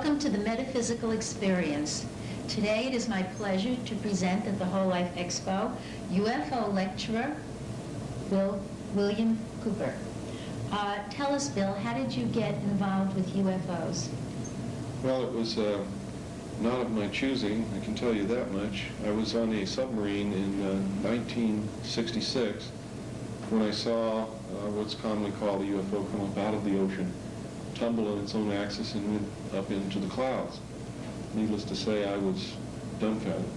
Welcome to the Metaphysical Experience. Today it is my pleasure to present at the Whole Life Expo UFO lecturer William Cooper. Tell us, Bill, how did you get involved with UFOs? Well, it was not of my choosing, I can tell you that much. I was on a submarine in 1966 when I saw what's commonly called a UFO come up out of the ocean, tumble on its own axis and went up into the clouds. Needless to say, I was dumbfounded.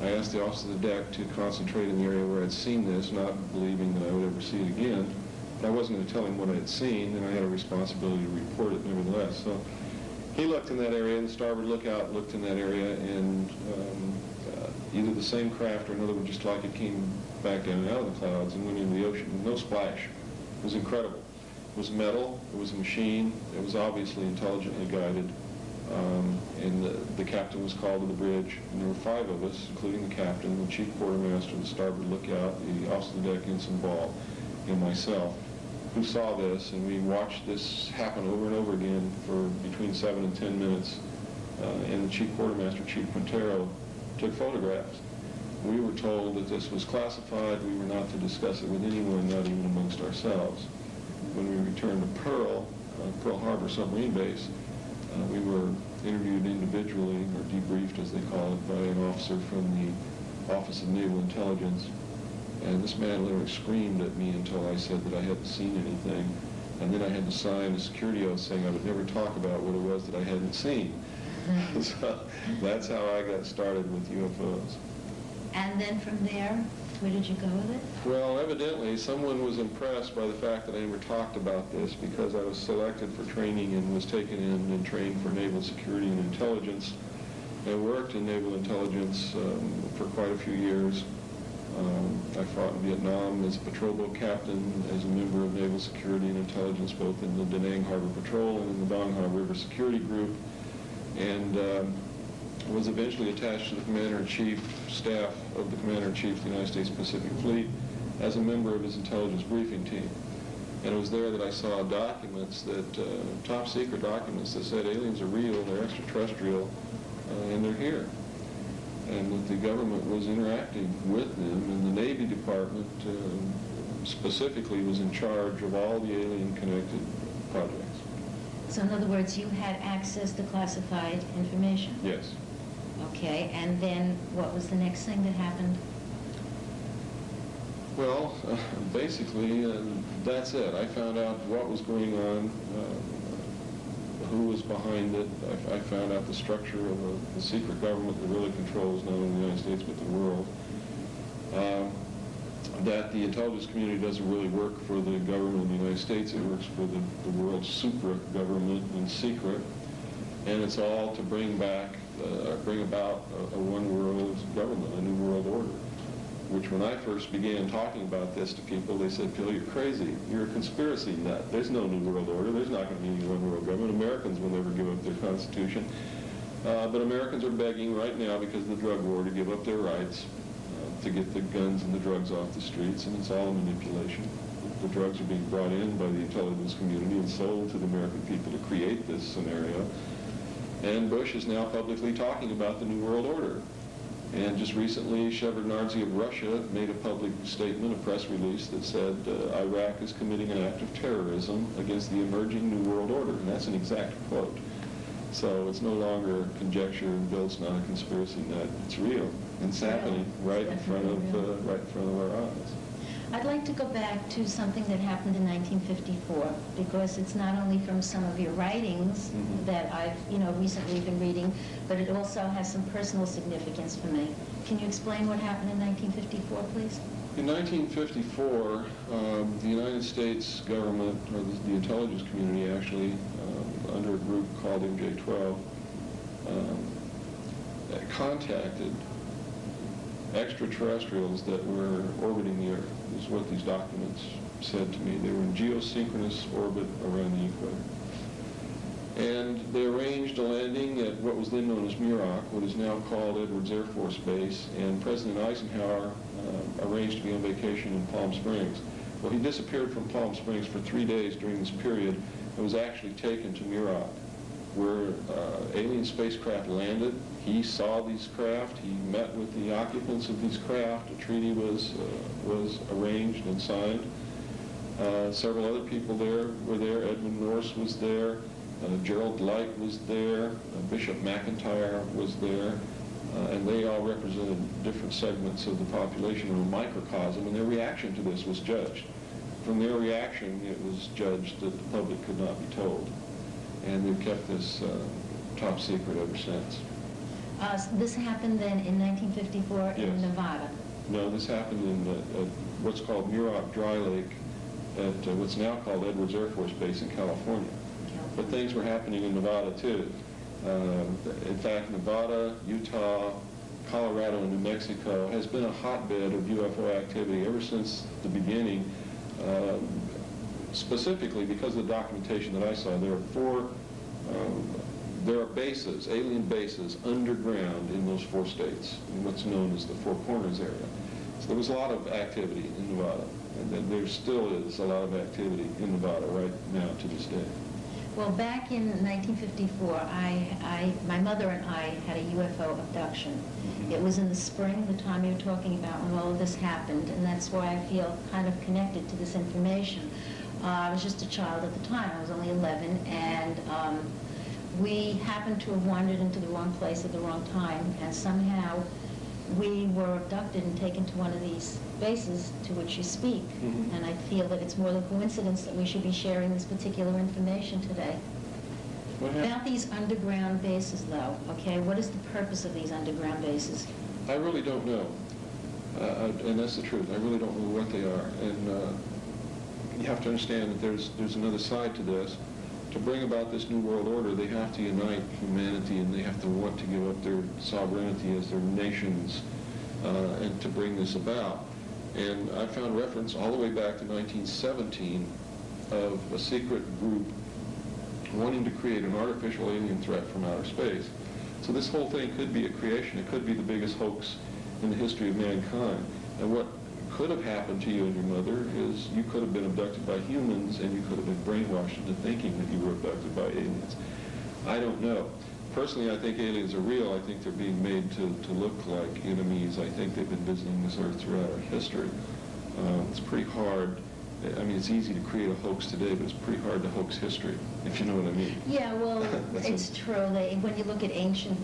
I asked the officer of the deck to concentrate in the area where I'd seen this, not believing that I would ever see it again. But I wasn't going to tell him what I had seen, and I had a responsibility to report it nevertheless. So he looked in that area, and the starboard lookout looked in that area, and either the same craft or another one just like it came back down out of the clouds and went into the ocean with no splash. It was incredible. It was metal, it was a machine, it was obviously intelligently guided, and the captain was called to the bridge, and there were 5 of us, including the captain, the chief quartermaster, the starboard lookout, the officer of the deck, ensign Ball, and myself, who saw this, and we watched this happen over and over again for between 7 and 10 minutes, and the chief quartermaster, Chief Quintero, took photographs. We were told that this was classified, we were not to discuss it with anyone, not even amongst ourselves. When we returned to Pearl Harbor submarine base, we were interviewed individually, or debriefed as they call it, by an officer from the Office of Naval Intelligence. And this man literally screamed at me until I said that I hadn't seen anything. And then I had to sign a security oath saying I would never talk about what it was that I hadn't seen. So that's how I got started with UFOs. And then from there, where did you go with it? Well, evidently someone was impressed by the fact that I never talked about this, because I was selected for training and was taken in and trained for naval security and intelligence. I worked in naval intelligence for quite a few years. I fought in Vietnam as a patrol boat captain, as a member of naval security and intelligence, both in the Da Nang Harbor Patrol and in the Dong Ha River Security Group, and was eventually attached to the Commander-in-Chief staff of the Commander-in-Chief of the United States Pacific Fleet as a member of his intelligence briefing team. And it was there that I saw documents that, top secret documents that said aliens are real, they're extraterrestrial, and they're here. And that the government was interacting with them, and the Navy Department specifically was in charge of all the alien-connected projects. So in other words, you had access to classified information? Yes. Okay, and then what was the next thing that happened? Well, basically, that's it. I found out what was going on, who was behind it. I found out the structure of the secret government that really controls not only the United States but the world. That the intelligence community doesn't really work for the government of the United States, it works for the world's supra-government in secret. And it's all to bring about a one-world government, a new world order. Which when I first began talking about this to people, they said, Phil, you're crazy. You're a conspiracy nut. There's no new world order. There's not going to be any one world government. Americans will never give up their Constitution. But Americans are begging right now, because of the drug war, to give up their rights to get the guns and the drugs off the streets, and it's all a manipulation. The drugs are being brought in by the intelligence community and sold to the American people to create this scenario. And Bush is now publicly talking about the New World Order. And just recently, Shevardnadze of Russia made a public statement, a press release, that said Iraq is committing an act of terrorism against the emerging New World Order. And that's an exact quote. So it's no longer conjecture, and Bill's not a conspiracy nut. It's real. It's happening right in front of our eyes. I'd like to go back to something that happened in 1954, because it's not only from some of your writings that I've recently been reading, but it also has some personal significance for me. Can you explain what happened in 1954, please? In 1954, the United States government, or the intelligence community actually, under a group called MJ-12, contacted extraterrestrials that were orbiting the Earth. This is what these documents said to me. They were in geosynchronous orbit around the equator. And they arranged a landing at what was then known as Muroc, what is now called Edwards Air Force Base, and President Eisenhower arranged to be on vacation in Palm Springs. Well, he disappeared from Palm Springs for 3 days during this period and was actually taken to Muroc. where alien spacecraft landed. He saw these craft. He met with the occupants of these craft. A treaty was arranged and signed. Several other people were there. Edmund Norris was there. Gerald Light was there. Bishop McIntyre was there. And they all represented different segments of the population of a microcosm, and their reaction to this was judged. From their reaction, it was judged that the public could not be told. And we've kept this top secret ever since. This happened then in 1954 in Yes. Nevada? No, this happened in what's called Muroc Dry Lake at what's now called Edwards Air Force Base in California. But things were happening in Nevada, too. In fact, Nevada, Utah, Colorado, and New Mexico has been a hotbed of UFO activity ever since the beginning. Specifically, because of the documentation that I saw, there are bases, alien bases, underground in those 4 states, in what's known as the Four Corners area. So there was a lot of activity in Nevada, and then there still is a lot of activity in Nevada right now to this day. Well, back in 1954, my mother and I had a UFO abduction. Mm-hmm. It was in the spring, the time you were talking about, when all of this happened, and that's why I feel kind of connected to this information. I was just a child at the time. I was only 11, and we happened to have wandered into the wrong place at the wrong time, and somehow we were abducted and taken to one of these bases to which you speak. Mm-hmm. And I feel that it's more than coincidence that we should be sharing this particular information today. What happened? About these underground bases, though, okay, what is the purpose of these underground bases? I really don't know, and that's the truth. I really don't know what they are, and you have to understand that there's another side to this. To bring about this new world order, they have to unite humanity, and they have to want to give up their sovereignty as their nations, and to bring this about. And I found reference all the way back to 1917 of a secret group wanting to create an artificial alien threat from outer space. So this whole thing could be a creation. It could be the biggest hoax in the history of mankind. And what could have happened to you and your mother is you could have been abducted by humans, and you could have been brainwashed into thinking that you were abducted by aliens. I don't know. Personally, I think aliens are real. I think they're being made to look like enemies. I think they've been visiting this Earth throughout our history. It's pretty hard. I mean, it's easy to create a hoax today, but it's pretty hard to hoax history, if you know what I mean. Yeah, well, it's true. When you look at ancient,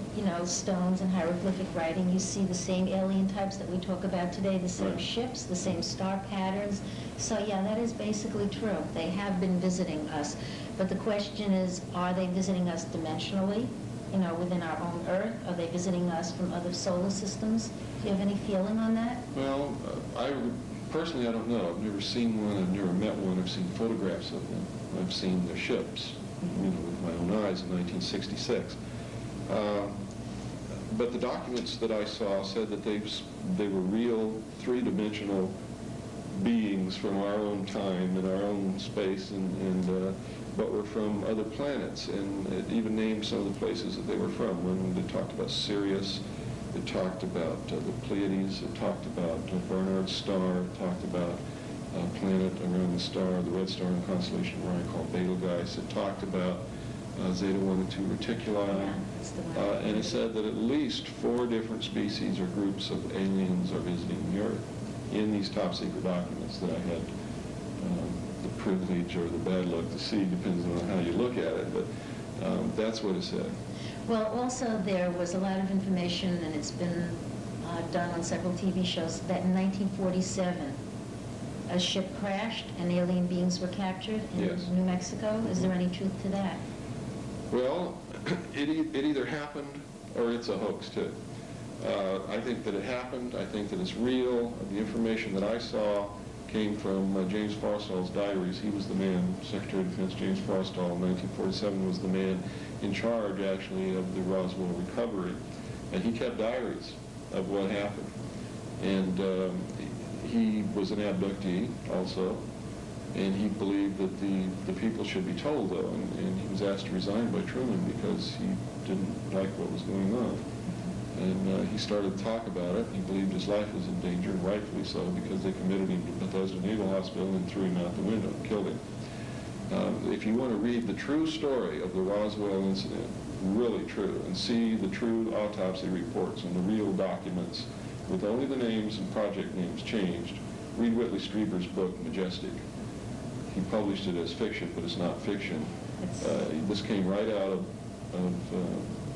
stones and hieroglyphic writing, you see the same alien types that we talk about today, the same Right. ships, the same star patterns. So yeah, that is basically true. They have been visiting us. But the question is, are they visiting us dimensionally, within our own Earth? Are they visiting us from other solar systems? Do you have any feeling on that? Well, personally, I don't know. I've never seen one. I've never met one. I've seen photographs of them. I've seen their ships, with my own eyes in 1966. But the documents that I saw said that they were real, three-dimensional beings from our own time and our own space, but were from other planets. And it even named some of the places that they were from. When they talked about Sirius, it talked about the Pleiades, it talked about Barnard's star, it talked about a planet around the star, the red star in the constellation of Orion called Betelgeuse. It talked about Zeta 1 and 2 Reticuli. Yeah, that's the one. And it said that at least 4 different species or groups of aliens are visiting the Earth in these top secret documents that I had the privilege or the bad luck to see, depends on how you look at it, but that's what it said. Well, also there was a lot of information, and it's been done on several TV shows, that in 1947 a ship crashed and alien beings were captured in Yes. New Mexico. Is there any truth to that? Well, it either happened or it's a hoax too. I think that it happened. I think that it's real. The information that I saw came from James Forstall's diaries. He was the man, Secretary of Defense James Forstall in 1947 was the man in charge, actually, of the Roswell recovery. And he kept diaries of what happened. And he was an abductee also. And he believed that the people should be told, though. And he was asked to resign by Truman because he didn't like what was going on. And he started to talk about it. He believed his life was in danger, and rightfully so, because they committed him to Bethesda Naval Hospital and threw him out the window and killed him. If you want to read the true story of the Roswell incident, really true, and see the true autopsy reports and the real documents with only the names and project names changed, read Whitley Strieber's book, Majestic. He published it as fiction, but it's not fiction. This came right out of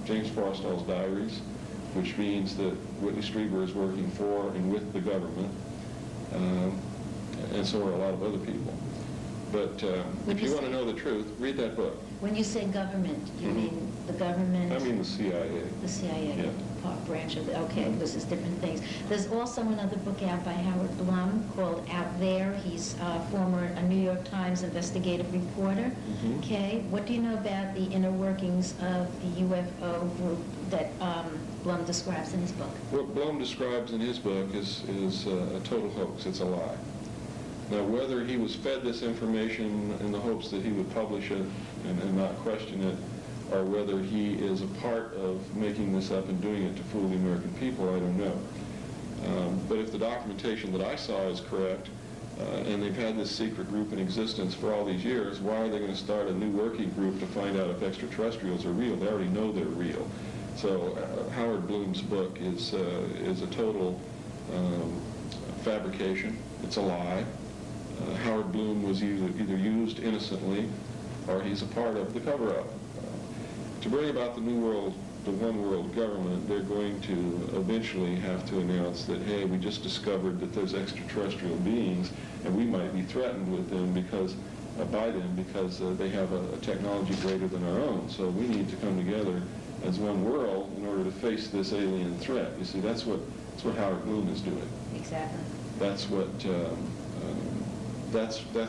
James Forrestal's diaries, which means that Whitley Strieber is working for and with the government, and so are a lot of other people. But if you want to know the truth, read that book. When you say government, you mean the government? I mean the CIA. The CIA, Yeah. branch of the, okay, this is different things. There's also another book out by Howard Blum called Out There. He's a New York Times investigative reporter. Okay, what do you know about the inner workings of the UFO group that Blum describes in his book? What Blum describes in his book is a total hoax. It's a lie. Now, whether he was fed this information in the hopes that he would publish it and not question it, or whether he is a part of making this up and doing it to fool the American people, I don't know. But if the documentation that I saw is correct, and they've had this secret group in existence for all these years, why are they going to start a new working group to find out if extraterrestrials are real? They already know they're real. So Howard Blum's book is a total fabrication. It's a lie. Howard Blum was either used innocently or he's a part of the cover-up. To bring about the one world government, they're going to eventually have to announce that, hey, we just discovered that there's extraterrestrial beings and we might be threatened with them by them because they have a technology greater than our own. So we need to come together as one world in order to face this alien threat. You see, that's what Howard Blum is doing. Exactly. That's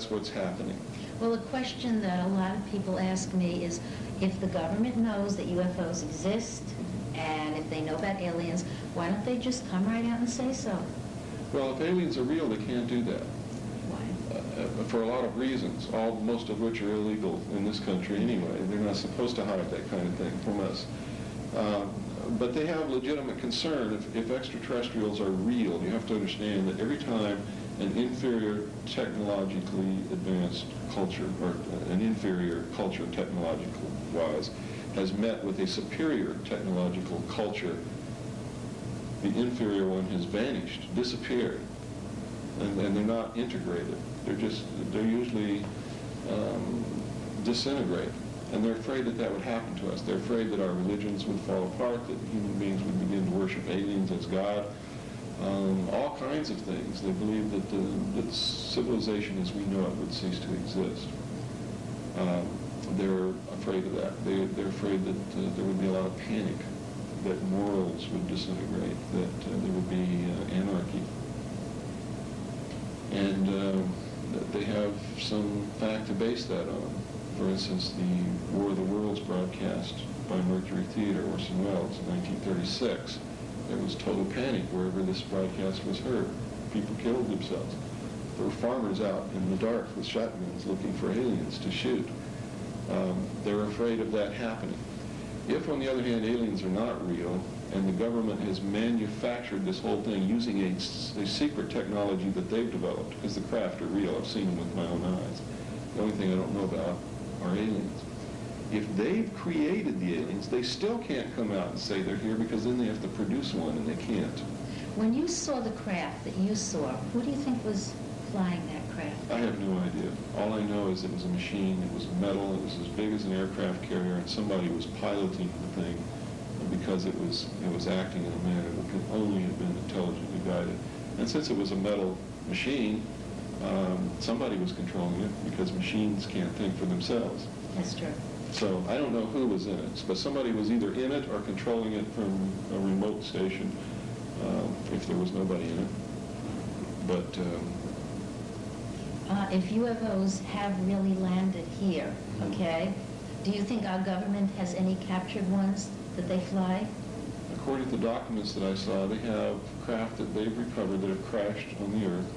what's happening. Well, a question that a lot of people ask me is, if the government knows that UFOs exist, and if they know about aliens, why don't they just come right out and say so? Well, if aliens are real, they can't do that. Why? For a lot of reasons, most of which are illegal in this country anyway. They're not supposed to hide that kind of thing from us. But they have legitimate concern. If extraterrestrials are real, you have to understand that every time an inferior technologically advanced culture, or an inferior culture technological-wise, has met with a superior technological culture, the inferior one has vanished, disappeared, and they're not integrated. They're usually disintegrate. And they're afraid that would happen to us. They're afraid that our religions would fall apart, that human beings would begin to worship aliens as God. All kinds of things. They believe that civilization as we know it would cease to exist. They're afraid of that. They're afraid that there would be a lot of panic, that morals would disintegrate, that there would be anarchy. And they have some fact to base that on. For instance, the War of the Worlds broadcast by Mercury Theater, Orson Welles, in 1936. There was total panic wherever this broadcast was heard. People killed themselves. There were farmers out in the dark with shotguns looking for aliens to shoot. They're afraid of that happening. If, on the other hand, aliens are not real, and the government has manufactured this whole thing using a secret technology that they've developed, because the craft are real, I've seen them with my own eyes. The only thing I don't know about are aliens. If they've created the aliens, they still can't come out and say they're here, because then they have to produce one, and they can't. When you saw the craft that you saw, who do you think was flying that craft? I have no idea. All I know is it was a machine, it was metal, it was as big as an aircraft carrier, and somebody was piloting the thing because it was acting in a manner that could only have been intelligently guided. And since it was a metal machine, somebody was controlling it, because machines can't think for themselves. That's true. So I don't know who was in it, but somebody was either in it or controlling it from a remote station, if there was nobody in it. But if UFOs have really landed here, okay, do you think our government has any captured ones that they fly? according to the documents that I saw, they have craft that they've recovered that have crashed on the Earth,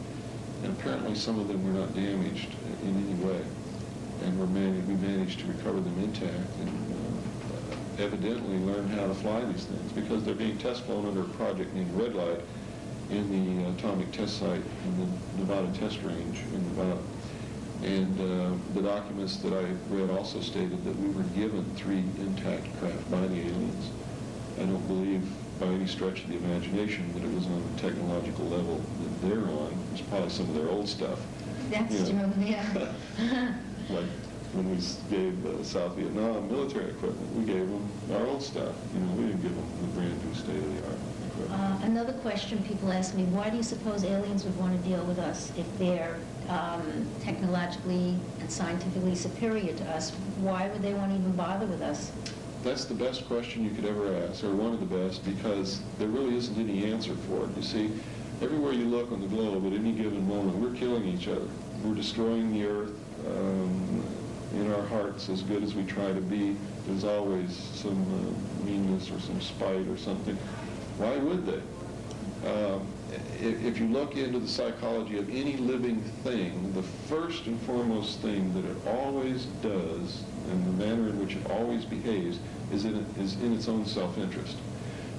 and apparently some of them were not damaged in any way. And we managed to recover them intact and evidently learn how to fly these things, because they're being test flown under a project named Red Light in the atomic test site in the Nevada test range in Nevada. And the documents that I read also stated that we were given 3 intact craft by the aliens. I don't believe by any stretch of the imagination that it was on the technological level that they're on. It's probably some of their old stuff. That's true, yeah. Like when we gave South Vietnam military equipment, we gave them our old stuff. We didn't give them the brand new state-of-the-art equipment. Another question people ask me, why do you suppose aliens would want to deal with us if they're technologically and scientifically superior to us? Why would they want to even bother with us? That's the best question you could ever ask, or one of the best, because there really isn't any answer for it. You see, everywhere you look on the globe at any given moment, we're killing each other. We're destroying the earth. In our hearts, as good as we try to be, there's always some meanness or some spite or something. Why would they? If you look into the psychology of any living thing, the first and foremost thing that it always does, and the manner in which it always behaves, is in its own self-interest.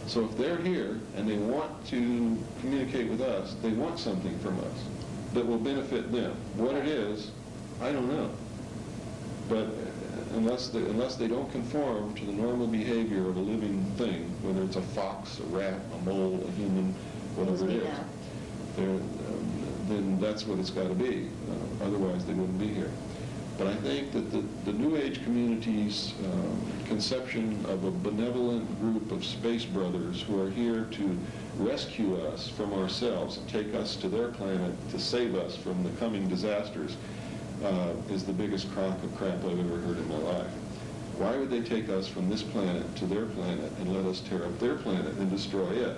So if they're here and they want to communicate with us, they want something from us that will benefit them. What it is, I don't know. But unless they don't conform to the normal behavior of a living thing, whether it's a fox, a rat, a mole, a human, whatever it is, then that's what it's got to be. Otherwise, they wouldn't be here. But I think that the New Age community's conception of a benevolent group of space brothers who are here to rescue us from ourselves and take us to their planet to save us from the coming disasters is the biggest crock of crap I've ever heard in my life. Why would they take us from this planet to their planet and let us tear up their planet and destroy it?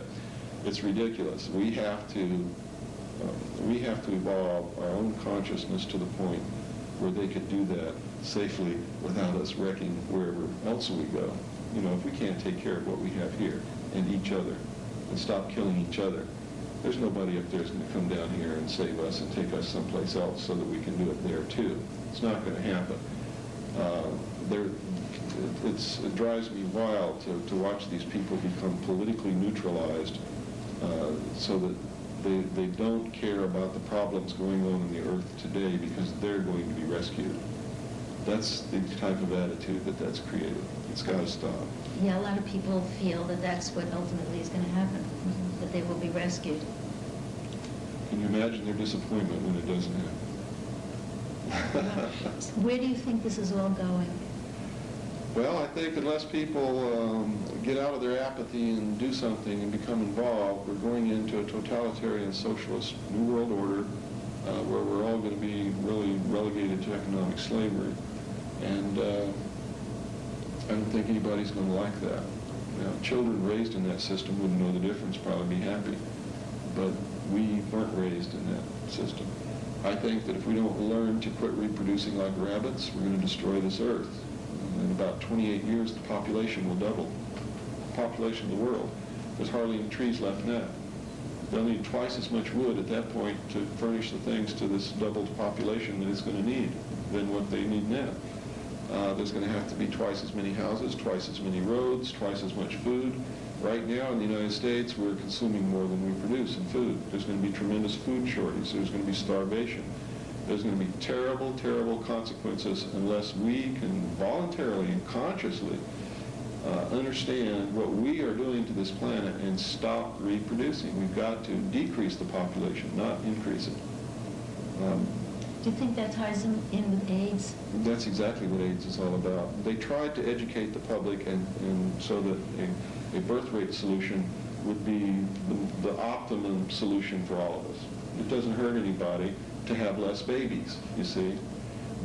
It's ridiculous. We have to evolve our own consciousness to the point where they could do that safely without us wrecking wherever else we go. If we can't take care of what we have here and each other and stop killing each other, there's nobody up there who's going to come down here and save us and take us someplace else so that we can do it there too. It's not going to happen. It drives me wild to watch these people become politically neutralized so that they don't care about the problems going on in the earth today because they're going to be rescued. That's the type of attitude that's created. It's got to stop. Yeah, a lot of people feel that that's what ultimately is going to happen, that they will be rescued. Can you imagine their disappointment when it doesn't happen? Where do you think this is all going? Well, I think unless people get out of their apathy and do something and become involved, we're going into a totalitarian socialist New World Order where we're all going to be really relegated to economic slavery. And I don't think anybody's going to like that. Children raised in that system wouldn't know the difference, probably be happy. But we weren't raised in that system. I think that if we don't learn to quit reproducing like rabbits, we're going to destroy this earth. In about 28 years, the population will double. The population of the world. There's hardly any trees left now. They'll need twice as much wood at that point to furnish the things to this doubled population that it's going to need than what they need now. There's going to have to be twice as many houses, twice as many roads, twice as much food. Right now in the United States, we're consuming more than we produce in food. There's going to be tremendous food shortage. There's going to be starvation. There's going to be terrible, terrible consequences unless we can voluntarily and consciously understand what we are doing to this planet and stop reproducing. We've got to decrease the population, not increase it. Do you think that ties in with AIDS? That's exactly what AIDS is all about. They tried to educate the public and so that a birth rate solution would be the optimum solution for all of us. It doesn't hurt anybody to have less babies, you see.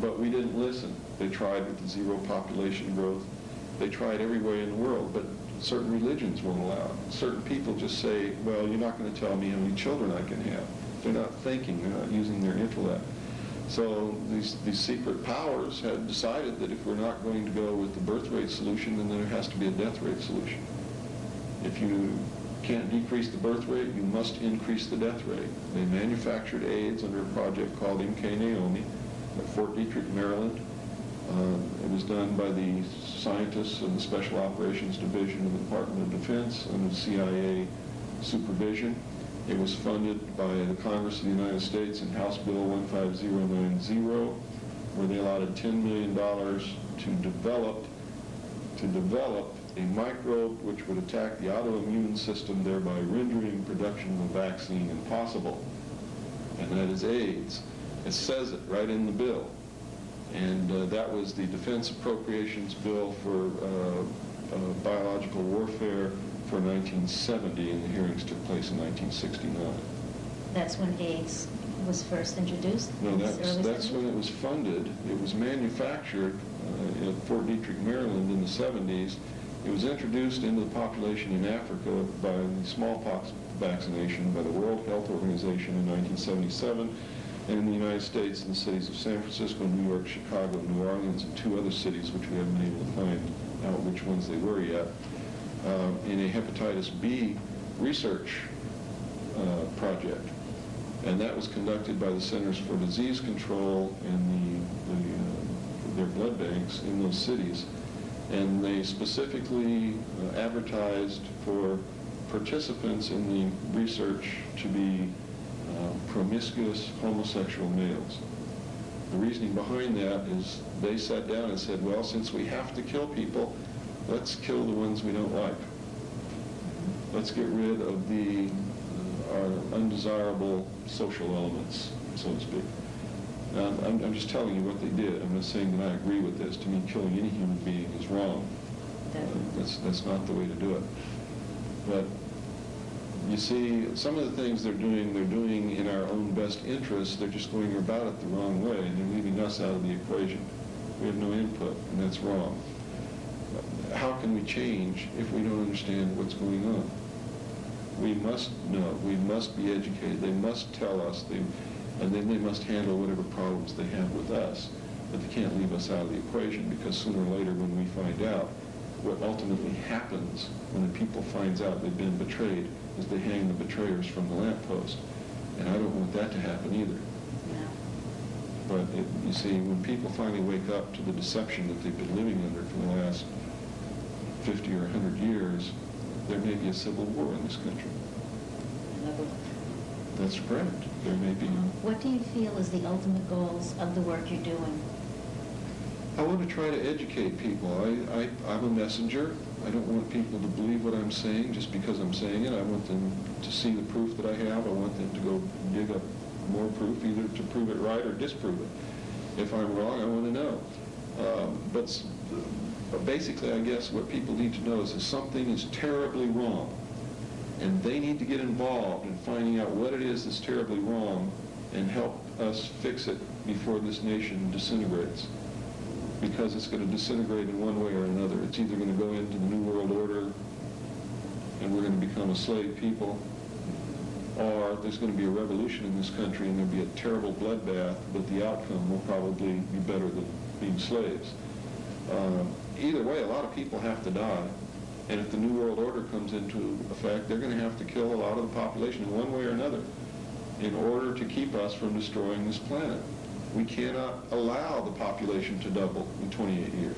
But we didn't listen. They tried with the zero population growth. They tried every way in the world, but certain religions won't allow it. Certain people just say, well, you're not going to tell me how many children I can have. They're not thinking, they're not using their intellect. So these secret powers had decided that if we're not going to go with the birth rate solution, then there has to be a death rate solution. If you can't decrease the birth rate, you must increase the death rate. They manufactured AIDS under a project called MK Naomi at Fort Detrick, Maryland. It was done by the scientists in the Special Operations Division of the Department of Defense under CIA supervision. It was funded by the Congress of the United States in House Bill 15090, where they allotted $10 million to develop a microbe which would attack the autoimmune system, thereby rendering production of a vaccine impossible. And that is AIDS. It says it right in the bill. And that was the Defense Appropriations Bill for biological warfare for 1970, and the hearings took place in 1969. That's when AIDS was first introduced? No, that's when it was funded. It was manufactured at Fort Detrick, Maryland in the 70s. It was introduced into the population in Africa by the smallpox vaccination by the World Health Organization in 1977, and in the United States in the cities of San Francisco, New York, Chicago, New Orleans, and 2 other cities which we haven't been able to find out which ones they were yet, in a hepatitis B research project. And that was conducted by the Centers for Disease Control and their blood banks in those cities. And they specifically advertised for participants in the research to be promiscuous homosexual males. The reasoning behind that is they sat down and said, well, since we have to kill people, let's kill the ones we don't like. Let's get rid of our undesirable social elements, so to speak. I'm just telling you what they did. I'm not saying that I agree with this. To me, killing any human being is wrong. That's not the way to do it. But you see, some of the things they're doing in our own best interest. They're just going about it the wrong way, and they're leaving us out of the equation. We have no input, and that's wrong. How can we change if we don't understand what's going on? We must know. We must be educated. They must tell us. And then they must handle whatever problems they have with us. But they can't leave us out of the equation, because sooner or later when we find out, what ultimately happens when the people finds out they've been betrayed is they hang the betrayers from the lamppost. And I don't want that to happen either. No. But you see, when people finally wake up to the deception that they've been living under for the last 50 or 100 years, there may be a civil war in this country. Another. That's correct. There may be. What do you feel is the ultimate goals of the work you're doing? I want to try to educate people. I'm a messenger. I don't want people to believe what I'm saying just because I'm saying it. I want them to see the proof that I have. I want them to go dig up more proof, either to prove it right or disprove it. If I'm wrong, I want to know. But basically, I guess what people need to know is that something is terribly wrong. And they need to get involved in finding out what it is that's terribly wrong and help us fix it before this nation disintegrates. Because it's going to disintegrate in one way or another. It's either going to go into the New World Order and we're going to become a slave people, or there's going to be a revolution in this country and there'll be a terrible bloodbath, but the outcome will probably be better than being slaves. Either way, a lot of people have to die. And if the New World Order comes into effect, they're going to have to kill a lot of the population in one way or another in order to keep us from destroying this planet. We cannot allow the population to double in 28 years.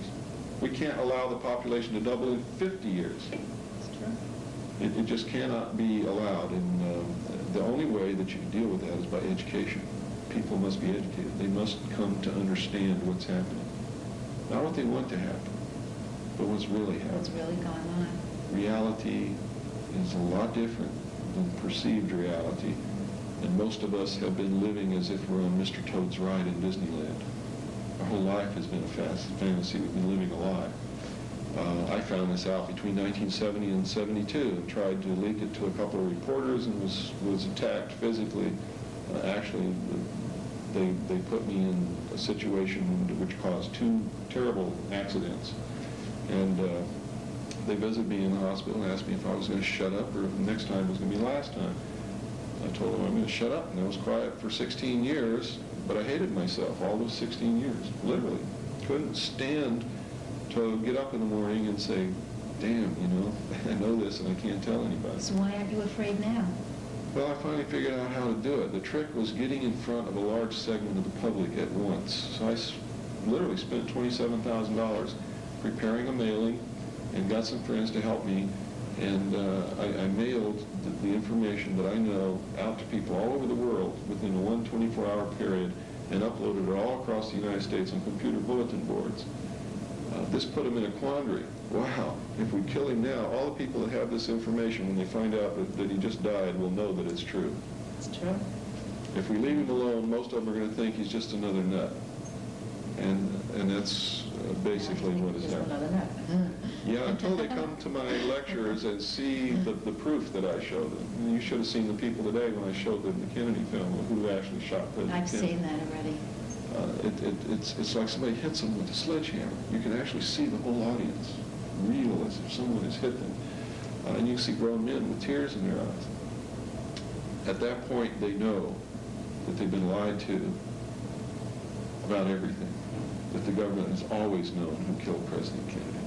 We can't allow the population to double in 50 years. That's true. It just cannot be allowed. And the only way that you can deal with that is by education. People must be educated. They must come to understand what's happening. Not what they want to happen, but what's really happening. What's really going on. Reality is a lot different than perceived reality. And most of us have been living as if we're on Mr. Toad's ride in Disneyland. Our whole life has been a fantasy. We've been living a lie. I found this out between 1970 and 72 and tried to leak it to a couple of reporters and was attacked physically. Actually, they put me in a situation which caused 2 terrible accidents. And they visited me in the hospital and asked me if I was going to shut up or if the next time was going to be the last time. I told them I'm going to shut up, and I was quiet for 16 years, but I hated myself all those 16 years, literally. Couldn't stand to get up in the morning and say, damn, I know this and I can't tell anybody. So why aren't you afraid now? Well, I finally figured out how to do it. The trick was getting in front of a large segment of the public at once. So I literally spent $27,000 preparing a mailing and got some friends to help me And I mailed the information that I know out to people all over the world within a 24-hour period and uploaded it all across the United States on computer bulletin boards. This put him in a quandary. Wow, if we kill him now, all the people that have this information, when they find out that he just died, will know that it's true. It's true. If we leave him alone, most of them are going to think he's just another nut. And that's basically what has happened. Yeah, until they come to my lectures and see the proof that I showed them. And you should have seen the people today when I showed them the Kennedy film, who actually shot President I've Kennedy. seen that already. It's like somebody hits them with a sledgehammer. You can actually see the whole audience reel as if someone has hit them. And you see grown men with tears in their eyes. At that point, they know that they've been lied to about everything, that the government has always known who killed President Kennedy,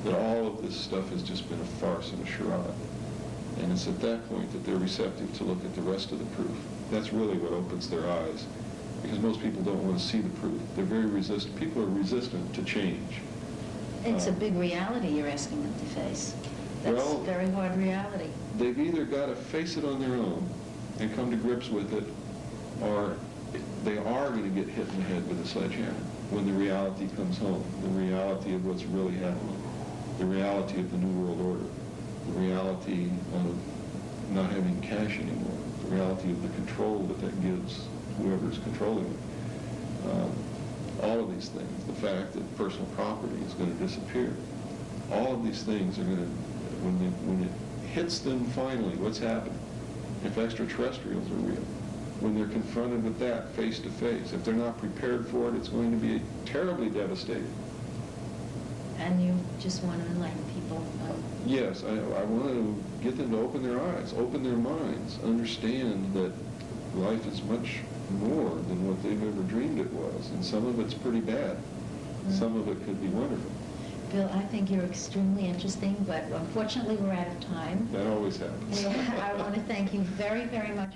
that all of this stuff has just been a farce and a charade. And it's at that point that they're receptive to look at the rest of the proof. That's really what opens their eyes, because most people don't want to see the proof. They're very resistant. People are resistant to change. It's a big reality you're asking them to face. That's Well, a very hard reality. They've either got to face it on their own and come to grips with it, or they are going to get hit in the head with a sledgehammer when the reality comes home, the reality of what's really happening, the reality of the New World Order, the reality of not having cash anymore, the reality of the control that gives whoever's controlling it. All of these things, the fact that personal property is going to disappear, all of these things are going to, when it hits them finally, what's happening? If extraterrestrials are real, when they're confronted with that face to face, if they're not prepared for it, it's going to be terribly devastating. And you just want to enlighten people. Yes, I want to get them to open their eyes, open their minds, understand that life is much more than what they've ever dreamed it was, and some of it's pretty bad. Some of it could be wonderful. Bill, I think you're extremely interesting, but unfortunately we're out of time. That always happens. Yeah, I want to thank you very, very much.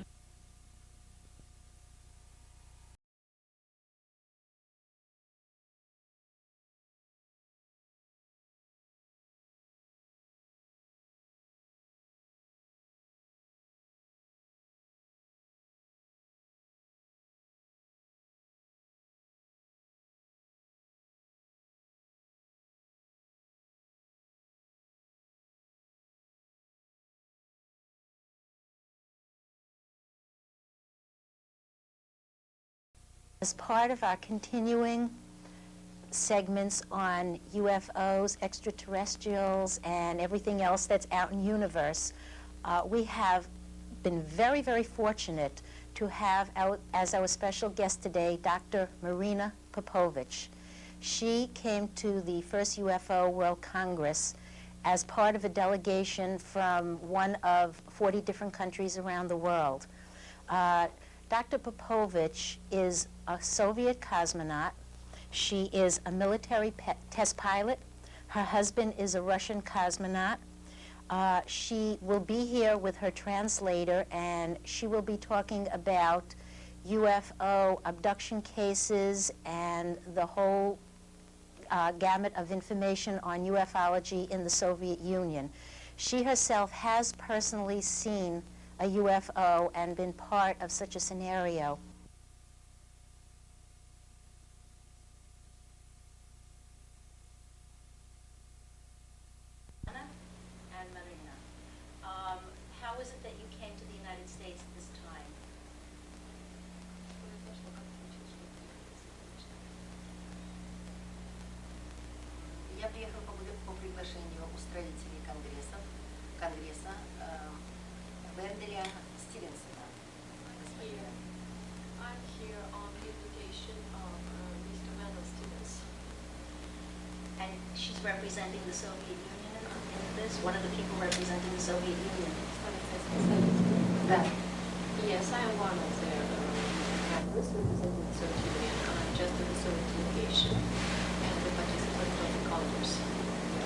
As part of our continuing segments on UFOs, extraterrestrials, and everything else that's out in the universe, we have been very, very fortunate to have as our special guest today, Dr. Marina Popovich. She came to the first UFO World Congress as part of a delegation from one of 40 different countries around the world. Dr. Popovich is a Soviet cosmonaut. She is a military test pilot. Her husband is a Russian cosmonaut. She will be here with her translator, and she will be talking about UFO abduction cases and the whole gamut of information on ufology in the Soviet Union. She herself has personally seen a UFO and been part of such a scenario. And Marina, how is it that you came to the United States at this time? Я приехала по приглашению устроителей конгресса Венделя Стивенсона. I'm here on the invitation of Mr. Wendell Stevens. And she's representing the Soviet Union in this, one of the people representing the Soviet Union. Yes, I am one of their members representing the Soviet Union. I'm just in the Soviet delegation and the participant of the Congress.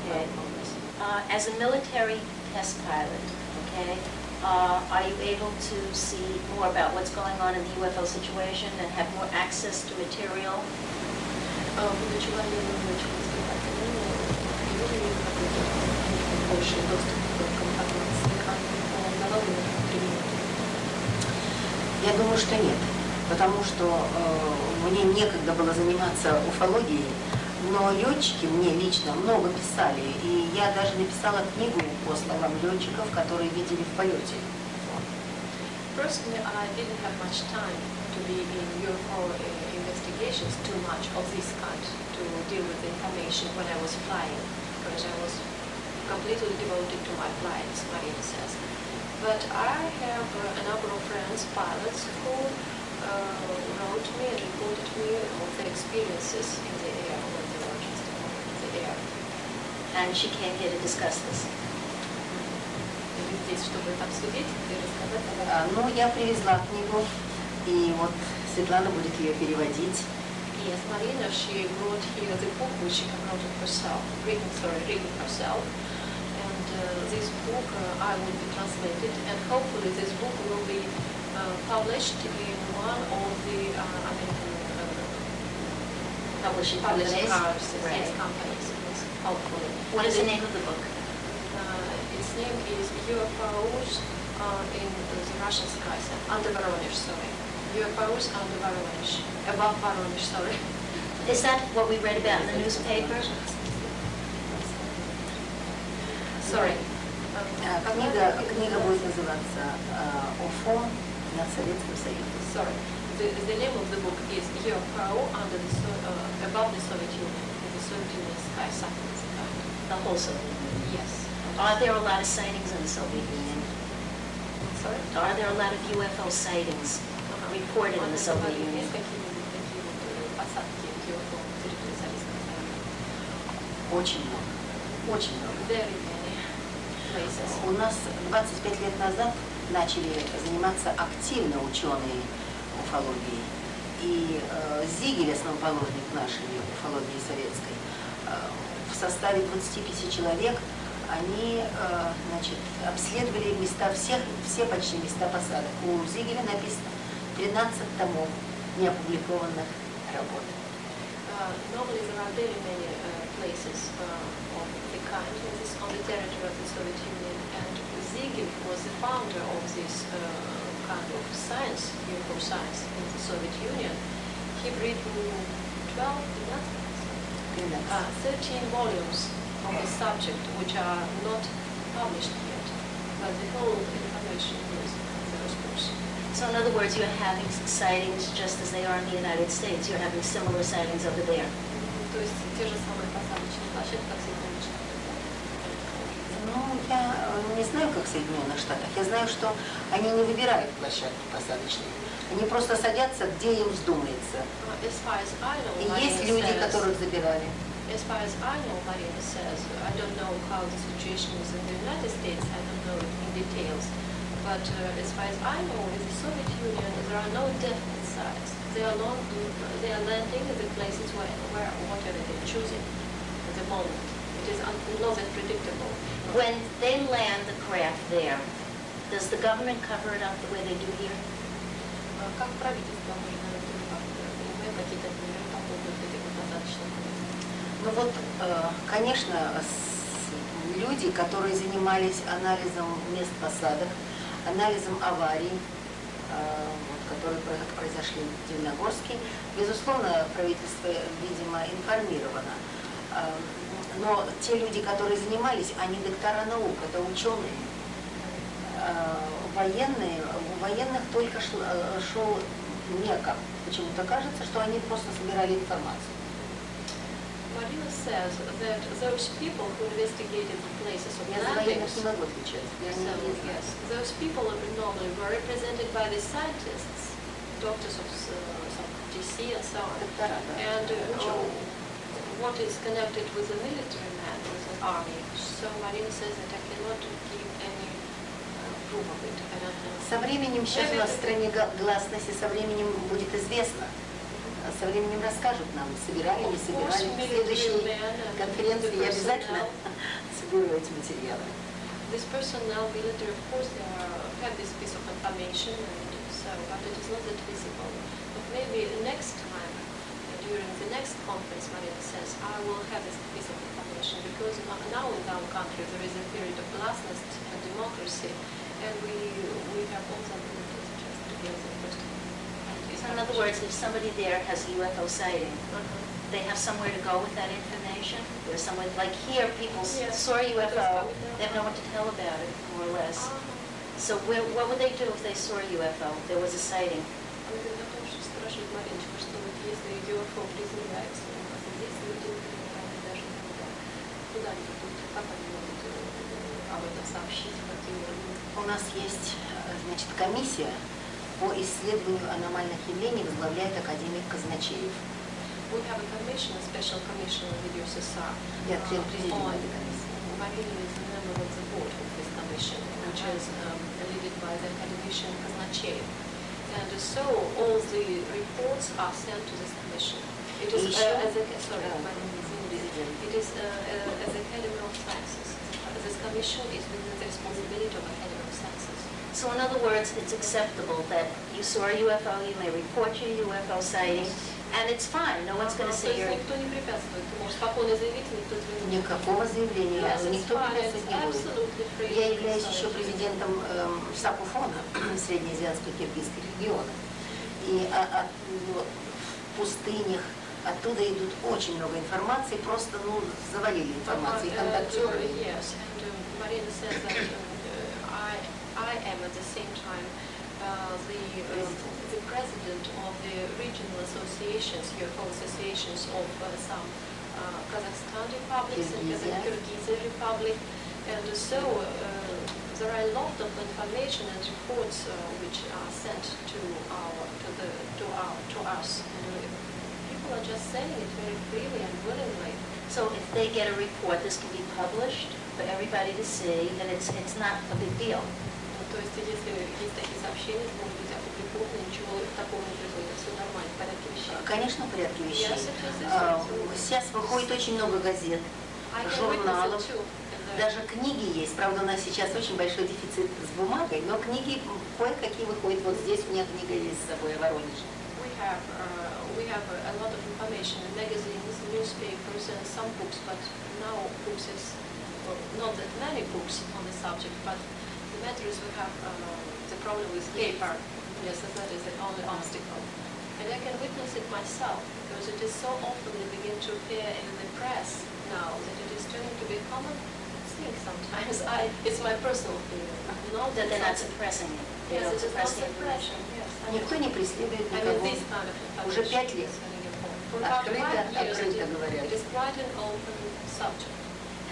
Okay. As a military test pilot, okay, are you able to see more about what's going on in the UFO situation and have more access to material? Будучи военным, очень воспитательным, больший доступ к информации, а не по налоговым применениям? Я думаю, что нет, потому что мне некогда было заниматься уфологией, но летчики мне лично много писали, и я даже написала книгу по словам летчиков, которые видели в полете. Personally, I didn't have much time to be in UFO investigations too much of this kind, to deal with the information when I was flying, because I was completely devoted to my flights, Marina says. But I have a number of friends, pilots, who wrote me and reported me of their experiences in the air when they were just in the air. And she came here to discuss this. И здесь, чтобы это обсудить и рассказать об этом. Ну, я привезла книгу, и вот Светлана будет ее переводить. Yes, Marina, she brought here the book which she wrote it herself, reading herself. And this book I will be translated, and hopefully this book will be published in one of the American Publishing publishing companies? houses, Right. yes, companies, yes, hopefully. What is the name of the book? Its name is UFOs in the Russian skies, under Voronezh, sorry. UFOs under Voronezh, above Voronezh, sorry. Is that what we read about in the newspaper? Sorry. Книга будет называться «УФО над Советским Союзом». Sorry. The name of the book is UFO under the above the Soviet Union, in the Soviet Union sky, something like that. The whole Soviet Union. Yes. Are there a lot of sightings in the Soviet Union? Sorry? Are there a lot of UFO sightings reported in the Soviet Union? Очень много. Очень много. Very many places. У нас 25 лет назад начали заниматься активно ученые уфологией. И Зигель, основоположник нашей уфологии советской, в составе 25 человек они обследовали места, все почти места посадок. У Зигеля написано 13 томов неопубликованных работ. Normally there are very many places of the kind on the territory of the Soviet Union, and Ziegel was the founder of this kind of science, UFO science in the Soviet Union. He written 13 volumes on the subject, which are not published yet, but the whole information is in those books. So in other words, you're having sightings just as they are in the United States. You're having similar sightings over there. То есть те же самые посадочные площадки, как в Соединенных Штатах. Ну, я не знаю, как в Соединенных Штатах. Я знаю, что они не выбирают площадки посадочные. Они просто садятся, где им вздумается. As far as I know, И есть люди, которых забирали. As far as I know, Marina says, I don't know how the situation is in the United States, I don't know it in details, but as far as I know, in the Soviet Union, there are no definite sites. They are landing in the places where whatever they're choosing at the moment. It is not that predictable. When they land the craft there, does the government cover it up the way they do here? Как правительство можно принимать какие-то меры по поводу этих посадочных мест? Ну вот, конечно, люди, которые занимались анализом мест посадок, анализом аварий, которые произошли в Дивногорске, безусловно, правительство, видимо, информировано. Но те люди, которые занимались, они доктора наук, это ученые. Военные, у военных только шел некак. Почему-то кажется, что они просто собирали информацию. Marina says that those people who investigated the places of Я за военных landings, не могу отвечать. Я не знаю. yes, those people normally were represented by the scientists, doctors of some DC and so on. Доктора, да. And what is connected with the military man, with the army. So Marina says that I cannot give any proof of it. I don't know. Со временем, сейчас у нас в стране гласности, со временем будет известно. Со временем расскажут нам, собирали, не собирали. В следующей конференции я обязательно соберу эти материалы. This personnel, military, of course, they have this piece of information, and so, but it is not that visible. But maybe next time, during the next conference, Marina says, I will have this piece of information, because now in our country there is a very words, if somebody there has a UFO sighting, they have somewhere to go with that information? There's somewhere, like here, people saw a UFO, they have no one to tell about it, more or less. So what would they do if they saw a UFO, if there was a sighting? У нас есть, значит, комиссия по исследованию аномальных явлений, возглавляет академик Казначеев. We have a commission, a special commission with USSR. Я член президиума этой комиссии. Marina is a member of the board of this commission, which is led by the academician Казначеев. And so all the reports are sent to this commission. It is as a Academy of Sciences. This commission is within the responsibility of Academy of Sciences. So in other words, it's acceptable that you saw a UFO, you may report your UFO sighting, and it's fine. No one's going to say you're... Никто не препятствует. Ты можешь спокойно заявить, никто тебя не будет. Никакого заявления, никто препятствовать не будет. Absolutely. Я являюсь еще президентом САПУФОНа, Среднеазиатского киргизского региона. И в пустынях оттуда идут очень много информации, просто завалили информацией, контактировали. Yes, and Marina says that I am at the same time the president of the regional associations, UFO associations of some Kazakhstan republics and Kyrgyz Republic, and so there are a lot of information and reports which are sent to us. And people are just saying it very freely and willingly. So if they get a report, this can be published for everybody to see, and it's not a big deal. То есть, если есть такие сообщения, могут быть опубликованы, ничего такого не происходит, все нормально, в порядке вещей. Конечно, в порядке вещей. Сейчас выходит очень много газет, журналов, даже книги есть. Правда, у нас сейчас очень большой дефицит с бумагой, но книги кое-какие выходят. Вот здесь у меня книга есть с собой о Воронеже. We have a lot of information in magazines, newspapers, and some books, but now books is not that many books on the subject, but the matter is we have the problem with paper. Yes, that is the only obstacle. And I can witness it myself, because it is so often they begin to appear in the press now that it is turning to be a common thing sometimes. It's my personal opinion. That they're not suppressing it. They don't suppress the information. Никто не преследует никого. Уже 5 лет. Открыто говорят. It is quite an open subject.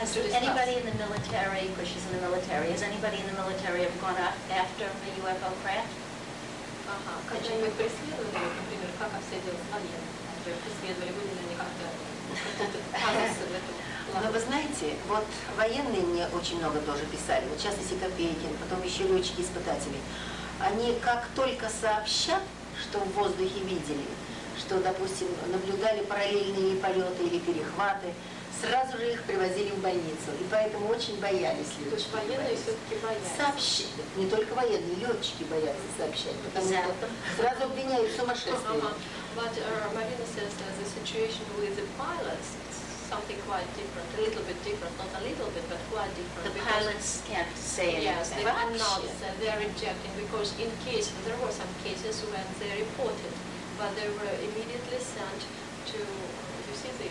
Has anybody in the military, because she's in the military, has anybody in the military ever gone after a UFO craft? Когда-нибудь преследовали, например, как обстояло с военными? Преследовали, были ли они как-то казусы в этом? Но вы знаете, вот военные мне очень много тоже писали, вот в частности Копейкин, потом еще летчики-испытатели. Они как только сообщат, что в воздухе видели, что, допустим, наблюдали параллельные полеты или перехваты, сразу же их привозили в больницу. И поэтому очень боялись летчики. То есть военные все-таки боятся? Сообщить. Не только военные, летчики боятся сообщать, потому что сразу обвиняют в сумасшествии. But Marina says that the situation with the pilots is something quite different, a little bit different, not a little bit, but quite different. The pilots can't say anything. Yes, they cannot say, they are rejecting, because in case, there were some cases when they reported, but they were immediately sent to, you see the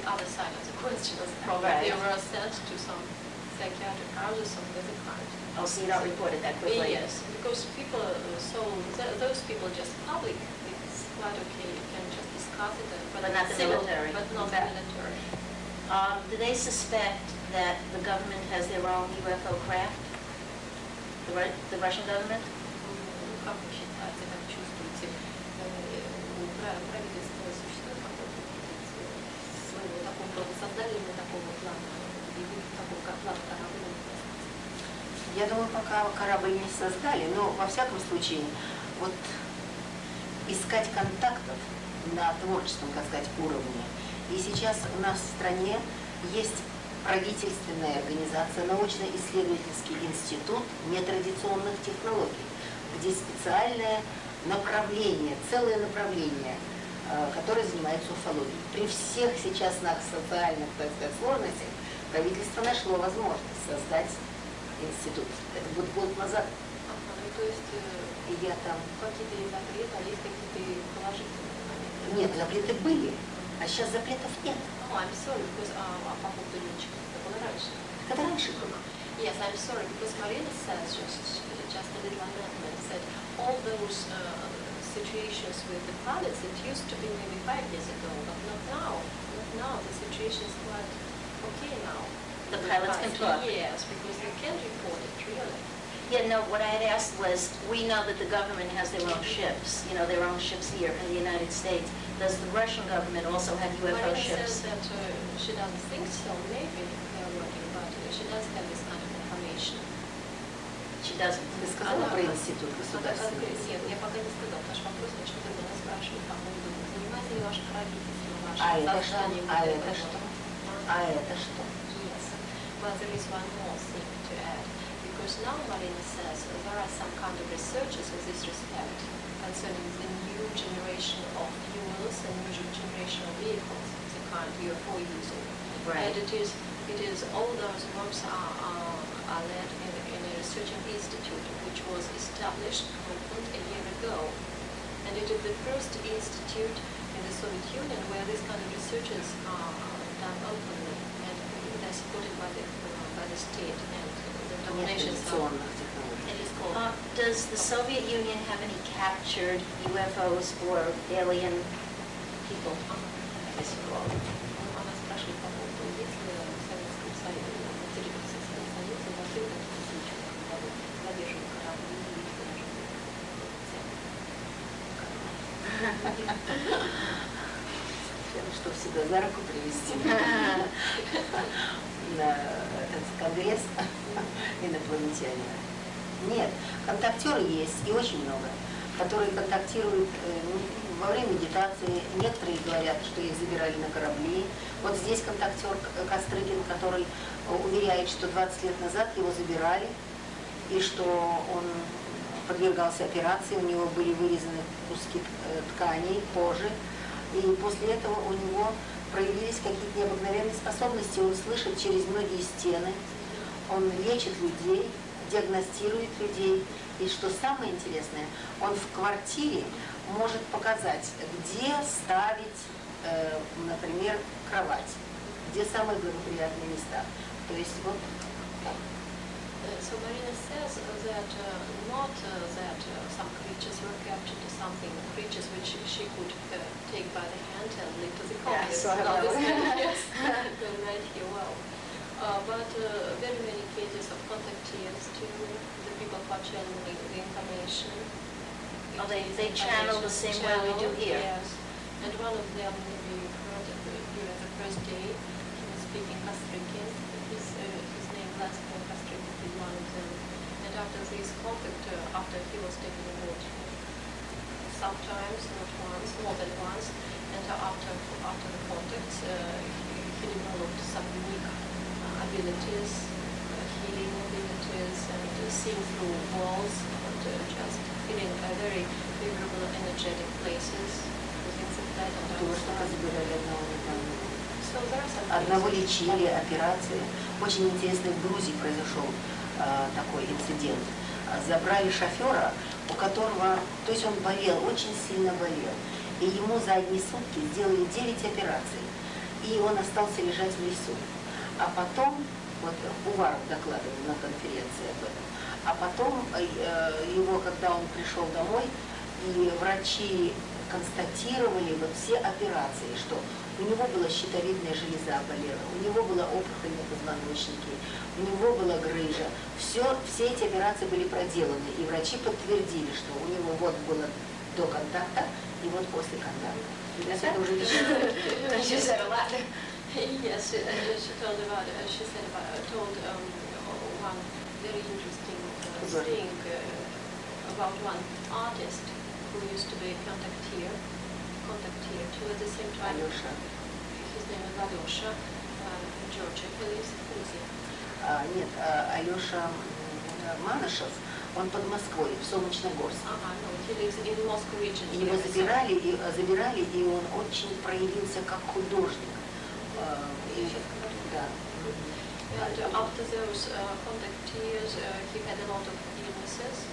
other side of the question, probably right. They were sent to some psychiatric house or something of the kind. Oh, so you don't report it that quickly? Yes, because people, those people just public, it's quite okay, you can just discuss it, but not the military. But not the military. Do they suspect that the government has their own UFO craft? The Russian government? Как вы считаете, как чувствуете, у правительства существует какой-то своего такого рода создания такого плана, такого как план корабля? Я думаю, пока корабль не создали, но во всяком случае, вот искать контактов на творческом, так сказать, уровне. И сейчас у нас в стране есть правительственная организация, научно-исследовательский институт нетрадиционных технологий, где специальное направление, целое направление, которое занимается уфологией. При всех сейчас наших социальных, так сказать, сложностях правительство нашло возможность создать институт. Это будет год назад. То есть и я там какие-то запреты, есть какие-то Нет, запреты были, а сейчас запретов нет. Oh, I'm sorry, because Popovich, это было раньше. Это раньше было. Yes, I'm sorry, because Marina says, just a little amendment, said all those situations with the pilots, it used to be maybe 5 years ago, but not now. Not now. The situation is quite okay now. The pilots can talk. Yes, because they can report it, really. Yeah, no, what I had asked was, we know that the government has their own ships, you know, their own ships here in the United States. Does the Russian government also have UFO Marina ships? says that she doesn't think so, maybe they are working, but she does have this kind of information. She doesn't. Ты сказала про институт государственный? Нет, я пока не сказала, потому что вопрос начал, когда нас спрашивают, по поводу, занимается ли ваше правительство вашим созданием это что? А это что? Yes. Well, there is one more thing to add, because now Marina says there are some kind of researches in this respect concerning the new generation of fuels and new generation of vehicles, the kind UFO using. Right. And it is all those works are led in a researching institute which was established, opened a year ago. And it is the first institute in the Soviet Union where this kind of researches are done openly, and they're supported by the state, and the donations are. It is called. Does the Soviet Union have any captured UFOs or alien people? Она спрашивает по поводу, есть ли в Советском Союзе, на территории Советского Союза во время случаев, когда задерживают корабли Что всегда за руку привести на этот конгресс инопланетяне. Нет, контактеры есть, и очень много, которые контактируют во время медитации. Некоторые говорят, что их забирали на корабли. Вот здесь контактер Кострыгин, который уверяет, что 20 лет назад его забирали, и что он подвергался операции, у него были вырезаны куски тканей, кожи, и после этого у него проявились какие-то необыкновенные способности. Он слышит через многие стены, он лечит людей, диагностирует людей. И что самое интересное, он в квартире может показать, где ставить, например, кровать, где самые благоприятные места. То есть вот так. So Marina says that not that some creatures were captured or something, creatures which she could take by the hand and lead to the compass. Yeah, Not this kind of, yes, going right here, well. But very many cases of contactees too, the people who are channeling the information. Oh, they channel the same way we do here. Yes. And one of them, maybe you heard during the first day, he was speaking Kosтрygin. His name, last name Kostrygin, is one of them. And after this contact, after he was taken aboard, sometimes, not once, more than once, and after the contacts, he developed some unique abilities, healing abilities, and seeing through walls, and just feeling very favorable, energetic places within the flat and outside. So there are some Одного cases. лечили, операции. Очень интересно, в Грузии произошел такой инцидент. Забрали шофера, у которого, то есть он болел, очень сильно болел. И ему за одни сутки сделали 9 операций. И он остался лежать в лесу. А потом, вот Уваров докладывал на конференции об этом, а потом его, когда он пришел домой, и врачи констатировали вот все операции, что у него была щитовидная железа болела, у него была опухоль на позвоночнике, у него была грыжа. Все эти операции были проделаны, и врачи подтвердили, что у него вот было до контакта и вот после контакта. Это уже She said a lot. Yes, she told one very interesting thing about one artist who used to be a contacteer too at the same time. Алеша. His name is Alyosha, Georgia, he lives in Грузии. Нет, Алеша Манышев, он под Москвой, в Солнечногорске. No, he lives in Moscow region. Его забирали, и он очень проявился как художник. Да. And after those contactees, he had a lot of illnesses.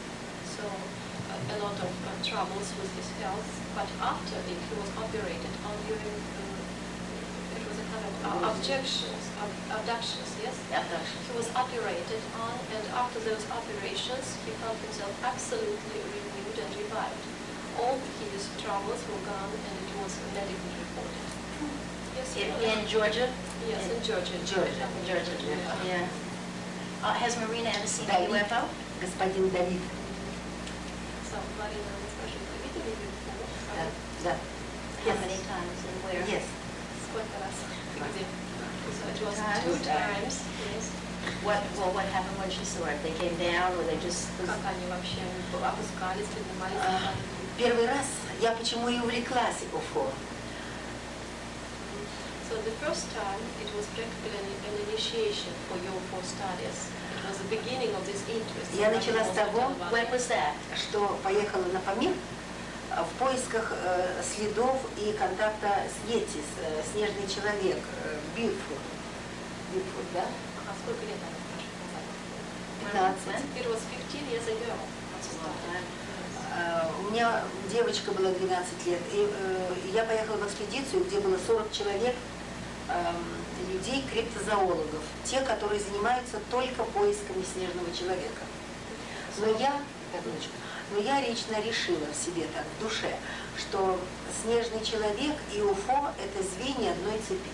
So a lot of troubles with his health, but after it, he was operated on during, it was a kind of abductions, yes? Abduction. He was operated on, and after those operations, he found himself absolutely renewed and revived. All his troubles were gone, and it was medically reported. Yes, In Georgia? Yes, in Georgia. Georgia, yeah. Has Marina ever seen a Давид, UFO? господин Давид. So, Marina, скажи, вы видели UFO? Да. How many times and where? Yes. Сколько раз? Где? So it was Times? 2 times, yes. What happened when she saw it? They came down, or they just... Как они вообще опускались, поднимались? Первый раз я почему и увлеклась UFO. So the first time, it was practically an initiation for UFO studies. It was the beginning of this interest. Я начала с того, When was that? что поехала на Памир в поисках следов и контакта с Йети, снежный человек, Бигфут. Бигфут, да? А сколько лет она назад? 15. It was 15 years ago. У меня девочка была 12 лет, и я поехала в экспедицию, где было 40 человек, людей, криптозоологов, те, которые занимаются только поисками снежного человека. Но я лично решила в себе так, в душе, что снежный человек и УФО – это звенья одной цепи.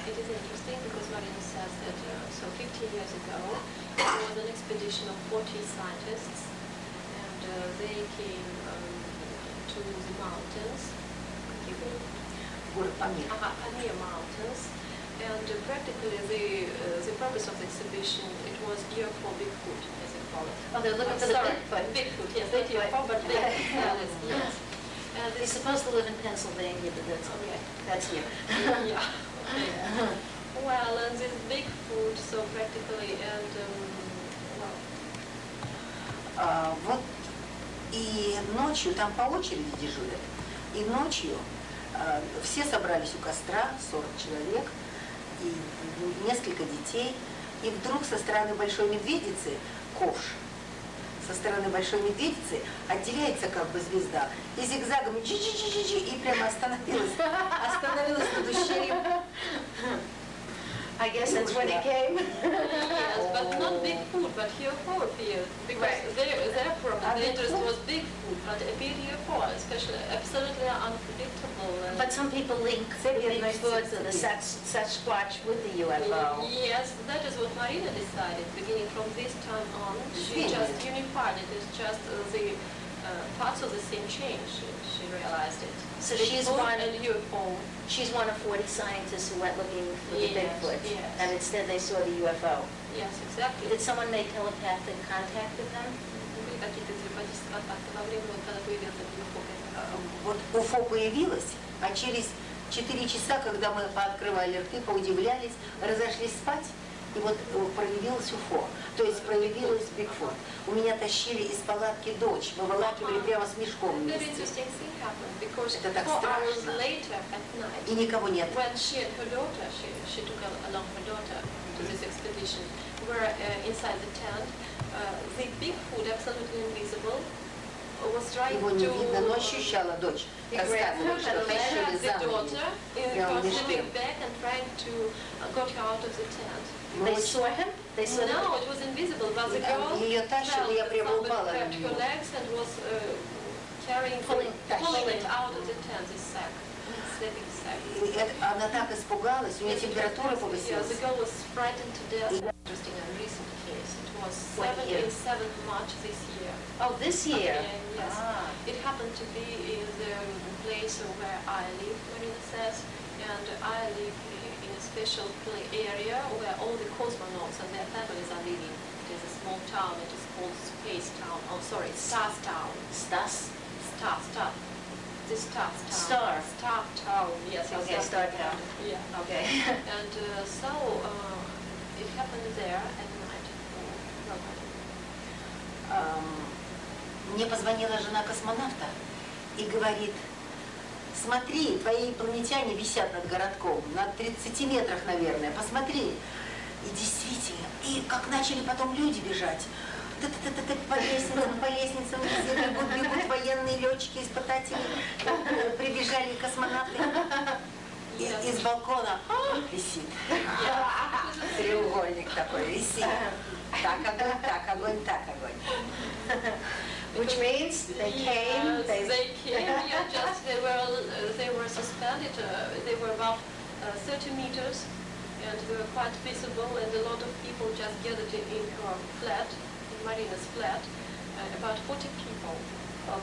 It is interesting because Marina says that so 15 years ago there was an expedition of 40 scientists, and they came to the mountains, Город Памир. Pamir mountains, and practically the purpose of the exhibition, it was UFO Bigfoot, as they call it. Oh, they're looking for the Sorry, Bigfoot. Bigfoot, yes, not UFO, but Bigfoot, yes. And He's supposed to live in Pennsylvania, but that's here. Yeah. Well, and this Bigfoot, so practically, and Вот и ночью там по очереди дежурят. И ночью все собрались у костра, 40 человек, и несколько детей. И вдруг со стороны Большой Медведицы, ковш, со стороны Большой Медведицы отделяется как бы звезда. И зигзагом и прямо остановилась над ущельем. I guess that's when it came. yes, but not Bigfoot, but UFO appeared, because their problem, the interest was Bigfoot, but appeared UFO, especially absolutely unpredictable. But some people link the Bigfoot or the Sasquatch with the UFO. Yes, that is what Marina decided. Beginning from this time on, she just unified it. It's just the parts of the same chain. She realized it. So Bigfoot she's one and UFO. She's one of 40 scientists who went looking for the Bigfoot, yes. and instead they saw the UFO. Yes, exactly. Did someone make telepathic contact with them? Были какие-то телепатические контакты во время, когда появился UFO? Вот УФО появилось, а через 4 часа, когда мы пооткрывали рты, поудивлялись, разошлись спать, и вот проявилось УФО, то есть проявилась Бигфут. У меня тащили из палатки дочь, выволакивали прямо с мешком Very вместе. interesting thing happened because Это так 4 hours страшно. later at night, И никого нет. when she and her daughter, she took along her daughter to this expedition, were inside the tent, the Bigfoot, absolutely invisible, was trying Его не видно, но to ощущала дочь. grab Рассказывала, что тащили the за ноги. daughter, slipping back and trying to got her out of the tent. They saw him? They saw him? No, it was invisible, but the girl Ее тащила, я прямо felt упала на grabbed her нее. legs and was pulling it out of the tent, this sack, sleeping sack. И она так испугалась, у нее температура Yeah, повысилась. the girl was frightened to death. Interesting and recent case. It was What year? in 7th March this year. Oh, this year? Yes. Ah. It happened to be in the place where I live, Marina says, and I live in a special area where all the cosmonauts and their families are living. It is a small town. It is called Space Town. Oh, sorry, Stars Town. Stas? Star. The Stars Town. Star. Star Town. Yes. Okay, exactly. Star Town. Yeah. Okay. And so it happened there at night. Мне позвонила жена космонавта и говорит: смотри, твои инопланетяне висят над городком, на 30 метрах, наверное, посмотри. И действительно, и как начали потом люди бежать. По лестницам везде бегут военные летчики, испытатели, прибежали космонавты. Из балкона висит. Треугольник такой висит. Так огонь, так огонь. Which means they came, they came, they were suspended, they were about 30 meters, and they were quite visible, and a lot of people just gathered in her flat, in Marina's flat, about 40 people.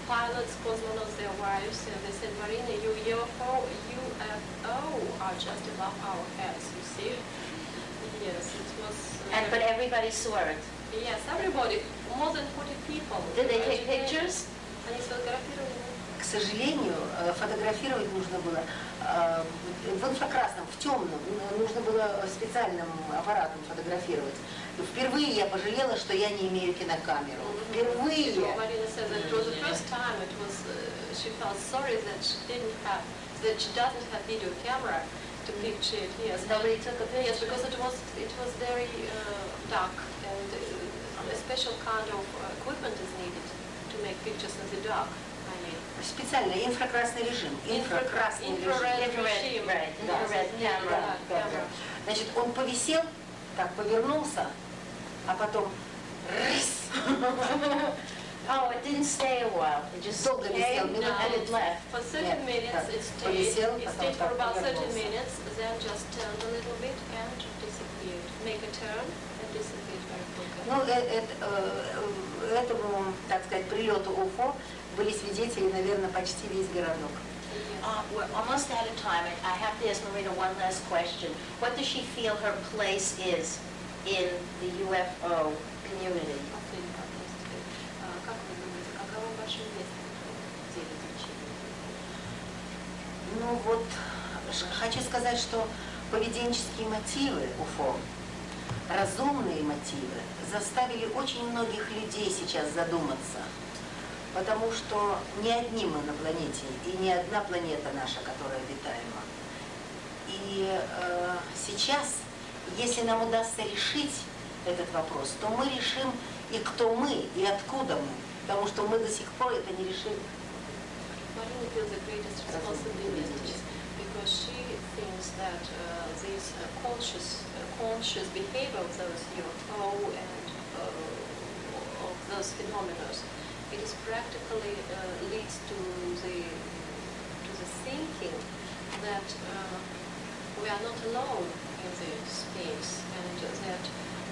Pilots, cosmonauts, their wives, and they said, Marina, UFO are just above our heads, you see? Yes, it was... but everybody saw it. Yes, everybody, more than 40 people. Did they take pictures? Они сфотографировали. К сожалению, фотографировать нужно было в инфракрасном, в темном. Нужно было специальным аппаратом фотографировать. Впервые я пожалела, что я не имею кинокамеру. Впервые. Marina said that it was the first time she felt sorry that she doesn't have video camera to picture it. Yes. Nobody took a picture. Yes, because it was very dark, and a special kind of equipment is needed to make pictures in the dark. Специально инфракрасный режим. Инфракрасный режим. Значит, он повисел, так повернулся, а потом раз. Oh, it didn't stay a while. It just Долго висел, came минут and it left. For 30 minutes it stayed for about 30 minutes, then just turned a little bit and disappeared. Make a turn and disappeared very quickly. Ну, этому, так сказать, прилету УФО были свидетели, наверное, почти весь городок. We're almost out of time. I have to ask Marina one last question. What does she feel her place is in the UFO community? Как вы думаете, каково ваше место в деле изучения? Ну вот, хочу сказать, что поведенческие мотивы УФО, разумные мотивы, заставили очень многих людей сейчас задуматься. Потому что не одни мы на планете, и не одна планета наша, которая обитаема. И сейчас, если нам удастся решить этот вопрос, то мы решим и кто мы, и откуда мы. Потому что мы до сих пор это не решили. Marina feels the greatest responsibility because she thinks that this conscious behavior of those UFO and of those phenomena, it is practically leads to the thinking that we are not alone in this space, and that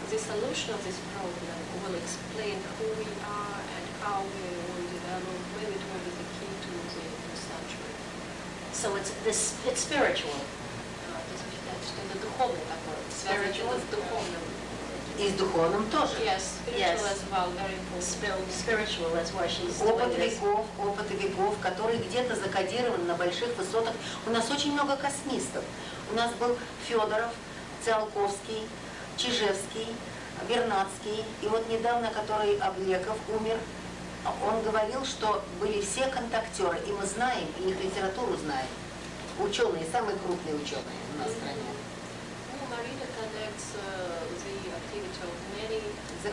the solution of this problem will explain who we are and how we will develop. Maybe it will be the key to the new century. So it's spiritual. Это духовное такое, связано с духовным. И с духовным тоже. Yes, spiritual as well, very important. Spiritual, that's why she's doing this. Опыт веков, который где-то закодирован на больших высотах. У нас очень много космистов. У нас был Федоров, Циолковский, Чижевский, Вернадский. И вот недавно, который Облеков умер, он говорил, что были все контактеры. И мы знаем, и их литературу знаем. Ученые, самые крупные ученые у нас в стране. Marina connects the activity of many. So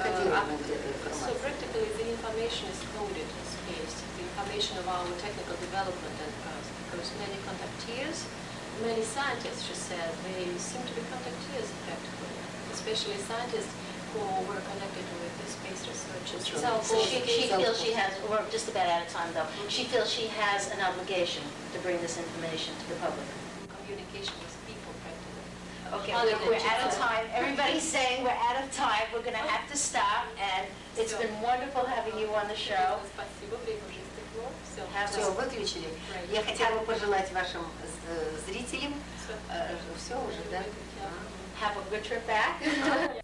practically the information is coded in space, the information of our technical development and Earth, because many contacteers, many scientists, she said, they seem to be contacteers practically, especially scientists who were connected with the space researchers. So she feels she has, we're just about out of time though, she feels she has an obligation to bring this information to the public. Communication with people practically. Okay, we're out of time. Everybody's saying we're out of time. We're going to have to stop, and it's been wonderful having you on the show. Спасибо, время уже истекло. Все, выключили. Я хотела бы пожелать вашим зрителям, все уже, да? Have a good trip back.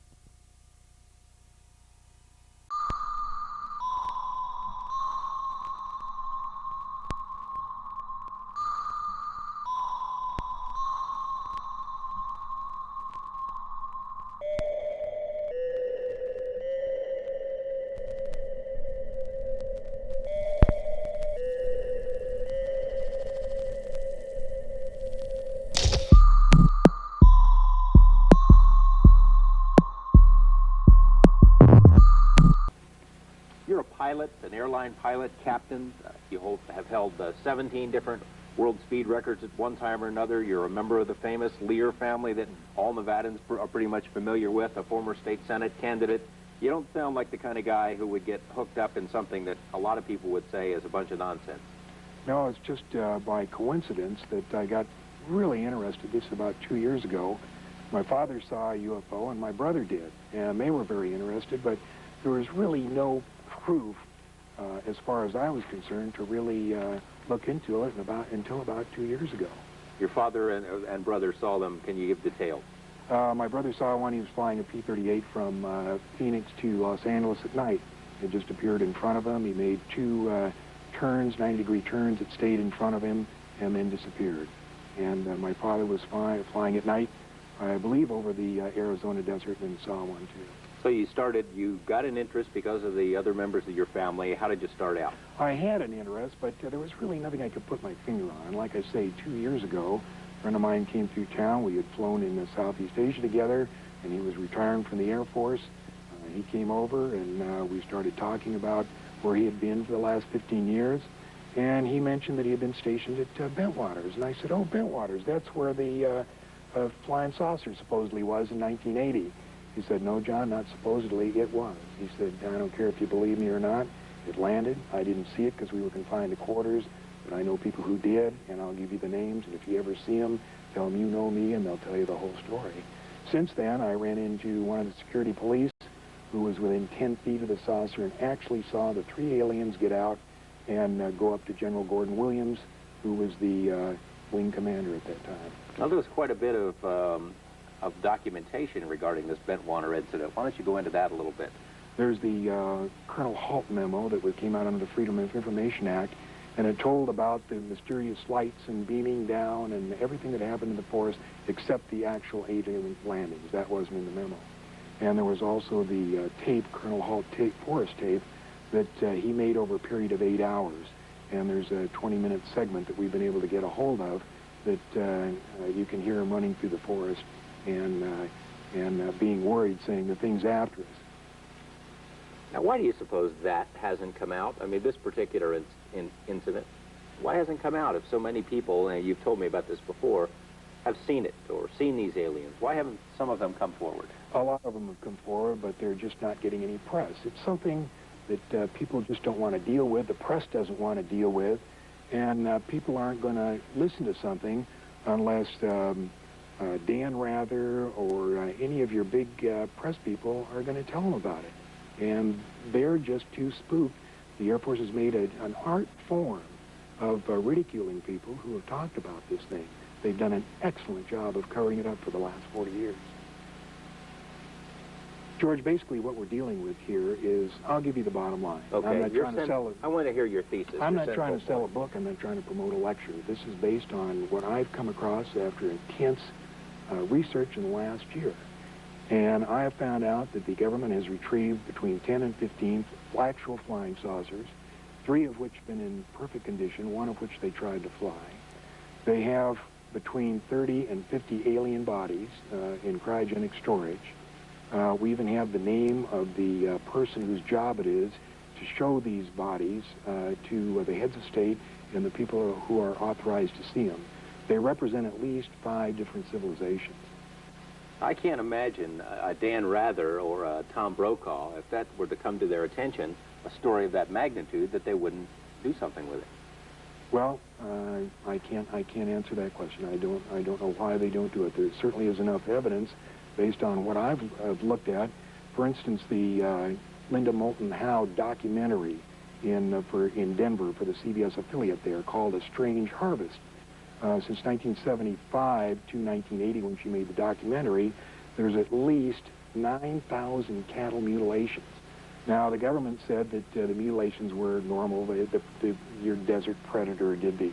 an airline pilot, captain. You have held 17 different world speed records at one time or another. You're a member of the famous Lear family that all Nevadans are pretty much familiar with, a former state senate candidate. You don't sound like the kind of guy who would get hooked up in something that a lot of people would say is a bunch of nonsense. No, it's just by coincidence that I got really interested. This is about 2 years ago. My father saw a UFO and my brother did, and they were very interested, but there was really no proof, as far as I was concerned, to really look into it until about 2 years ago. Your father and brother saw them. Can you give details? My brother saw one. He was flying a P-38 from Phoenix to Los Angeles at night. It just appeared in front of him. He made two turns, 90-degree turns. It stayed in front of him and then disappeared. And my father was flying at night, I believe, over the Arizona desert, and saw one too. So you got an interest because of the other members of your family. How did you start out? I had an interest, but there was really nothing I could put my finger on. Like I say, 2 years ago, a friend of mine came through town. We had flown in Southeast Asia together, and he was retiring from the Air Force. He came over, and we started talking about where he had been for the last 15 years. And he mentioned that he had been stationed at Bentwaters. And I said, oh, Bentwaters, that's where the flying saucer supposedly was in 1980. He said, no, John, not supposedly, it was. He said, I don't care if you believe me or not. It landed. I didn't see it because we were confined to quarters, but I know people who did, and I'll give you the names, and if you ever see them, tell them you know me, and they'll tell you the whole story. Since then, I ran into one of the security police who was within 10 feet of the saucer and actually saw the 3 aliens get out and go up to General Gordon Williams, who was the wing commander at that time. Now, there was quite a bit of documentation regarding this Bentwater incident. Why don't you go into that a little bit? There's the Colonel Halt memo that came out under the Freedom of Information Act, and it told about the mysterious lights and beaming down and everything that happened in the forest except the actual alien landings. That wasn't in the memo. And there was also the tape, Colonel Halt tape, forest tape, that he made over a period of 8 hours. And there's a 20-minute segment that we've been able to get a hold of that you can hear him running through the forest and being worried, saying the thing's after us. Now, why do you suppose that hasn't come out? I mean, this particular incident, why hasn't it come out if so many people, and you've told me about this before, have seen it or seen these aliens? Why haven't some of them come forward? A lot of them have come forward, but they're just not getting any press. It's something that people just don't want to deal with, the press doesn't want to deal with, and people aren't going to listen to something unless Dan Rather or any of your big press people are going to tell them about it. And they're just too spooked. The Air Force has made an art form of ridiculing people who have talked about this thing. They've done an excellent job of covering it up for the last 40 years. George, basically what we're dealing with here is, I'll give you the bottom line. Okay, I'm not trying to sell it. I want to hear your thesis. I'm not trying to sell a book. I'm not trying to promote a lecture. This is based on what I've come across after intense research in the last year. And I have found out that the government has retrieved between 10 and 15 actual flying saucers, 3 of which have been in perfect condition, 1 of which they tried to fly. They have between 30 and 50 alien bodies in cryogenic storage. We even have the name of the person whose job it is to show these bodies to the heads of state and the people who are authorized to see them. They represent at least 5 different civilizations. I can't imagine a Dan Rather or a Tom Brokaw, if that were to come to their attention, a story of that magnitude, that they wouldn't do something with it. Well, I can't answer that question. I don't know why they don't do it. There certainly is enough evidence based on what I've looked at. For instance, the Linda Moulton Howe documentary in Denver for the CBS affiliate there called A Strange Harvest. Since 1975 to 1980, when she made the documentary, there's at least 9,000 cattle mutilations. Now, the government said that the mutilations were normal. Your desert predator did these.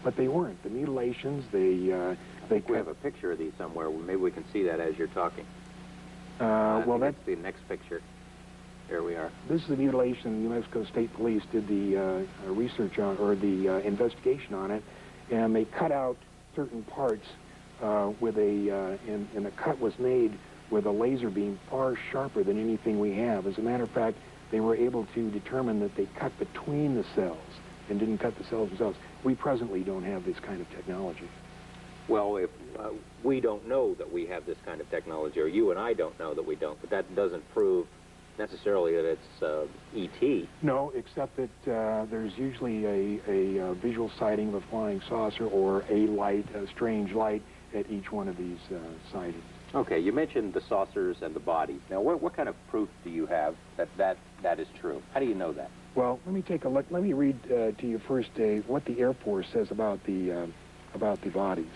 But they weren't. The mutilations, we have a picture of these somewhere. Maybe we can see that as you're talking. Well, that's the next picture. There we are. This is the mutilation. New Mexico State Police did the research on, or the investigation on it, and they cut out certain parts with and the cut was made with a laser beam far sharper than anything we have. As a matter of fact, they were able to determine that they cut between the cells and didn't cut the cells themselves. We presently don't have this kind of technology. Well, if we don't know that we have this kind of technology, or you and I don't know that we don't, but that doesn't prove necessarily that it's ET. No, except that there's usually a visual sighting of a flying saucer or a light, a strange light, at each one of these sightings. Okay, you mentioned the saucers and the bodies. Now, what kind of proof do you have that is true? How do you know that? Well, let me take a look. Let me read to you first what the Air Force says about the bodies.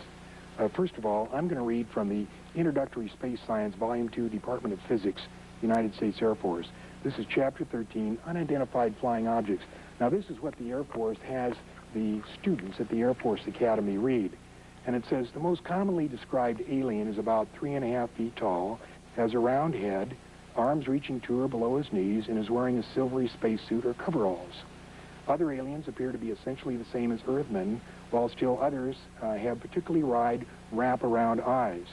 First of all, I'm going to read from the Introductory Space Science, Volume 2, Department of Physics, United States Air Force. This is Chapter 13, Unidentified Flying Objects. Now, this is what the Air Force has the students at the Air Force Academy read. And it says, the most commonly described alien is about 3.5 feet tall, has a round head, arms reaching to or below his knees, and is wearing a silvery spacesuit or coveralls. Other aliens appear to be essentially the same as Earthmen, while still others have particularly wide wrap-around eyes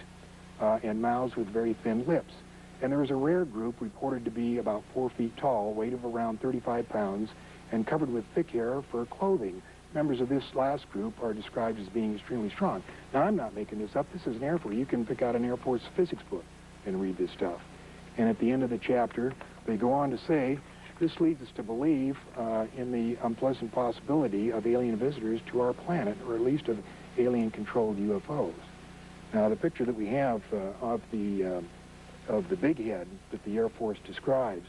and mouths with very thin lips. And there is a rare group reported to be about 4 feet tall, weight of around 35 pounds, and covered with thick hair for clothing. Members of this last group are described as being extremely strong. Now, I'm not making this up. This is an Air Force. You can pick out an Air Force physics book and read this stuff. And at the end of the chapter, they go on to say, this leads us to believe in the unpleasant possibility of alien visitors to our planet, or at least of alien-controlled UFOs. Now, the picture that we have of the big head that the Air Force describes,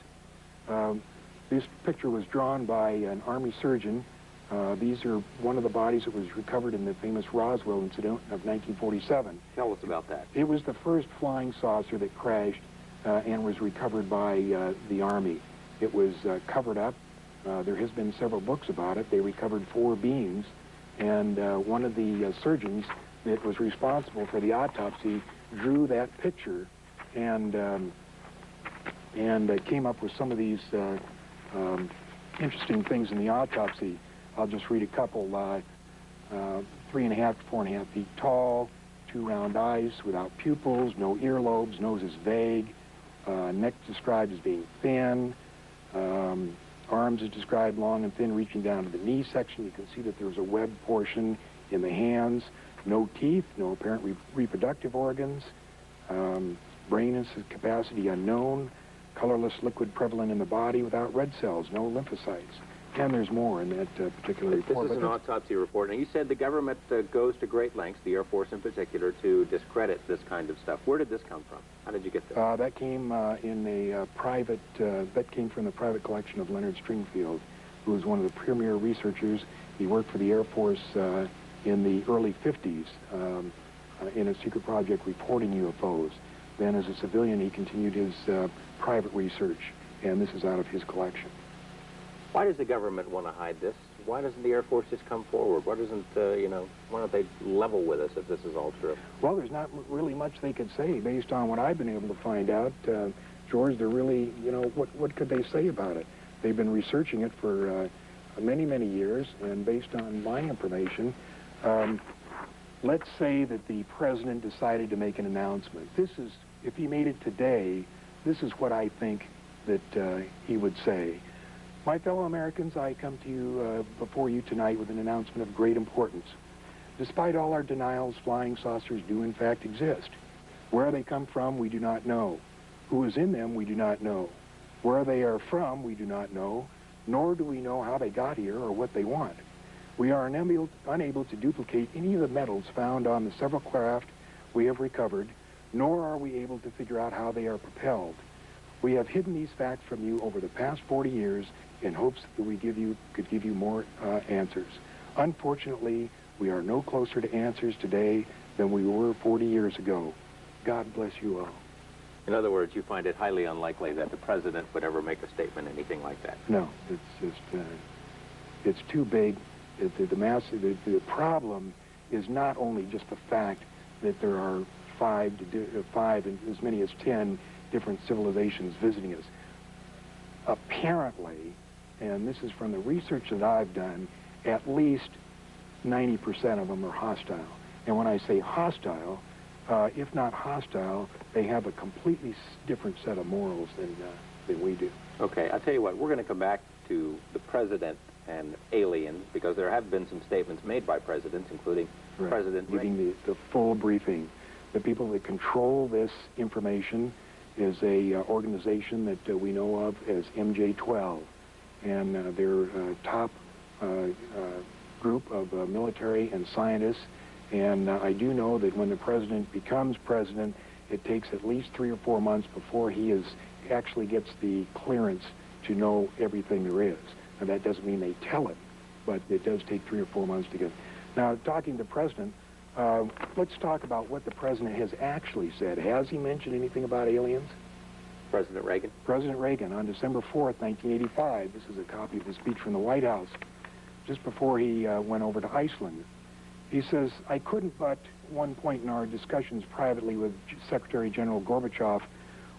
this picture was drawn by an Army surgeon. These are one of the bodies that was recovered in the famous Roswell incident of 1947. Tell us about that. It was the first flying saucer that crashed and was recovered by the Army. It was covered up. There has been several books about it. They recovered 4 beings, and one of the surgeons that was responsible for the autopsy drew that picture and came up with some of these interesting things in the autopsy. I'll just read a couple. 3.5 to 4.5 feet tall, 2 round eyes without pupils, no earlobes, nose is vague, neck described as being thin, arms is described long and thin, reaching down to the knee section. You can see that there's a webbed portion in the hands, no teeth, no apparent reproductive organs, brain capacity unknown, colorless liquid prevalent in the body without red cells, no lymphocytes. And there's more in that particular report. This is an autopsy report. Now, you said the government goes to great lengths, the Air Force in particular, to discredit this kind of stuff. Where did this come from? How did you get this? That came in a private, that came from the private collection of Leonard Stringfield, who was one of the premier researchers. He worked for the Air Force in the early 50s in a secret project reporting UFOs. Then as a civilian, he continued his private research, and this is out of his collection. Why does the government want to hide this? Why doesn't the Air Force just come forward? Why doesn't, why don't they level with us if this is all true? Well, there's not really much they could say based on what I've been able to find out. George, they're really, what could they say about it? They've been researching it for many, many years, and based on my information, let's say that the president decided to make an announcement. If he made it today, this is what I think that he would say. My fellow Americans, I come to you before you tonight with an announcement of great importance. Despite all our denials, flying saucers do in fact exist. Where they come from, we do not know. Who is in them, we do not know. Where they are from, we do not know, nor do we know how they got here or what they want. We are unable to duplicate any of the metals found on the several craft we have recovered, nor are we able to figure out how they are propelled. We have hidden these facts from you over the past 40 years in hopes that we could give you more answers. Unfortunately, we are no closer to answers today than we were 40 years ago. God bless you all. In other words, you find it highly unlikely that the president would ever make a statement, anything like that? No, it's too big. The problem is not only just the fact that there are 5 and as many as 10 different civilizations visiting us. Apparently, and this is from the research that I've done, at least 90% of them are hostile. And when I say hostile, if not hostile, they have a completely different set of morals than we do. Okay, I'll tell you what, we're going to come back to the president and aliens, because there have been some statements made by presidents, including President Reagan. Giving the full briefing. The people that control this information is a organization that we know of as MJ-12, and they're a top group of military and scientists, and I do know that when the president becomes president, it takes at least 3 or 4 months before he actually gets the clearance to know everything there is. Now, that doesn't mean they tell him, but it does take 3 or 4 months to get. Now, talking to the president, let's talk about what the president has actually said. Has he mentioned anything about aliens? President Reagan? President Reagan, on December 4th, 1985, this is a copy of his speech from the White House, just before he went over to Iceland. He says, "I couldn't but, one point in our discussions privately with Secretary General Gorbachev,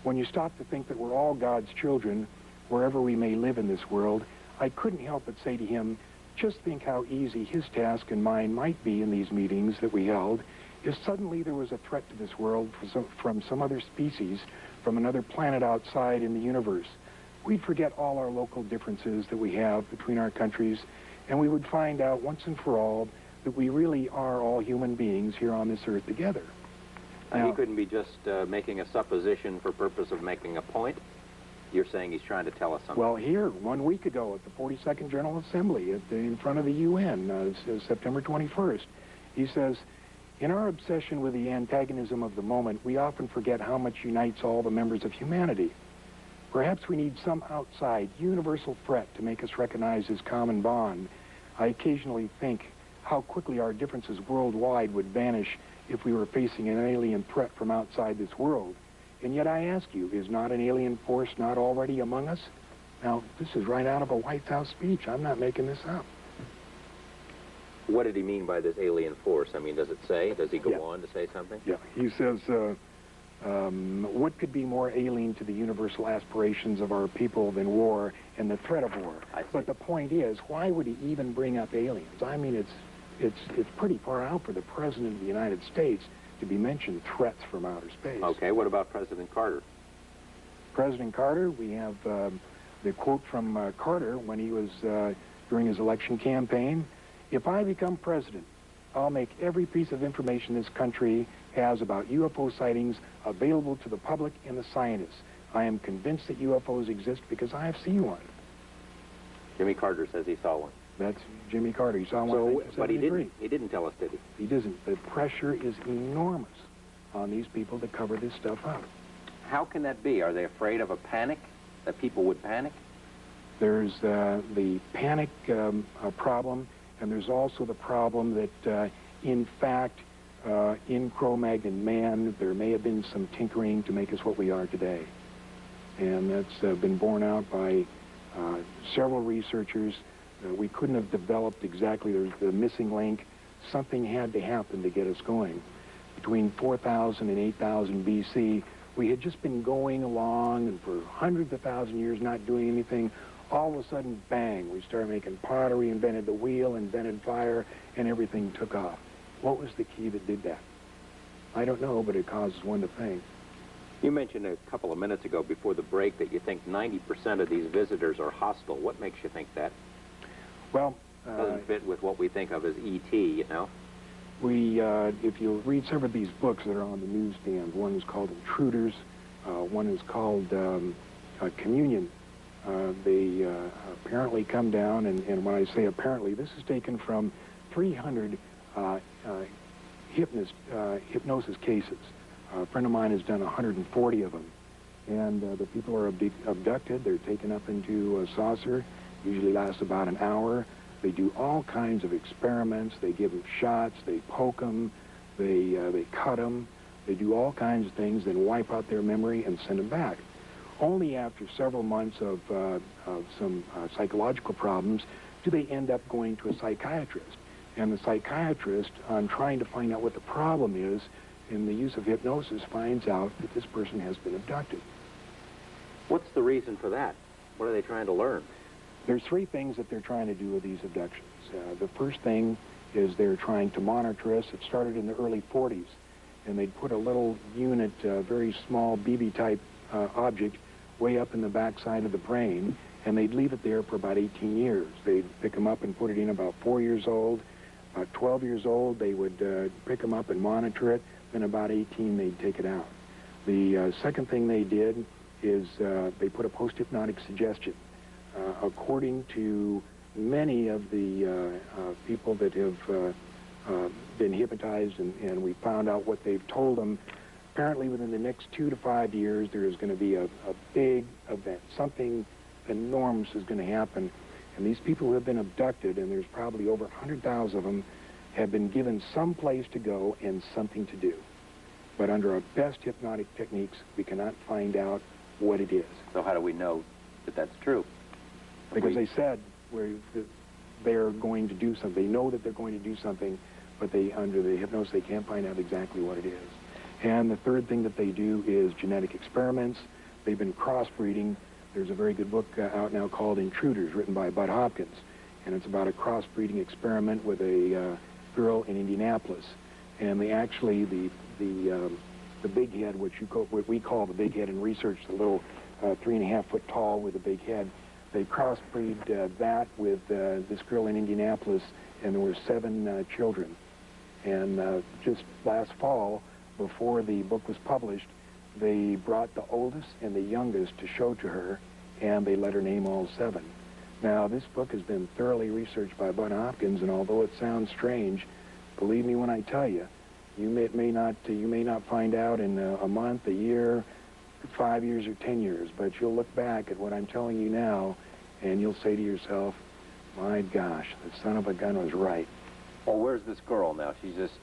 when you stop to think that we're all God's children, wherever we may live in this world, I couldn't help but say to him, just think how easy his task and mine might be in these meetings that we held if suddenly there was a threat to this world from some other species, from another planet outside in the universe. We'd forget all our local differences that we have between our countries, and we would find out once and for all that we really are all human beings here on this earth together." Now, he couldn't be just making a supposition for purpose of making a point? You're saying he's trying to tell us something? Well, here, 1 week ago at the 42nd General Assembly in front of the UN, September 21st, he says, "In our obsession with the antagonism of the moment, we often forget how much unites all the members of humanity. Perhaps we need some outside, universal threat to make us recognize this common bond. I occasionally think how quickly our differences worldwide would vanish if we were facing an alien threat from outside this world. And yet I ask you, is not an alien force not already among us?" Now, this is right out of a White House speech. I'm not making this up. What did he mean by this alien force? I mean, does it say? Does he go on to say something? Yeah, he says, what could be more alien to the universal aspirations of our people than war and the threat of war? But the point is, why would he even bring up aliens? I mean, it's pretty far out for the President of the United States to be mentioned threats from outer space. Okay, what about President Carter? President Carter, we have the quote from Carter when he was during his election campaign. "If I become president, I'll make every piece of information this country has about UFO sightings available to the public and the scientists. I am convinced that UFOs exist because I have seen one." Jimmy Carter says he saw one. That's Jimmy Carter. He saw one in 1973. But he didn't tell us, did he? He doesn't. The pressure is enormous on these people to cover this stuff up. How can that be? Are they afraid of a panic, that people would panic? There's the panic problem, and there's also the problem that, in fact, in Cro-Magnon man, there may have been some tinkering to make us what we are today. And that's been borne out by several researchers. We couldn't have developed exactly, there's the missing link. Something had to happen to get us going. Between 4,000 and 8,000 BC, we had just been going along and for hundreds of thousands of years not doing anything. All of a sudden, bang, we started making pottery, invented the wheel, invented fire, and everything took off. What was the key that did that? I don't know, but it causes one to think. You mentioned a couple of minutes ago before the break that you think 90% of these visitors are hostile. What makes you think that? Well, doesn't fit with what we think of as ET, you know? If you read some of these books that are on the newsstand, one is called Intruders, one is called Communion. They apparently come down, and when I say apparently, this is taken from 300 hypnosis cases. A friend of mine has done 140 of them. And the people are abducted. They're taken up into a saucer. Usually lasts about an hour. They do all kinds of experiments. They give them shots. They poke them. They cut them. They do all kinds of things, then wipe out their memory and send them back. Only after several months of some psychological problems do they end up going to a psychiatrist. And the psychiatrist, on trying to find out what the problem is, in the use of hypnosis, finds out that this person has been abducted. What's the reason for that? What are they trying to learn? There's three things that they're trying to do with these abductions. The first thing is they're trying to monitor us. It started in the early 40s, and they'd put a little unit, very small BB-type object, way up in the backside of the brain, and they'd leave it there for about 18 years. They'd pick them up and put it in about 4 years old. About 12 years old, they would pick them up and monitor it. Then about 18, they'd take it out. The second thing they did is they put a post-hypnotic suggestion. According to many of the people that have been hypnotized, and we found out what they've told them, apparently within the next 2 to 5 years, there is going to be a big event. Something enormous is going to happen. And these people who have been abducted, and there's probably over 100,000 of them, have been given some place to go and something to do. But under our best hypnotic techniques, we cannot find out what it is. So how do we know that that's true? Because they said they're going to do something. They know that they're going to do something, but under the hypnosis, they can't find out exactly what it is. And the third thing that they do is genetic experiments. They've been crossbreeding. There's a very good book out now called Intruders, written by Bud Hopkins, and it's about a crossbreeding experiment with a girl in Indianapolis. And they actually, the big head, what we call the big head in research, the little 3.5 foot tall with a big head, they crossbreed that with this girl in Indianapolis, and there were 7 children. And just last fall, before the book was published, they brought the oldest and the youngest to show to her, and they let her name all 7. Now, this book has been thoroughly researched by Bud Hopkins, and although it sounds strange, believe me when I tell you, you may not find out in a month, a year, 5 years, or 10 years, but you'll look back at what I'm telling you now, and you'll say to yourself, my gosh, the son of a gun was right. Well, where's this girl now? She's just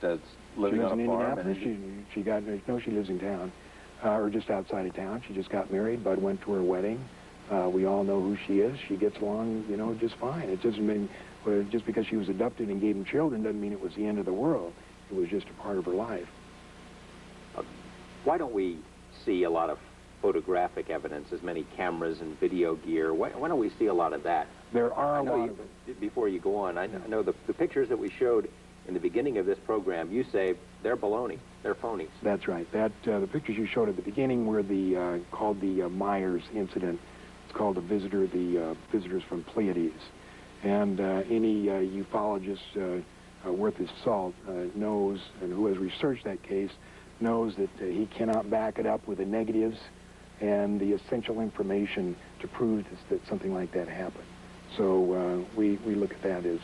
living on a farm? She lives in town, or just outside of town. She just got married. Bud went to her wedding. We all know who she is. She gets along, just fine. It doesn't mean, just because she was abducted and gave him children doesn't mean it was the end of the world. It was just a part of her life. Why don't we see a lot of photographic evidence, as many cameras and video gear? Why don't we see a lot of that? There are a lot of it. Before you go on, I know the pictures that we showed in the beginning of this program, you say they're baloney, they're phonies. That's right. The pictures you showed at the beginning were called the Myers incident. It's called the visitors from Pleiades. And any ufologist worth his salt knows, and who has researched that case, knows that he cannot back it up with the negatives and the essential information to prove that something like that happened. So we look at that as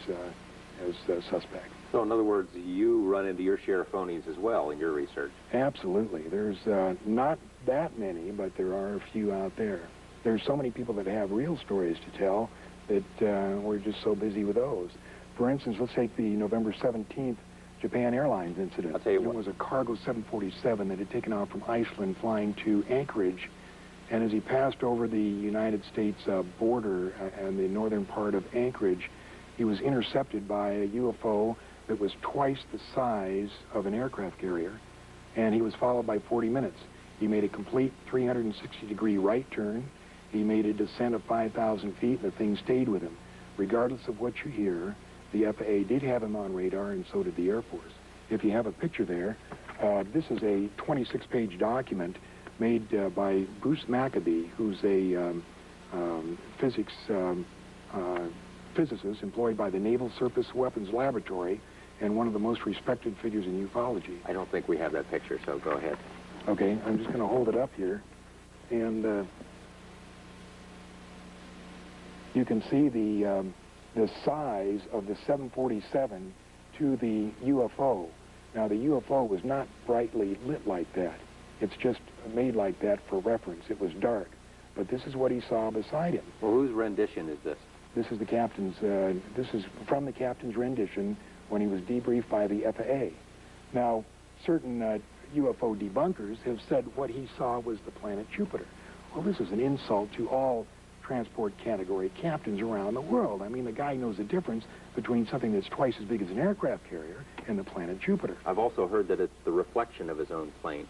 suspect. So in other words, you run into your share of phonies as well in your research? Absolutely. There's not that many, but there are a few out there. There's so many people that have real stories to tell that we're just so busy with those. For instance, let's take the November 17th Japan Airlines incident. I'll tell you what. It was a cargo 747 that had taken off from Iceland flying to Anchorage, and as he passed over the United States border and the northern part of Anchorage, he was intercepted by a UFO that was twice the size of an aircraft carrier, and he was followed by 40 minutes. He made a complete 360-degree right turn. He made a descent of 5,000 feet, and the thing stayed with him. Regardless of what you hear, the FAA did have him on radar, and so did the Air Force. If you have a picture there, this is a 26-page document made by Bruce Maccabee, who's a physicist employed by the Naval Surface Weapons Laboratory and one of the most respected figures in ufology. I don't think we have that picture, so go ahead. Okay, I'm just going to hold it up here, and you can see the size of the 747 to the UFO. Now, the UFO was not brightly lit like that. It's just made like that for reference. It was dark. But this is what he saw beside him. Well, whose rendition is this? This is the captain's, this is from the captain's rendition when he was debriefed by the FAA. Now, certain UFO debunkers have said what he saw was the planet Jupiter. Well, this is an insult to all transport category captains around the world. I mean, the guy knows the difference between something that's twice as big as an aircraft carrier and the planet Jupiter. I've also heard that it's the reflection of his own plane.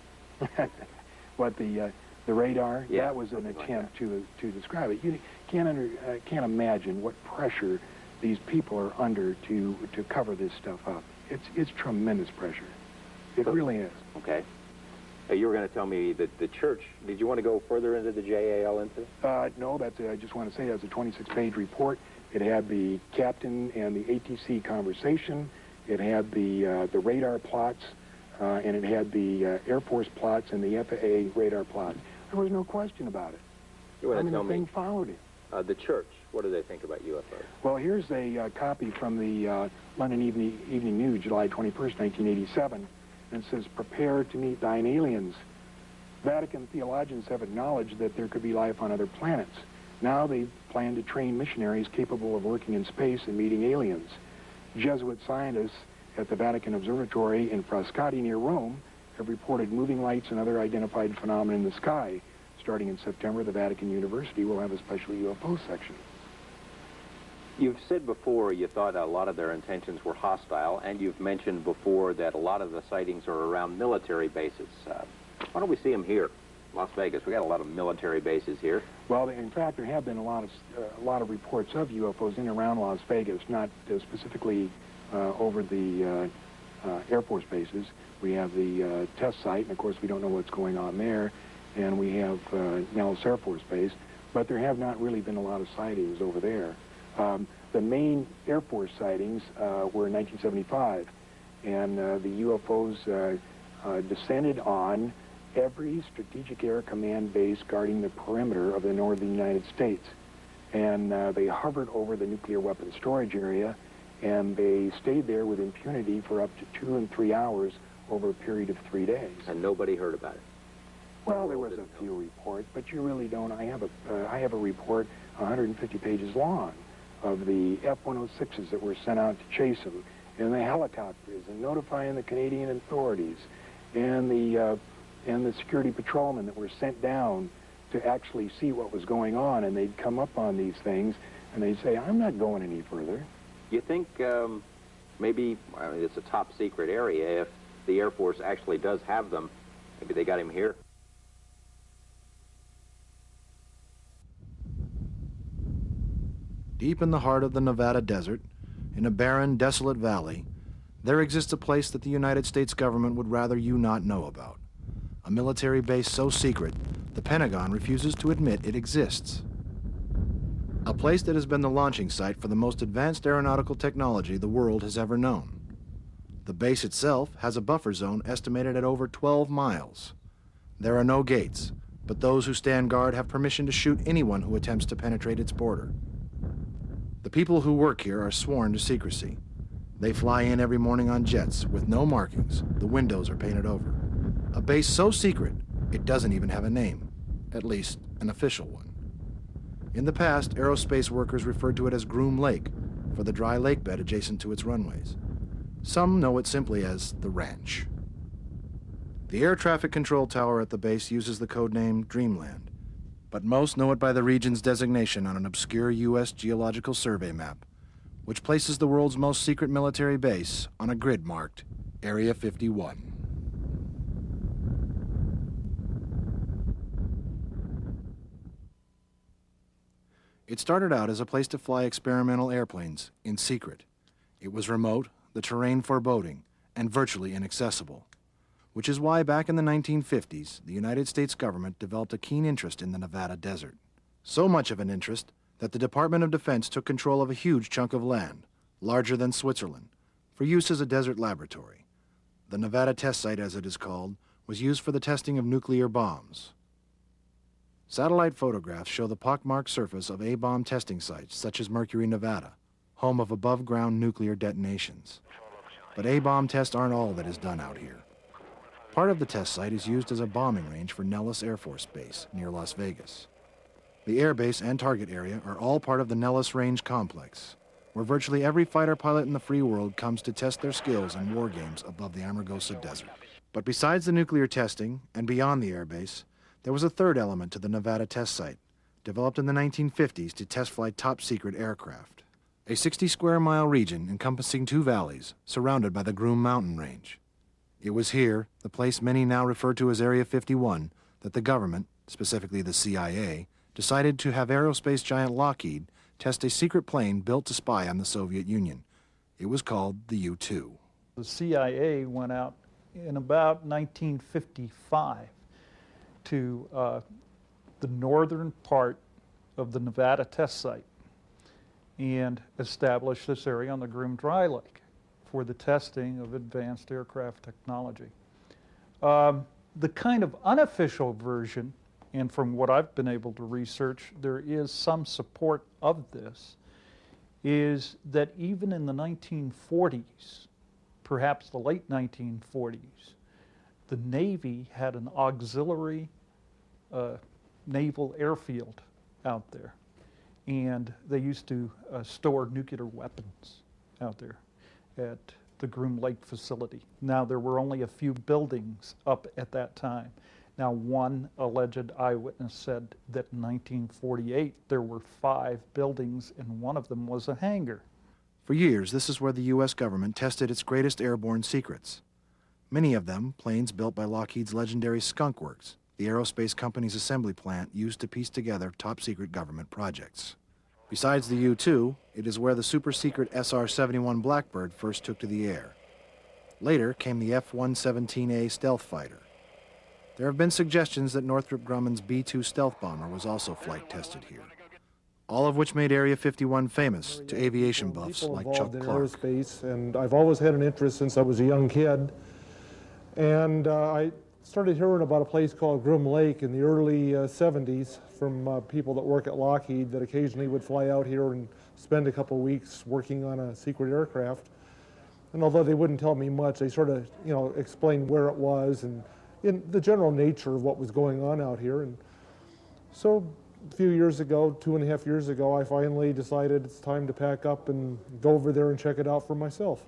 What, the radar? Yeah, that was an attempt like to describe it. You can't imagine what pressure these people are under to cover this stuff up. It's tremendous pressure. It really is. Okay. You were going to tell me that the church, did you want to go further into the JAL incident? No, I just want to say that's a 26-page report. It had the captain and the ATC conversation. It had the radar plots, and it had the Air Force plots and the FAA radar plots. There was no question about it. You want to tell the me? thing followed it. The church, what do they think about UFOs? Well, here's a copy from the London Evening News, July 21st, 1987. And it says, "Prepare to meet thine aliens. Vatican theologians have acknowledged that there could be life on other planets. Now they plan to train missionaries capable of working in space and meeting aliens. Jesuit scientists at the Vatican Observatory in Frascati near Rome have reported moving lights and other identified phenomena in the sky. Starting in September, the Vatican University will have a special UFO section." You've said before you thought a lot of their intentions were hostile, and you've mentioned before that a lot of the sightings are around military bases. Why don't we see them here, Las Vegas? We got a lot of military bases here. Well, in fact, there have been a lot of reports of UFOs in and around Las Vegas, not specifically over the Air Force bases. We have the test site, and of course we don't know what's going on there, and we have Nellis Air Force Base, but there have not really been a lot of sightings over there. The main Air Force sightings were in 1975, and the UFOs descended on every Strategic Air Command base guarding the perimeter of the northern United States. And they hovered over the nuclear weapons storage area, and they stayed there with impunity for up to 2 and 3 hours over a period of 3 days. And nobody heard about it? Well, there was a few reports, but you really don't. I have a report 150 pages long of the F-106s that were sent out to chase them, and the helicopters, and notifying the Canadian authorities, and the security patrolmen that were sent down to actually see what was going on, and they'd come up on these things, and they'd say, "I'm not going any further." You think maybe it's a top secret area? If the Air Force actually does have them, maybe they got him here? Deep in the heart of the Nevada desert, in a barren, desolate valley, there exists a place that the United States government would rather you not know about. A military base so secret, the Pentagon refuses to admit it exists. A place that has been the launching site for the most advanced aeronautical technology the world has ever known. The base itself has a buffer zone estimated at over 12 miles. There are no gates, but those who stand guard have permission to shoot anyone who attempts to penetrate its border. The people who work here are sworn to secrecy. They fly in every morning on jets with no markings. The windows are painted over. A base so secret, it doesn't even have a name, at least an official one. In the past, aerospace workers referred to it as Groom Lake for the dry lake bed adjacent to its runways. Some know it simply as the Ranch. The air traffic control tower at the base uses the codename Dreamland, but most know it by the region's designation on an obscure U.S. Geological Survey map, which places the world's most secret military base on a grid marked Area 51. It started out as a place to fly experimental airplanes in secret. It was remote, the terrain foreboding, and virtually inaccessible, which is why back in the 1950s, the United States government developed a keen interest in the Nevada desert. So much of an interest that the Department of Defense took control of a huge chunk of land, larger than Switzerland, for use as a desert laboratory. The Nevada test site, as it is called, was used for the testing of nuclear bombs. Satellite photographs show the pockmarked surface of A-bomb testing sites, such as Mercury, Nevada, home of above-ground nuclear detonations. But A-bomb tests aren't all that is done out here. Part of the test site is used as a bombing range for Nellis Air Force Base, near Las Vegas. The airbase and target area are all part of the Nellis Range complex, where virtually every fighter pilot in the free world comes to test their skills in war games above the Amargosa Desert. But besides the nuclear testing, and beyond the airbase, there was a third element to the Nevada test site, developed in the 1950s to test flight top-secret aircraft. A 60-square-mile region encompassing 2 valleys, surrounded by the Groom Mountain Range. It was here, the place many now refer to as Area 51, that the government, specifically the CIA, decided to have aerospace giant Lockheed test a secret plane built to spy on the Soviet Union. It was called the U-2. The CIA went out in about 1955 to the northern part of the Nevada test site and established this area on the Groom Dry Lake for the testing of advanced aircraft technology. The kind of unofficial version, and from what I've been able to research, there is some support of this, is that even in the 1940s, perhaps the late 1940s, the Navy had an auxiliary naval airfield out there. And they used to store nuclear weapons out there at the Groom Lake facility. Now, there were only a few buildings up at that time. Now, one alleged eyewitness said that in 1948 there were 5 buildings and one of them was a hangar. For years, this is where the U.S. government tested its greatest airborne secrets. Many of them planes built by Lockheed's legendary Skunk Works, the aerospace company's assembly plant used to piece together top-secret government projects. Besides the U-2, it is where the super-secret SR-71 Blackbird first took to the air. Later came the F-117A stealth fighter. There have been suggestions that Northrop Grumman's B-2 stealth bomber was also flight tested here, all of which made Area 51 famous to aviation buffs like Chuck Clark. Aerospace, and I've always had an interest since I was a young kid. And I started hearing about a place called Groom Lake in the early 70s from people that work at Lockheed that occasionally would fly out here and spend a couple weeks working on a secret aircraft. And although they wouldn't tell me much, they sort of, explained where it was and in the general nature of what was going on out here. And so a few years ago, 2.5 years ago, I finally decided it's time to pack up and go over there and check it out for myself.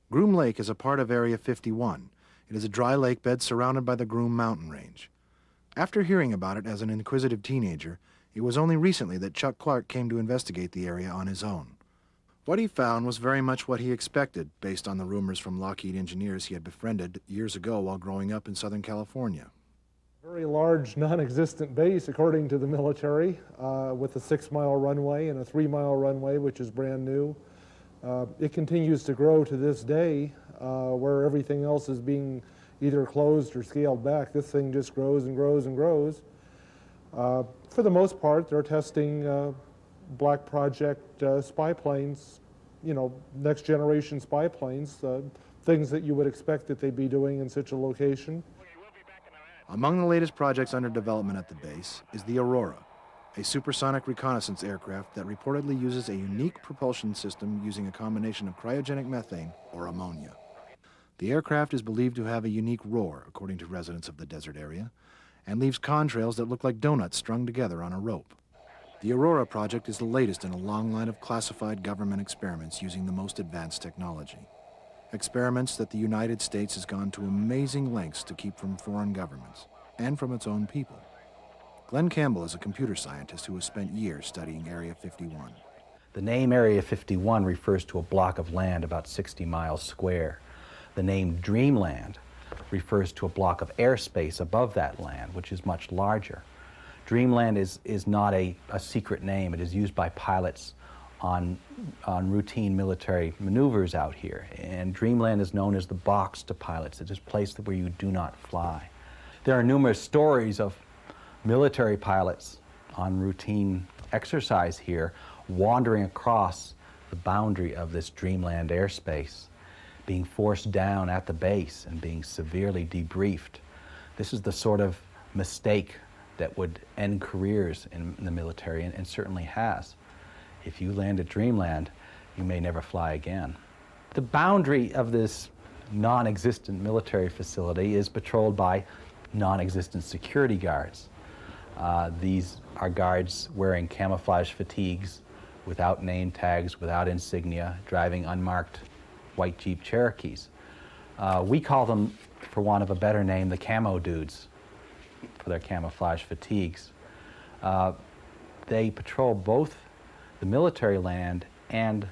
Groom Lake is a part of Area 51. It is a dry lake bed surrounded by the Groom mountain range. After hearing about it as an inquisitive teenager, it was only recently that Chuck Clark came to investigate the area on his own. What he found was very much what he expected, based on the rumors from Lockheed engineers he had befriended years ago while growing up in Southern California. Very large, non-existent base, according to the military, with a 6-mile runway and a 3-mile runway, which is brand new. It continues to grow to this day, where everything else is being either closed or scaled back. This thing just grows and grows and grows. For the most part, they're testing Black Project spy planes, next generation spy planes, things that you would expect that they'd be doing in such a location. Among the latest projects under development at the base is the Aurora, a supersonic reconnaissance aircraft that reportedly uses a unique propulsion system using a combination of cryogenic methane or ammonia. The aircraft is believed to have a unique roar, according to residents of the desert area, and leaves contrails that look like donuts strung together on a rope. The Aurora project is the latest in a long line of classified government experiments using the most advanced technology. Experiments that the United States has gone to amazing lengths to keep from foreign governments and from its own people. Glenn Campbell is a computer scientist who has spent years studying Area 51. The name Area 51 refers to a block of land about 60 miles square. The name Dreamland refers to a block of airspace above that land, which is much larger. Dreamland is not a secret name. It is used by pilots on routine military maneuvers out here. And Dreamland is known as the box to pilots. It is a place where you do not fly. There are numerous stories of military pilots on routine exercise here wandering across the boundary of this Dreamland airspace, being forced down at the base and being severely debriefed. This is the sort of mistake that would end careers in the military, and certainly has. If you land at Dreamland, you may never fly again. The boundary of this non-existent military facility is patrolled by non-existent security guards. These are guards wearing camouflage fatigues, without name tags, without insignia, driving unmarked white Jeep Cherokees. We call them, for want of a better name, the camo dudes, for their camouflage fatigues. They patrol both the military land and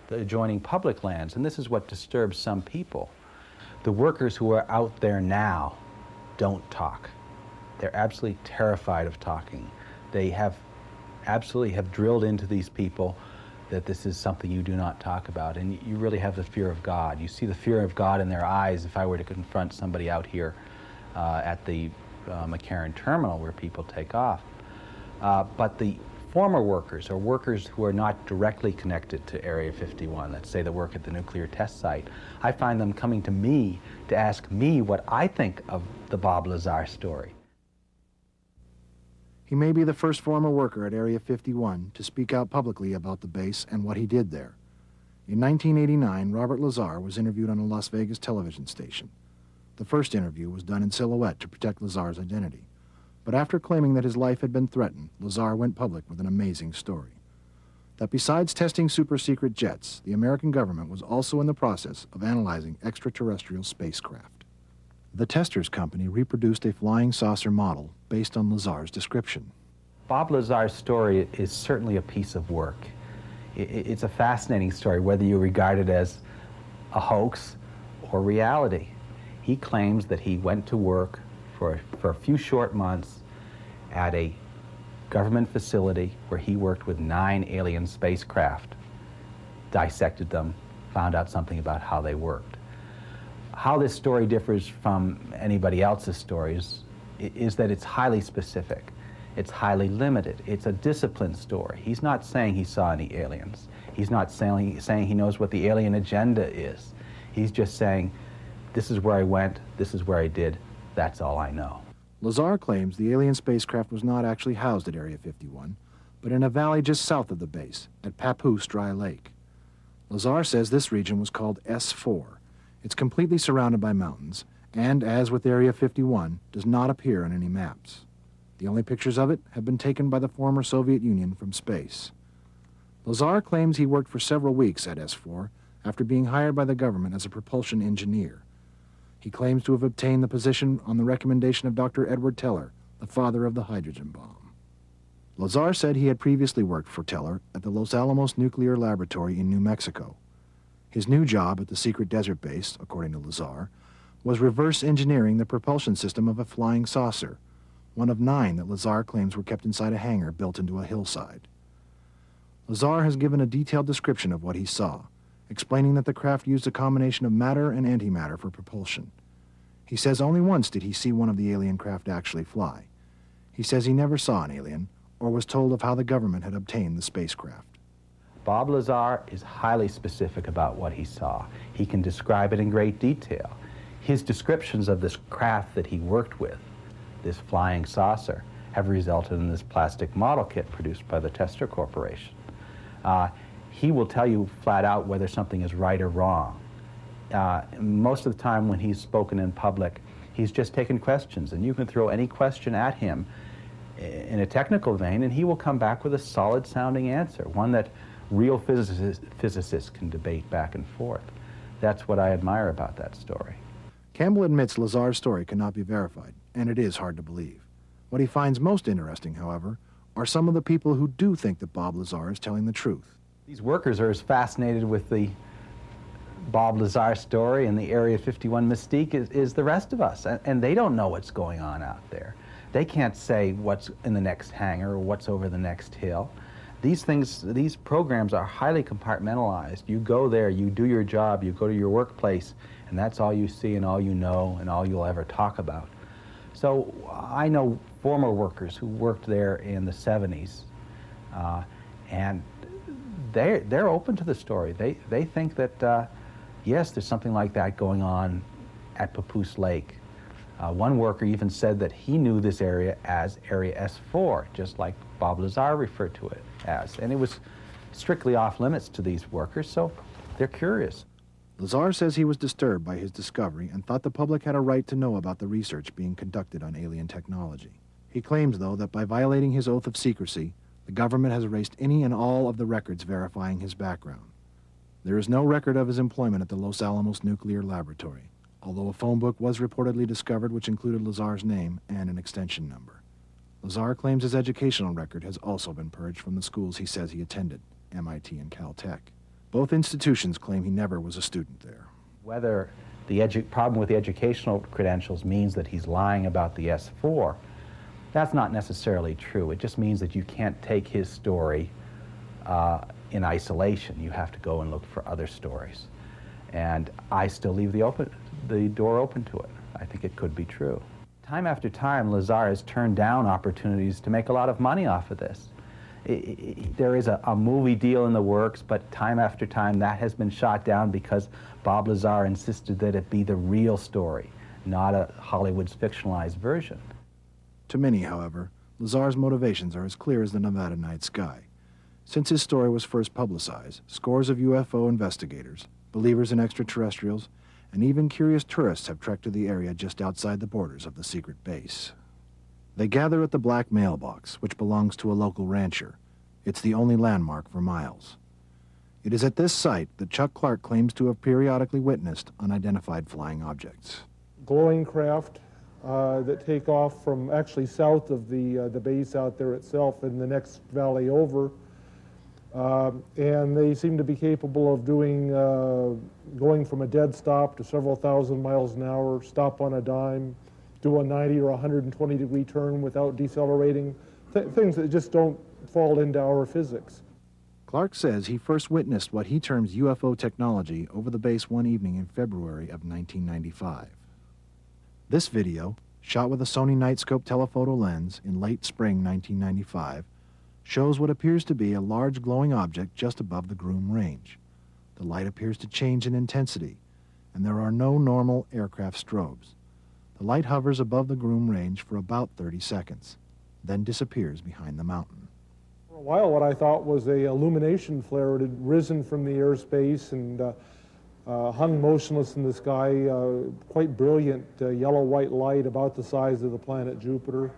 the adjoining public lands, and this is what disturbs some people. The workers who are out there now don't talk. They're absolutely terrified of talking. They absolutely have drilled into these people that this is something you do not talk about, and you really have the fear of God. You see the fear of God in their eyes if I were to confront somebody out here at the McCarran terminal where people take off. But the former workers, or workers who are not directly connected to Area 51, let's say that work at the nuclear test site, I find them coming to me to ask me what I think of the Bob Lazar story. He may be the first former worker at Area 51 to speak out publicly about the base and what he did there. In 1989, Robert Lazar was interviewed on a Las Vegas television station. The first interview was done in silhouette to protect Lazar's identity. But after claiming that his life had been threatened, Lazar went public with an amazing story. That besides testing super-secret jets, the American government was also in the process of analyzing extraterrestrial spacecraft. The Testers Company reproduced a flying saucer model based on Lazar's description. Bob Lazar's story is certainly a piece of work. It's a fascinating story, whether you regard it as a hoax or reality. He claims that he went to work for a few short months at a government facility where he worked with 9 alien spacecraft, dissected them, found out something about how they worked. How this story differs from anybody else's stories is that it's highly specific. It's highly limited. It's a disciplined story. He's not saying he saw any aliens. He's not saying he knows what the alien agenda is. He's just saying, this is where I went, this is where I did, that's all I know. Lazar claims the alien spacecraft was not actually housed at Area 51, but in a valley just south of the base, at Papoose Dry Lake. Lazar says this region was called S4. It's completely surrounded by mountains, and, as with Area 51, does not appear on any maps. The only pictures of it have been taken by the former Soviet Union from space. Lazar claims he worked for several weeks at S4 after being hired by the government as a propulsion engineer. He claims to have obtained the position on the recommendation of Dr. Edward Teller, the father of the hydrogen bomb. Lazar said he had previously worked for Teller at the Los Alamos Nuclear Laboratory in New Mexico. His new job at the secret desert base, according to Lazar, was reverse engineering the propulsion system of a flying saucer, one of 9 that Lazar claims were kept inside a hangar built into a hillside. Lazar has given a detailed description of what he saw, explaining that the craft used a combination of matter and antimatter for propulsion. He says only once did he see one of the alien craft actually fly. He says he never saw an alien or was told of how the government had obtained the spacecraft. Bob Lazar is highly specific about what he saw. He can describe it in great detail. His descriptions of this craft that he worked with, this flying saucer, have resulted in this plastic model kit produced by the Tester Corporation. He will tell you flat out whether something is right or wrong. Most of the time when he's spoken in public, he's just taken questions, and you can throw any question at him in a technical vein, and he will come back with a solid-sounding answer, one that real physicists can debate back and forth. That's what I admire about that story. Campbell admits Lazar's story cannot be verified, and it is hard to believe. What he finds most interesting, however, are some of the people who do think that Bob Lazar is telling the truth. These workers are as fascinated with the Bob Lazar story and the Area 51 mystique is the rest of us, and they don't know what's going on out there. They can't say what's in the next hangar or what's over the next hill. These programs are highly compartmentalized. You go there, you do your job, you go to your workplace, and that's all you see and all you know and all you'll ever talk about. So I know former workers who worked there in the 70s, and they're open to the story. They think that, yes, there's something like that going on at Papoose Lake. One worker even said that he knew this area as Area S4, just like Bob Lazar referred to it as. And it was strictly off limits to these workers, so they're curious. Lazar says he was disturbed by his discovery and thought the public had a right to know about the research being conducted on alien technology. He claims, though, that by violating his oath of secrecy, the government has erased any and all of the records verifying his background. There is no record of his employment at the Los Alamos Nuclear Laboratory, although a phone book was reportedly discovered which included Lazar's name and an extension number. Lazar claims his educational record has also been purged from the schools he says he attended, MIT and Caltech. Both institutions claim he never was a student there. Whether the problem with the educational credentials means that he's lying about the S4, that's not necessarily true. It just means that you can't take his story in isolation. You have to go and look for other stories. And I still leave the door open to it. I think it could be true. Time after time, Lazar has turned down opportunities to make a lot of money off of this. There is a movie deal in the works, but time after time that has been shot down because Bob Lazar insisted that it be the real story, not a Hollywood's fictionalized version. To many, however, Lazar's motivations are as clear as the Nevada night sky. Since his story was first publicized, scores of UFO investigators, believers in extraterrestrials, and even curious tourists have trekked to the area just outside the borders of the secret base. They gather at the Black Mailbox, which belongs to a local rancher. It's the only landmark for miles. It is at this site that Chuck Clark claims to have periodically witnessed unidentified flying objects. Glowing craft that take off from actually south of the base out there itself in the next valley over. And they seem to be capable of doing, going from a dead stop to several thousand miles an hour, stop on a dime, do a 90 or 120 degree turn without decelerating, things that just don't fall into our physics. Clark says he first witnessed what he terms UFO technology over the base one evening in February of 1995. This video, shot with a Sony Nightscope telephoto lens in late spring 1995, shows what appears to be a large glowing object just above the Groom Range. The light appears to change in intensity, and there are no normal aircraft strobes. The light hovers above the Groom Range for about 30 seconds, then disappears behind the mountain. For a while, what I thought was a illumination flare. It had risen from the airspace and hung motionless in the sky, quite brilliant yellow-white light about the size of the planet Jupiter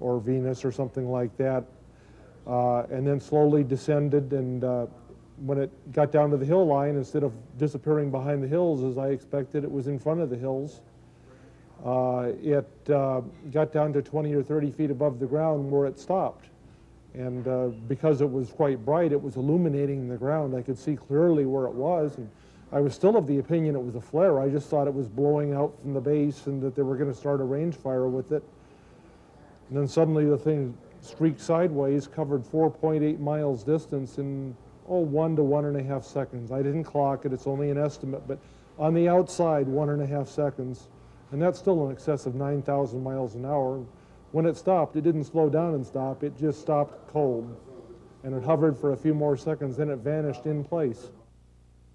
or Venus or something like that. And then slowly descended, and when it got down to the hill line, instead of disappearing behind the hills as I expected, it was in front of the hills. It got down to 20 or 30 feet above the ground where it stopped. And because it was quite bright, it was illuminating the ground. I could see clearly where it was, and I was still of the opinion it was a flare. I just thought it was blowing out from the base and that they were going to start a range fire with it. And then suddenly the thing streaked sideways, covered 4.8 miles distance in, 1 to 1.5 seconds. I didn't clock it, it's only an estimate, but on the outside, 1.5 seconds. And that's still in excess of 9,000 miles an hour. When it stopped, it didn't slow down and stop, it just stopped cold. And it hovered for a few more seconds, then it vanished in place.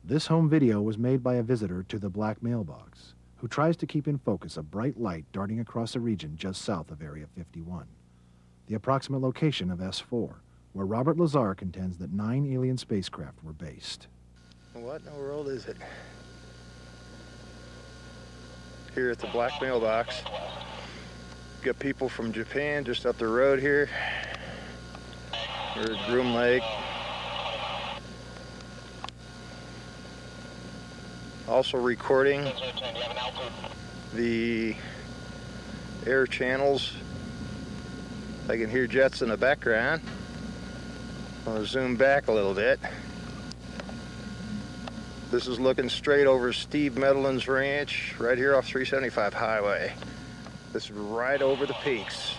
This home video was made by a visitor to the Black Mailbox, who tries to keep in focus a bright light darting across a region just south of Area 51. The approximate location of S4, where Robert Lazar contends that 9 alien spacecraft were based. What in the world is it? Here at the Black Mailbox. Got people from Japan just up the road here. We're at Groom Lake. Also recording the air channels. I can hear jets in the background. I'll zoom back a little bit. This is looking straight over Steve Medlin's ranch, right here off 375 highway. This is right over the peaks.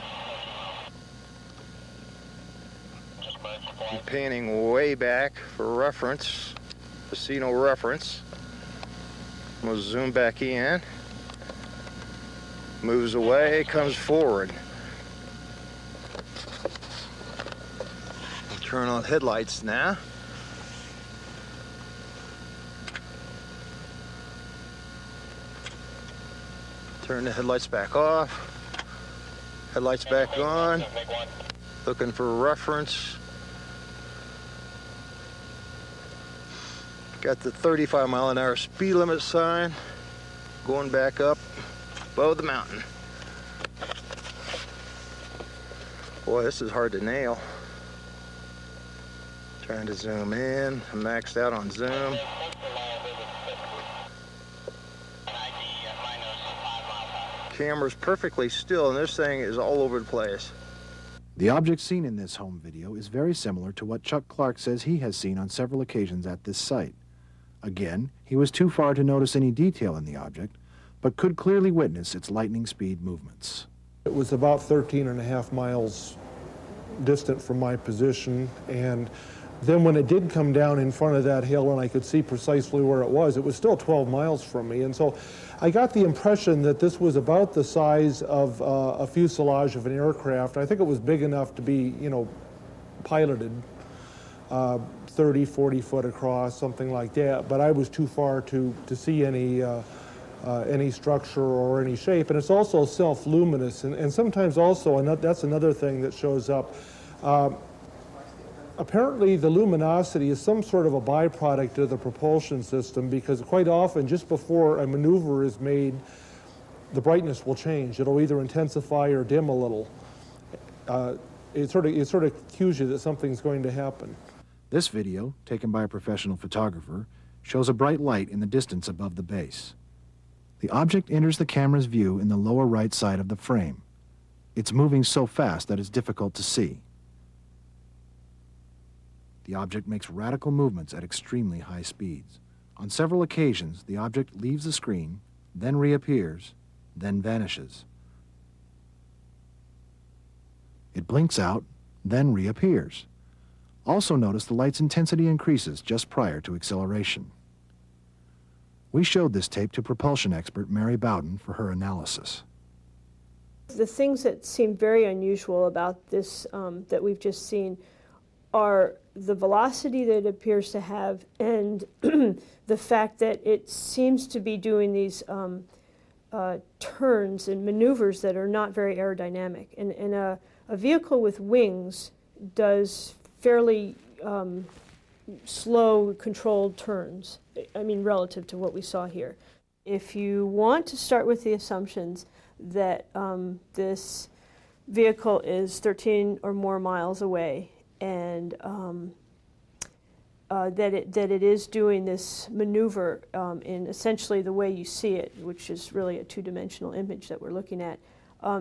I'm panning way back for reference, casino reference. I'm gonna zoom back in. Moves away, comes forward. Turn on headlights now. Turn the headlights back off. Headlights back on. Looking for reference. Got the 35-mile-an-hour speed limit sign going back up above the mountain. Boy, this is hard to nail. Trying to zoom in. I'm maxed out on zoom. Camera's perfectly still, and this thing is all over the place. The object seen in this home video is very similar to what Chuck Clark says he has seen on several occasions at this site. Again, he was too far to notice any detail in the object, but could clearly witness its lightning speed movements. It was about 13.5 miles distant from my position, and Then when it did come down in front of that hill and I could see precisely where it was still 12 miles from me. And so I got the impression that this was about the size of a fuselage of an aircraft. I think it was big enough to be, you know, piloted, 30, 40 foot across, something like that. But I was too far to see any structure or any shape. And it's also self-luminous. And sometimes also, and that's another thing that shows up, apparently the luminosity is some sort of a byproduct of the propulsion system, because quite often just before a maneuver is made, the brightness will change. It'll either intensify or dim a little. It sort of cues you that something's going to happen. This video, taken by a professional photographer, shows a bright light in the distance above the base. The object enters the camera's view in the lower right side of the frame. It's moving so fast that it's difficult to see. The object makes radical movements at extremely high speeds. On several occasions, the object leaves the screen, then reappears, then vanishes. It blinks out, then reappears. Also notice the light's intensity increases just prior to acceleration. We showed this tape to propulsion expert Mary Bowden for her analysis. The things that seem very unusual about this that we've just seen are the velocity that it appears to have, and the fact that it seems to be doing these turns and maneuvers that are not very aerodynamic. And a vehicle with wings does fairly slow, controlled turns, I mean, relative to what we saw here. If you want to start with the assumptions that this vehicle is 13 or more miles away, and that it is doing this maneuver in essentially the way you see it, which is really a two-dimensional image that we're looking at,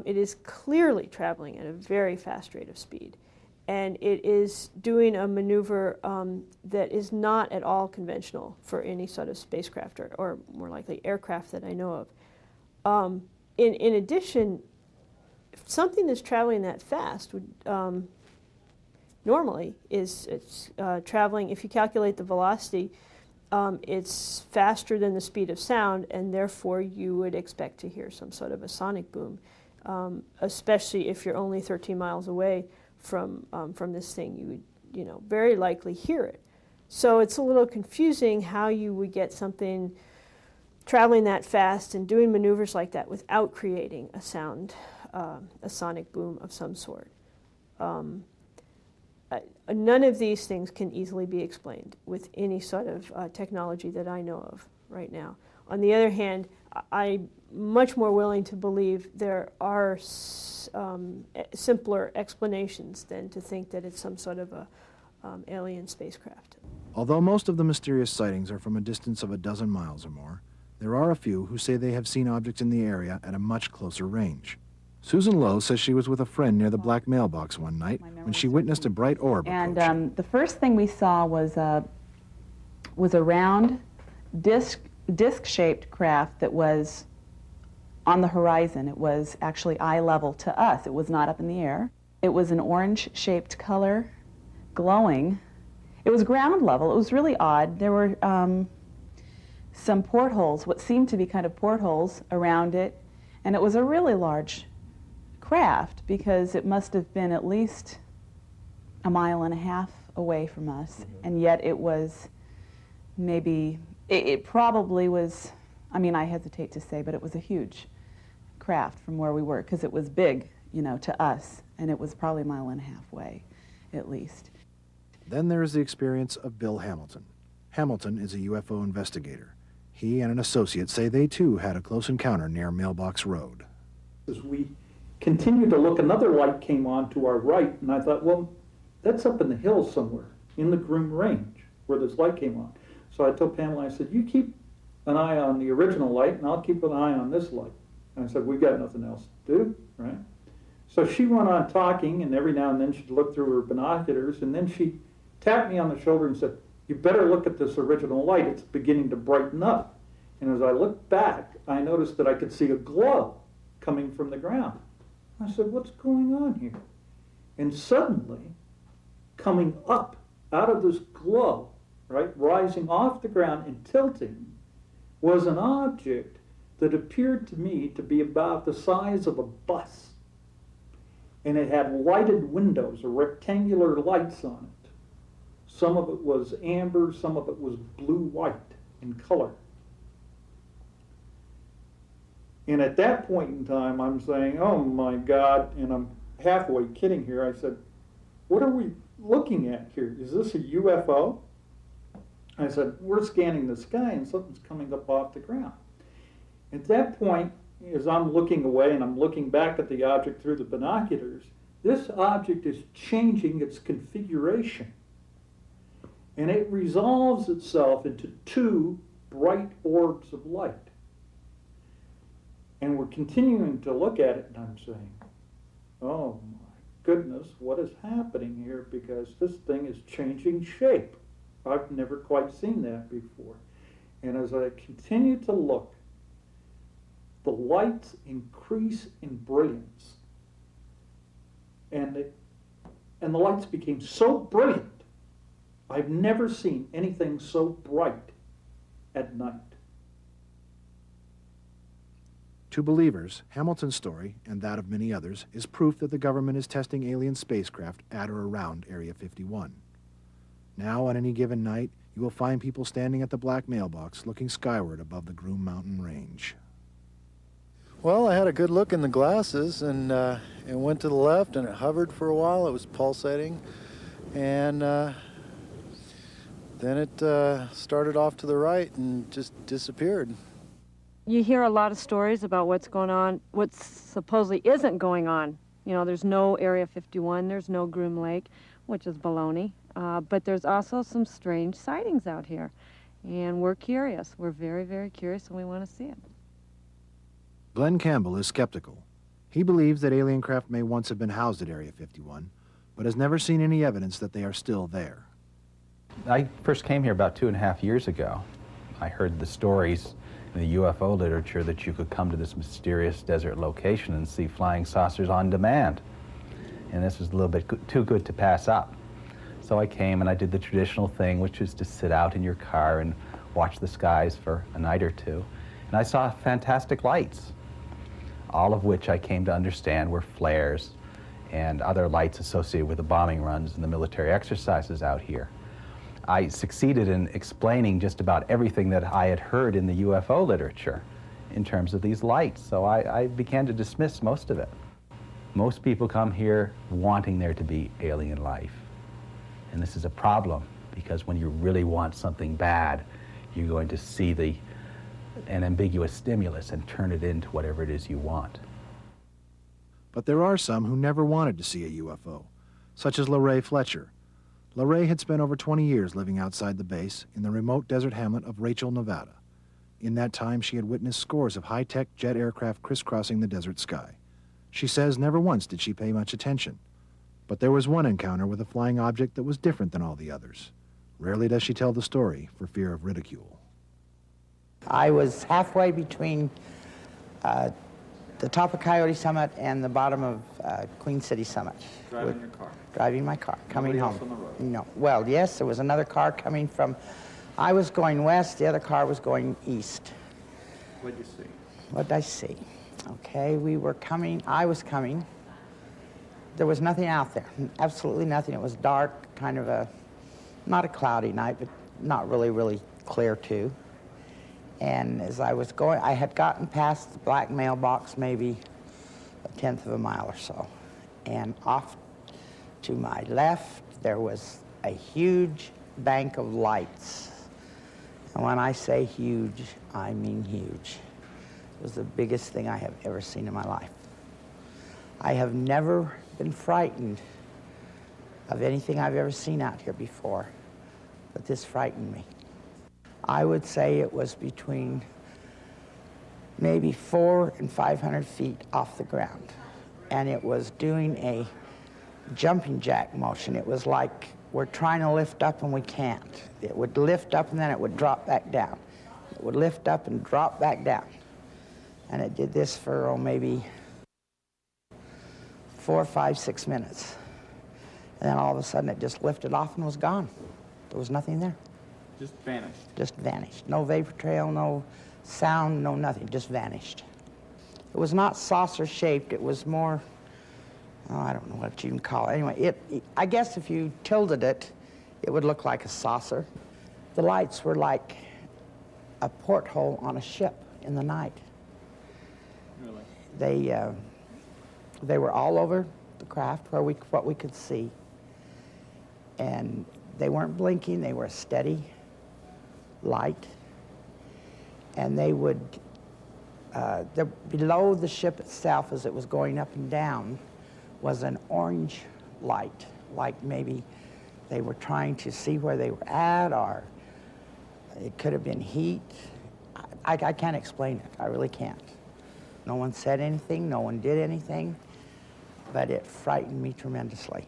it is clearly traveling at a very fast rate of speed. And it is doing a maneuver that is not at all conventional for any sort of spacecraft or more likely aircraft that I know of. In addition, if something that's traveling that fast would normally it's traveling, if you calculate the velocity, it's faster than the speed of sound, and therefore you would expect to hear some sort of a sonic boom, especially if you're only 13 miles away from this thing. You would, very likely hear it. So it's a little confusing how you would get something traveling that fast and doing maneuvers like that without creating a sound, a sonic boom of some sort. None of these things can easily be explained with any sort of technology that I know of right now. On the other hand, I'm much more willing to believe there are simpler explanations than to think that it's some sort of a alien spacecraft. Although most of the mysterious sightings are from a distance of a dozen miles or more, there are a few who say they have seen objects in the area at a much closer range. Susan Lowe says she was with a friend near the black mailbox one night when she witnessed a bright orb approaching. And the first thing we saw was a round, disc-shaped craft that was on the horizon. It was actually eye level to us. It was not up in the air. It was an orange-shaped color, glowing. It was ground level. It was really odd. There were some portholes, what seemed to be kind of portholes around it, and it was a really large craft because it must have been at least 1.5 miles away from us, and yet it was maybe, it probably was, I mean, I hesitate to say, but it was a huge craft from where we were, because it was big, to us, and it was probably 1.5 miles away, at least. Then there is the experience of Bill Hamilton. Hamilton is a UFO investigator. He and an associate say they too had a close encounter near Mailbox Road. As we continued to look, another light came on to our right, and I thought, well, that's up in the hills somewhere, in the Groom Range, where this light came on. So I told Pamela, I said, you keep an eye on the original light, and I'll keep an eye on this light. And I said, we've got nothing else to do, right? So she went on talking, and every now and then she'd look through her binoculars, and then she tapped me on the shoulder and said, you better look at this original light. It's beginning to brighten up. And as I looked back, I noticed that I could see a glow coming from the ground. I said, what's going on here? And suddenly, coming up out of this glow, right, rising off the ground and tilting, was an object that appeared to me to be about the size of a bus. And it had lighted windows, or rectangular lights on it. Some of it was amber, some of it was blue-white in color. And at that point in time, I'm saying, oh my God, and I'm halfway kidding here. I said, what are we looking at here? Is this a UFO? I said, we're scanning the sky and something's coming up off the ground. At that point, as I'm looking away and I'm looking back at the object through the binoculars, this object is changing its configuration. And it resolves itself into two bright orbs of light. And we're continuing to look at it, and I'm saying, oh my goodness, what is happening here? Because this thing is changing shape. I've never quite seen that before. And as I continue to look, the lights increase in brilliance. And the lights became so brilliant, I've never seen anything so bright at night. To believers, Hamilton's story, and that of many others, is proof that the government is testing alien spacecraft at or around Area 51. Now, on any given night, you will find people standing at the black mailbox looking skyward above the Groom Mountain Range. Well, I had a good look in the glasses and went to the left, and it hovered for a while. It was pulsating, and then it started off to the right and just disappeared. You hear a lot of stories about what's going on, what supposedly isn't going on. You know, there's no Area 51, there's no Groom Lake, which is baloney. But there's also some strange sightings out here. And we're curious. We're very, very curious, and we want to see it. Glenn Campbell is skeptical. He believes that alien craft may once have been housed at Area 51, but has never seen any evidence that they are still there. I first came here about 2.5 years ago. I heard the stories in the UFO literature that you could come to this mysterious desert location and see flying saucers on demand. And this was a little bit too good to pass up. So I came and I did the traditional thing, which is to sit out in your car and watch the skies for a night or two. And I saw fantastic lights, all of which I came to understand were flares and other lights associated with the bombing runs and the military exercises out here. I succeeded in explaining just about everything that I had heard in the UFO literature in terms of these lights, so I began to dismiss most of it. Most people come here wanting there to be alien life, and this is a problem because when you really want something bad, you're going to see an ambiguous stimulus and turn it into whatever it is you want. But there are some who never wanted to see a UFO, such as LaRae Fletcher. LaRae had spent over 20 years living outside the base in the remote desert hamlet of Rachel, Nevada. In that time, she had witnessed scores of high-tech jet aircraft crisscrossing the desert sky. She says never once did she pay much attention. But there was one encounter with a flying object that was different than all the others. Rarely does she tell the story for fear of ridicule. I was halfway between the top of Coyote Summit and the bottom of Queen City Summit. Driving your car? Driving my car, coming Nobody home. else on the road? No. Well, yes, there was another car coming from, I was going west, the other car was going east. What did you see? What did I see? Okay, we were coming, I was coming. There was nothing out there, absolutely nothing. It was dark, kind of not a cloudy night, but not really, really clear too. And as I was going, I had gotten past the black mailbox maybe 1/10 of a mile or so. And off to my left, there was a huge bank of lights. And when I say huge, I mean huge. It was the biggest thing I have ever seen in my life. I have never been frightened of anything I've ever seen out here before, but this frightened me. I would say it was between maybe 400 and 500 feet off the ground, and it was doing a jumping jack motion. It was like we're trying to lift up and we can't. It would lift up and then it would drop back down. It would lift up and drop back down. And it did this for maybe 4, 5, 6 minutes. And then all of a sudden it just lifted off and was gone. There was nothing there. Just vanished. Just vanished. No vapor trail, no sound, no nothing, just vanished. It was not saucer-shaped, it was more, oh, I don't know what you can call it. Anyway, I guess if you tilted it, it would look like a saucer. The lights were like a porthole on a ship in the night. Really? They were all over the craft where what we could see. And they weren't blinking, they were a steady light. And they would, below the ship itself as it was going up and down was an orange light, like maybe they were trying to see where they were at, or it could have been heat. I can't explain it, I really can't. No one said anything, no one did anything, but it frightened me tremendously.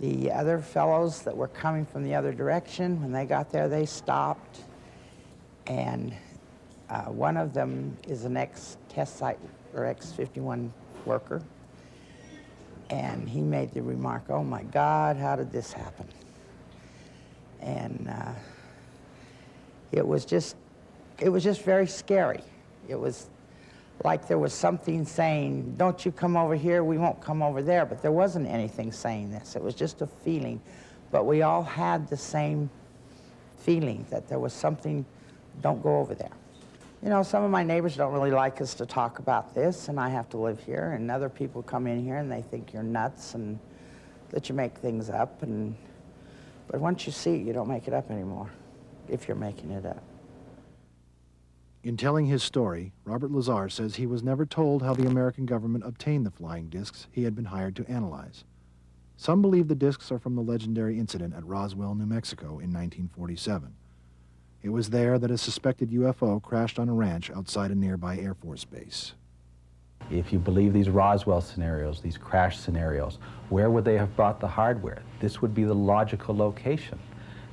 The other fellows that were coming from the other direction, when they got there, they stopped, and one of them is an ex-test site or ex-51 worker, and he made the remark, "Oh my God, how did this happen?" And it was just very scary. It was like there was something saying, "Don't you come over here, we won't come over there," but there wasn't anything saying this. It was just a feeling, but we all had the same feeling that there was something, "Don't go over there." You know, some of my neighbors don't really like us to talk about this, and I have to live here, and other people come in here and they think you're nuts and that you make things up, but once you see it, you don't make it up anymore, if you're making it up. In telling his story, Robert Lazar says he was never told how the American government obtained the flying discs he had been hired to analyze. Some believe the discs are from the legendary incident at Roswell, New Mexico in 1947. It was there that a suspected UFO crashed on a ranch outside a nearby Air Force base. If you believe these Roswell scenarios, these crash scenarios, where would they have brought the hardware? This would be the logical location.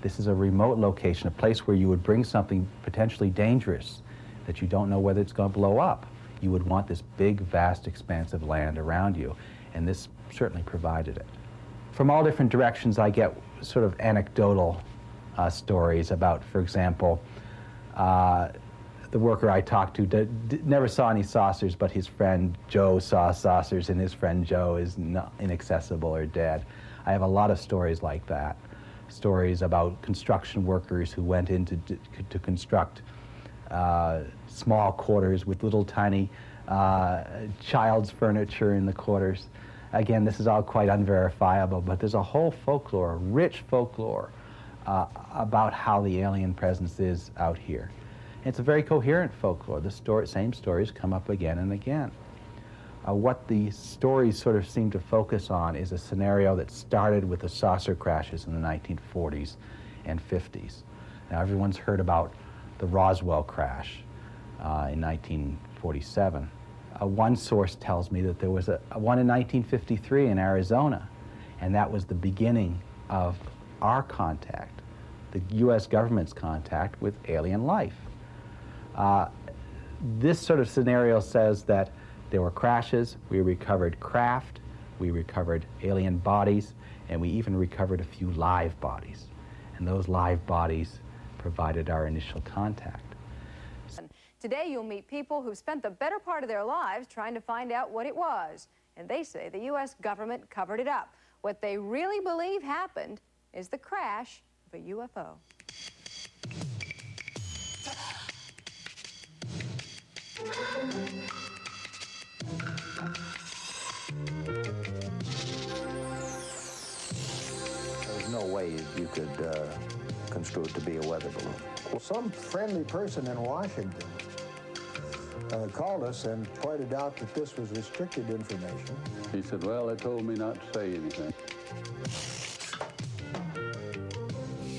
This is a remote location, a place where you would bring something potentially dangerous that you don't know whether it's going to blow up. You would want this big, vast, expanse of land around you, and this certainly provided it. From all different directions, I get sort of anecdotal stories about, for example, the worker I talked to never saw any saucers, but his friend Joe saw saucers, and his friend Joe is inaccessible or dead. I have a lot of stories like that. Stories about construction workers who went in to construct small quarters with little tiny child's furniture in the quarters. Again, this is all quite unverifiable, but there's a whole folklore, rich folklore, about how the alien presence is out here. And it's a very coherent folklore. The same stories come up again and again. What the stories sort of seem to focus on is a scenario that started with the saucer crashes in the 1940s and 50s. Now, everyone's heard about the Roswell crash in 1947. One source tells me that there was one in 1953 in Arizona, and that was the beginning of our contact, the U.S. government's contact with alien life. This sort of scenario says that there were crashes, we recovered craft, we recovered alien bodies, and we even recovered a few live bodies. And those live bodies provided our initial contact. Today you'll meet people who've spent the better part of their lives trying to find out what it was. And they say the U.S. government covered it up. What they really believe happened is the crash of a UFO. There's no way you could construe it to be a weather balloon. Well, some friendly person in Washington called us and pointed out that this was restricted information. He said, well, they told me not to say anything.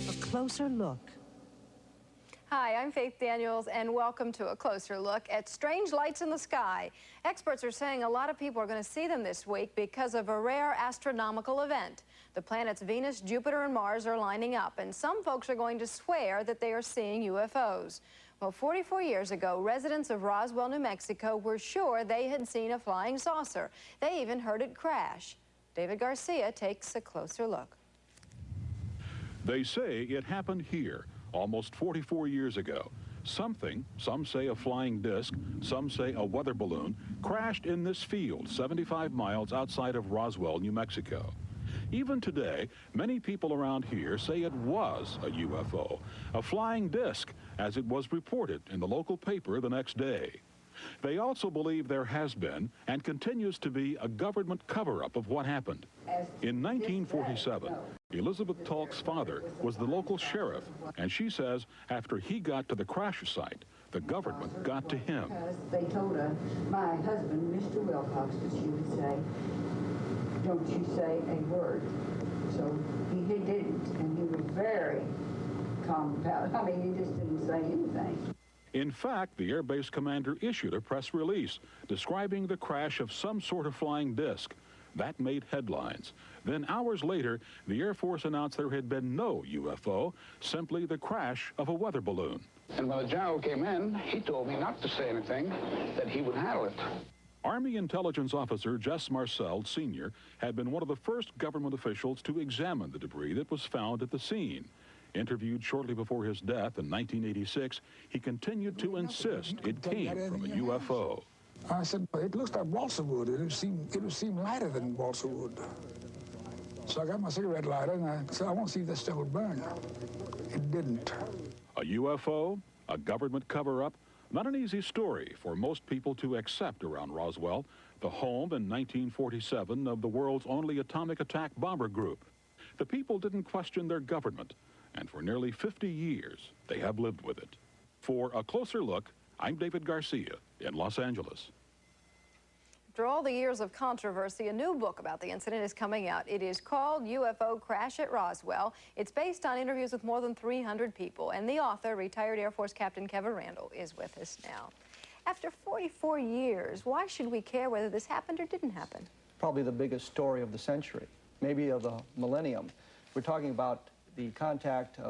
A closer look. Hi, I'm Faith Daniels, and welcome to a closer look at strange lights in the sky. Experts are saying a lot of people are going to see them this week because of a rare astronomical event. The planets Venus, Jupiter, and Mars are lining up, and some folks are going to swear that they are seeing UFOs. Well, 44 years ago, residents of Roswell, New Mexico were sure they had seen a flying saucer. They even heard it crash. David Garcia takes a closer look. They say it happened here almost 44 years ago. Something, some say a flying disc, some say a weather balloon, crashed in this field 75 miles outside of Roswell, New Mexico. Even today, many people around here say it was a UFO, a flying disc, as it was reported in the local paper the next day. They also believe there has been and continues to be a government cover-up of what happened. In 1947, Elizabeth Talk's father was the local sheriff, and she says after he got to the crash site, the government got to him. Because they told my husband, Mr. Wilcox, that she would say, "Don't you say a word." So he didn't, and he was very calm about it. I mean, he just didn't say anything. In fact, the Air Base commander issued a press release describing the crash of some sort of flying disc. That made headlines. Then hours later, the Air Force announced there had been no UFO, simply the crash of a weather balloon. And when the general came in, he told me not to say anything, that he would handle it. Army intelligence officer Jess Marcel, Sr., had been one of the first government officials to examine the debris that was found at the scene. Interviewed shortly before his death in 1986, he continued to insist it came from a UFO. I said, "It looks like balsa wood. It would seem lighter than balsa wood." So I got my cigarette lighter and I said, "I want to see if this stuff will burn." It didn't. A UFO, a government cover-up, not an easy story for most people to accept around Roswell, the home in 1947 of the world's only atomic attack bomber group. The people didn't question their government, and for nearly 50 years, they have lived with it. For a closer look, I'm David Garcia in Los Angeles. After all the years of controversy, a new book about the incident is coming out. It is called UFO Crash at Roswell. It's based on interviews with more than 300 people, and the author, retired Air Force Captain Kevin Randle, is with us now. After 44 years, why should we care whether this happened or didn't happen? Probably the biggest story of the century, maybe of the millennium. We're talking about the contact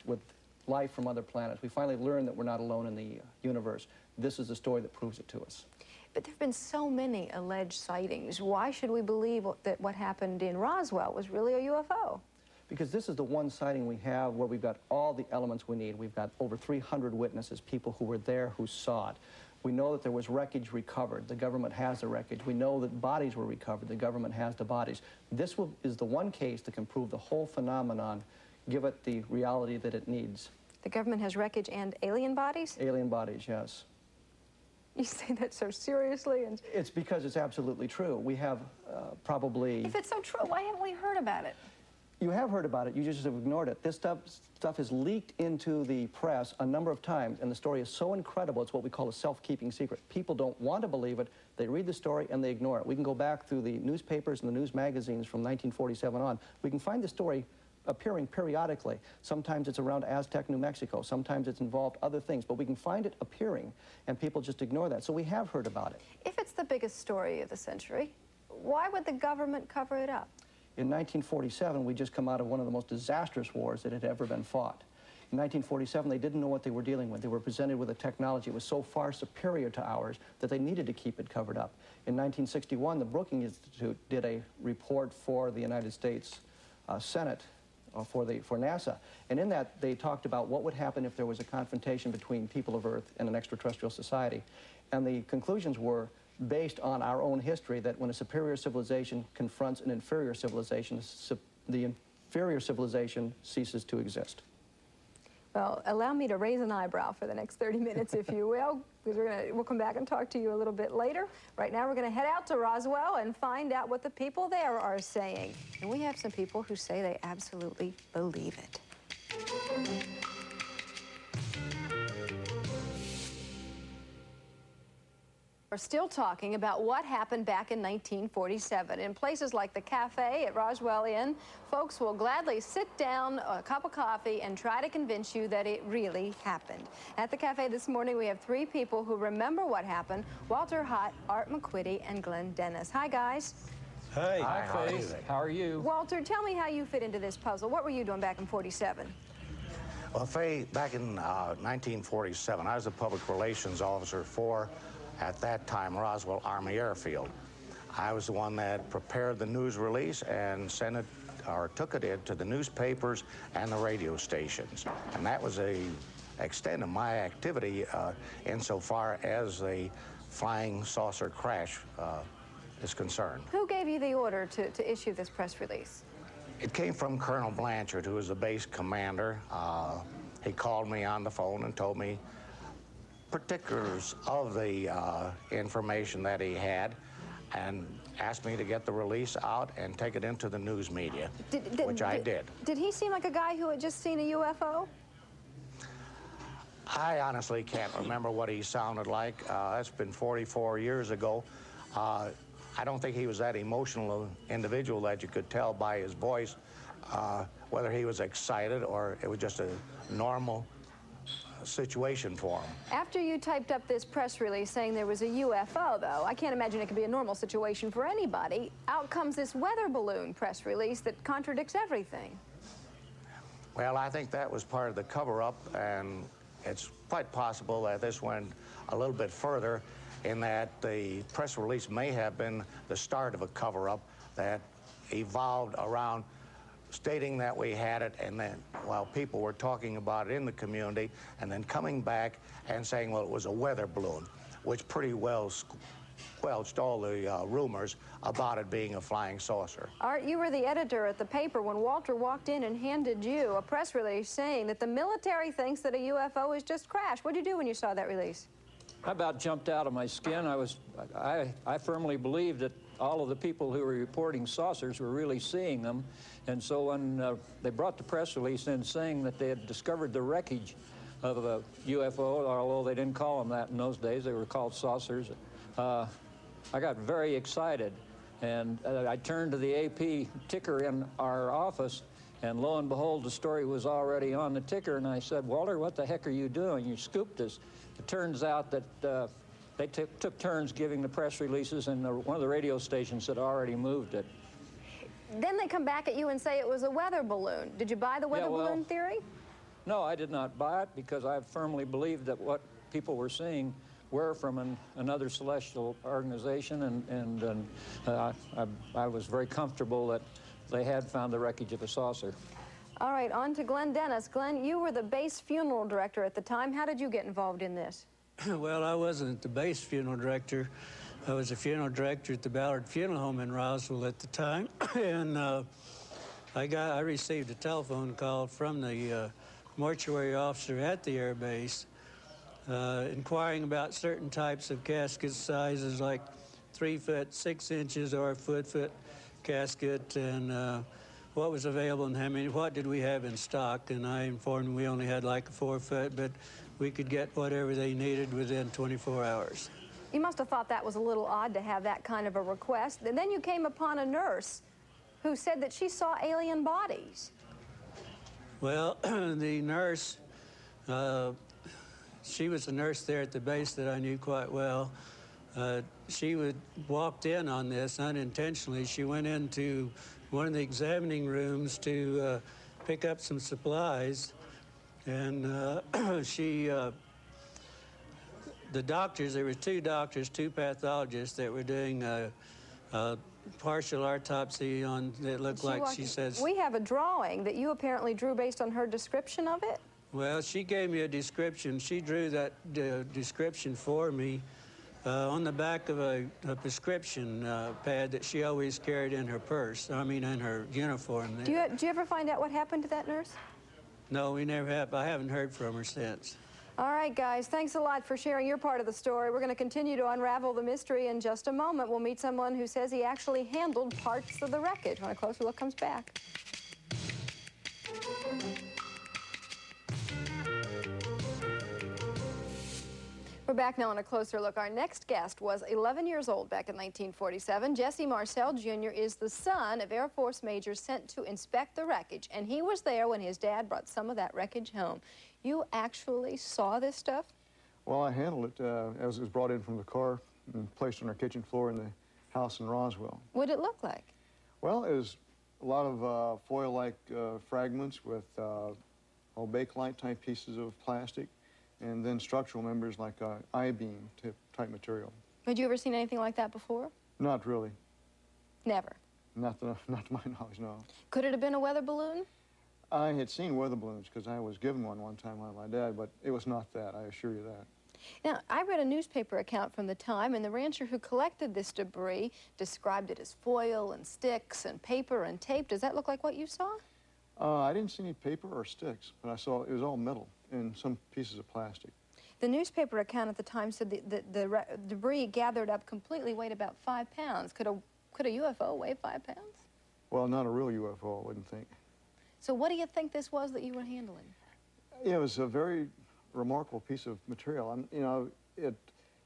with life from other planets. We finally learned that we're not alone in the universe. This is the story that proves it to us. But there have been so many alleged sightings. Why should we believe that what happened in Roswell was really a UFO? Because this is the one sighting we have where we've got all the elements we need. We've got over 300 witnesses, people who were there who saw it. We know that there was wreckage recovered. The government has the wreckage. We know that bodies were recovered. The government has the bodies. This is the one case that can prove the whole phenomenon, give it the reality that it needs. The government has wreckage and alien bodies? Alien bodies, yes. You say that so seriously? And it's because it's absolutely true. We have probably... If it's so true, why haven't we heard about it? You have heard about it, you just have ignored it. This stuff is leaked into the press a number of times, and the story is so incredible, it's what we call a self-keeping secret. People don't want to believe it, they read the story and they ignore it. We can go back through the newspapers and the news magazines from 1947 on. We can find the story appearing periodically. Sometimes it's around Aztec, New Mexico. Sometimes it's involved other things, but we can find it appearing, and people just ignore that. So we have heard about it. If it's the biggest story of the century, why would the government cover it up? In 1947, we just come out of one of the most disastrous wars that had ever been fought. In 1947, they didn't know what they were dealing with. They were presented with a technology that was so far superior to ours that they needed to keep it covered up. In 1961, the Brookings Institute did a report for the United States Senate for NASA, and in that they talked about what would happen if there was a confrontation between people of Earth and an extraterrestrial society. And the conclusions were based on our own history, that when a superior civilization confronts an inferior civilization, the inferior civilization ceases to exist. Well, allow me to raise an eyebrow for the next 30 minutes, if you will, because we'll come back and talk to you a little bit later. Right now, we're going to head out to Roswell and find out what the people there are saying. And we have some people who say they absolutely believe it. We're still talking about what happened back in 1947. In places like the cafe at Roswell Inn, folks will gladly sit down, a cup of coffee, and try to convince you that it really happened. At the cafe this morning, we have three people who remember what happened: Walter Hott, Art McQuitty, and Glenn Dennis. Hi, guys. Hey. Hi, Faith. How are you? Walter, tell me how you fit into this puzzle. What were you doing back in 47? Well, Faye, back in 1947, I was a public relations officer for, at that time, Roswell Army Airfield. I was the one that prepared the news release and sent it, or took it into the newspapers and the radio stations. And that was a extent of my activity insofar as the flying saucer crash is concerned. Who gave you the order to issue this press release? It came from Colonel Blanchard, who was the base commander. He called me on the phone and told me particulars of the information that he had, and asked me to get the release out and take it into the news media, which I did. Did he seem like a guy who had just seen a UFO? I honestly can't remember what he sounded like. That's been 44 years ago. I don't think he was that emotional individual that you could tell by his voice whether he was excited or it was just a normal situation for him. After you typed up this press release saying there was a UFO, though, I can't imagine it could be a normal situation for anybody. Out comes this weather balloon press release that contradicts everything. Well, I think that was part of the cover-up, and it's quite possible that this went a little bit further in that the press release may have been the start of a cover-up that evolved around stating that we had it, and then while people were talking about it in the community, and then coming back and saying, well, it was a weather balloon, which pretty well squelched all the rumors about it being a flying saucer. Art, you were the editor at the paper when Walter walked in and handed you a press release saying that the military thinks that a UFO has just crashed. What did you do when you saw that release? I about jumped out of my skin. I firmly believed that all of the people who were reporting saucers were really seeing them. And so when they brought the press release in saying that they had discovered the wreckage of a UFO, although they didn't call them that in those days, they were called saucers, I got very excited. And I turned to the AP ticker in our office, and lo and behold, the story was already on the ticker. And I said, Walter, what the heck are you doing? You scooped us. It turns out that they took turns giving the press releases, and one of the radio stations had already moved it. Then they come back at you and say it was a weather balloon. Did you buy the weather balloon theory? No, I did not buy it because I firmly believed that what people were seeing were from another celestial organization, and I was very comfortable that they had found the wreckage of a saucer. All right, on to Glenn Dennis. Glenn, you were the base funeral director at the time. How did you get involved in this? Well, I wasn't the base funeral director. I was a funeral director at the Ballard Funeral Home in Roswell at the time, and I received a telephone call from the mortuary officer at the air base inquiring about certain types of casket sizes, like 3 foot 6 inches or a foot casket, and what was available and how many, what did we have in stock. And I informed them we only had like a 4 foot, but we could get whatever they needed within 24 hours. You must have thought that was a little odd to have that kind of a request. And then you came upon a nurse who said that she saw alien bodies. Well, the nurse, she was a nurse there at the base that I knew quite well. She walked in on this unintentionally. She went into one of the examining rooms to pick up some supplies, and the doctors, there were 2 doctors, 2 pathologists that were doing a partial autopsy on, it looked like, she says. We have a drawing that you apparently drew based on her description of it? Well, she gave me a description. She drew that description for me on the back of a prescription pad that she always carried in her purse, I mean in her uniform. Do you ever find out what happened to that nurse? No, we never have. I haven't heard from her since. All right, guys, thanks a lot for sharing your part of the story. We're going to continue to unravel the mystery in just a moment. We'll meet someone who says he actually handled parts of the wreckage when a closer look comes back. We're back now on a closer look. Our next guest was 11 years old back in 1947. Jesse Marcel Jr. is the son of Air Force majors sent to inspect the wreckage, and he was there when his dad brought some of that wreckage home. You actually saw this stuff? Well, I handled it as it was brought in from the car and placed on our kitchen floor in the house in Roswell. What did it look like? Well, it was a lot of foil-like fragments with Bakelite type pieces of plastic, and then structural members like I-beam type material. Had you ever seen anything like that before? Not really. Never? Not to my knowledge, no. Could it have been a weather balloon? I had seen weather balloons because I was given one time by my dad, but it was not that, I assure you that. Now, I read a newspaper account from the time, and the rancher who collected this debris described it as foil and sticks and paper and tape. Does that look like what you saw? I didn't see any paper or sticks, but I saw it was all metal and some pieces of plastic. The newspaper account at the time said the debris gathered up completely weighed about 5 pounds. Could a UFO weigh 5 pounds? Well, not a real UFO, I wouldn't think. So what do you think this was that you were handling? It was a very remarkable piece of material. You know, it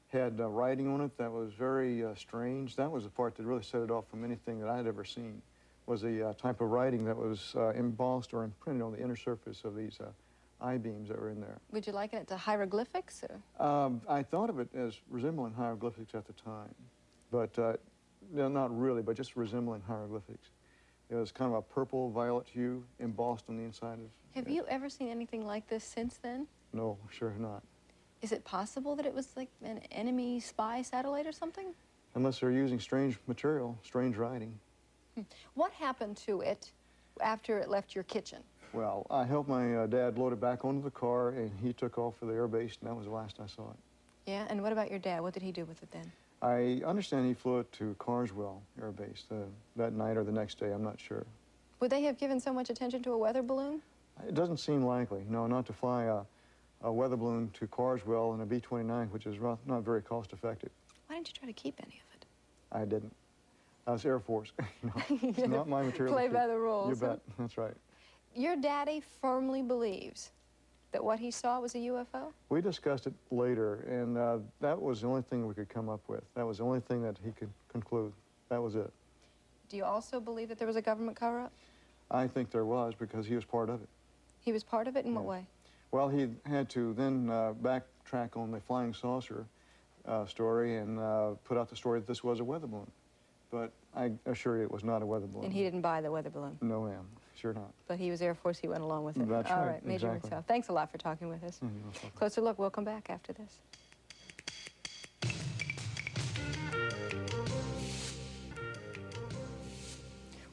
had writing on it that was very strange. That was the part that really set it off from anything that I had ever seen, was a type of writing that was embossed or imprinted on the inner surface of these I-beams that were in there. Would you liken it to hieroglyphics? Or? I thought of it as resembling hieroglyphics at the time, but no, not really, but just resembling hieroglyphics. It was kind of a purple-violet hue embossed on the inside of it. Have you ever seen anything like this since then? No, sure not. Is it possible that it was like an enemy spy satellite or something? Unless they're using strange material, strange writing. What happened to it after it left your kitchen? Well, I helped my dad load it back onto the car, and he took off for the air base, and that was the last I saw it. Yeah, and what about your dad? What did he do with it then? I understand he flew it to Carswell Air Base that night or the next day, I'm not sure. Would they have given so much attention to a weather balloon? It doesn't seem likely, no, not to fly a weather balloon to Carswell in a B-29, which is not very cost-effective. Why didn't you try to keep any of it? I didn't. I was Air Force. You know, it's not my material. Play by the rules. You bet, that's right. Your daddy firmly believes that what he saw was a UFO? We discussed it later, and that was the only thing we could come up with. That was the only thing that he could conclude. That was it. Do you also believe that there was a government cover-up? I think there was, because he was part of it. He was part of it? In what way? Well, he had to then backtrack on the flying saucer story and put out the story that this was a weather balloon. But I assure you it was not a weather balloon. And he didn't buy the weather balloon? No, ma'am. Sure not. But he was Air Force, he went along with it. That's All right, right, Major exactly. Ritzau, thanks a lot for talking with us. Closer look, we'll come back after this.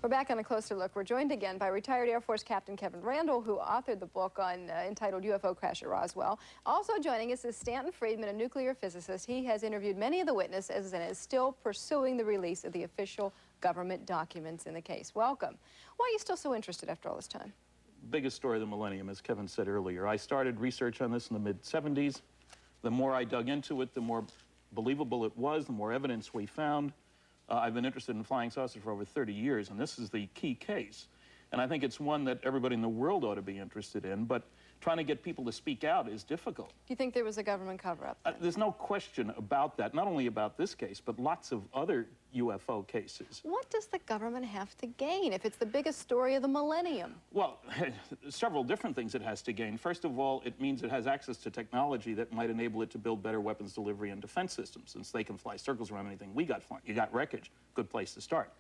We're back on A Closer Look. We're joined again by retired Air Force Captain Kevin Randall, who authored the book entitled UFO Crash at Roswell. Also joining us is Stanton Friedman, a nuclear physicist. He has interviewed many of the witnesses and is still pursuing the release of the official government documents in the case. Welcome. Why are you still so interested after all this time? Biggest story of the millennium, as Kevin said earlier. I started research on this in the mid-'70s. The more I dug into it, the more believable it was, the more evidence we found. I've been interested in flying saucers for over 30 years, and this is the key case. And I think it's one that everybody in the world ought to be interested in, but trying to get people to speak out is difficult. Do you think there was a government cover-up? There's no question about that, not only about this case, but lots of other UFO cases. What does the government have to gain if it's the biggest story of the millennium? Well, several different things it has to gain. First of all, it means it has access to technology that might enable it to build better weapons delivery and defense systems, since they can fly circles around anything we got flying. You got wreckage, good place to start.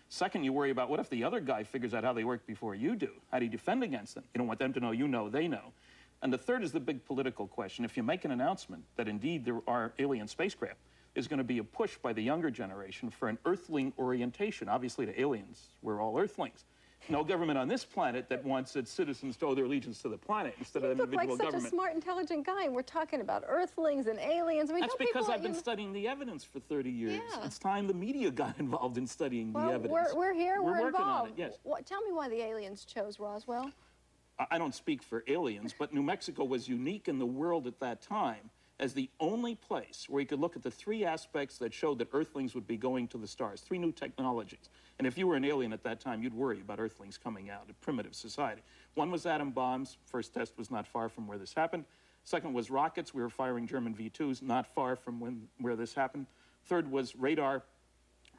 Second, you worry about what if the other guy figures out how they work before you do? How do you defend against them? You don't want them to know you know they know. And the third is the big political question. If you make an announcement that indeed there are alien spacecraft, there's going to be a push by the younger generation for an earthling orientation. Obviously, to aliens, we're all earthlings. No government on this planet that wants its citizens to owe their allegiance to the planet instead of an individual You look like such a smart, intelligent guy, and we're talking about earthlings and aliens. I mean, that's because I've been studying the evidence for 30 years. Yeah. It's time the media got involved in studying the evidence. We're here, we're working involved. on it, yes. Tell me why the aliens chose Roswell. I don't speak for aliens, but New Mexico was unique in the world at that time as the only place where you could look at the three aspects that showed that Earthlings would be going to the stars, three new technologies. And if you were an alien at that time, you'd worry about Earthlings coming out of primitive society. One was atom bombs. First test was not far from where this happened. Second was rockets. We were firing German V-2s not far from where this happened. Third was radar.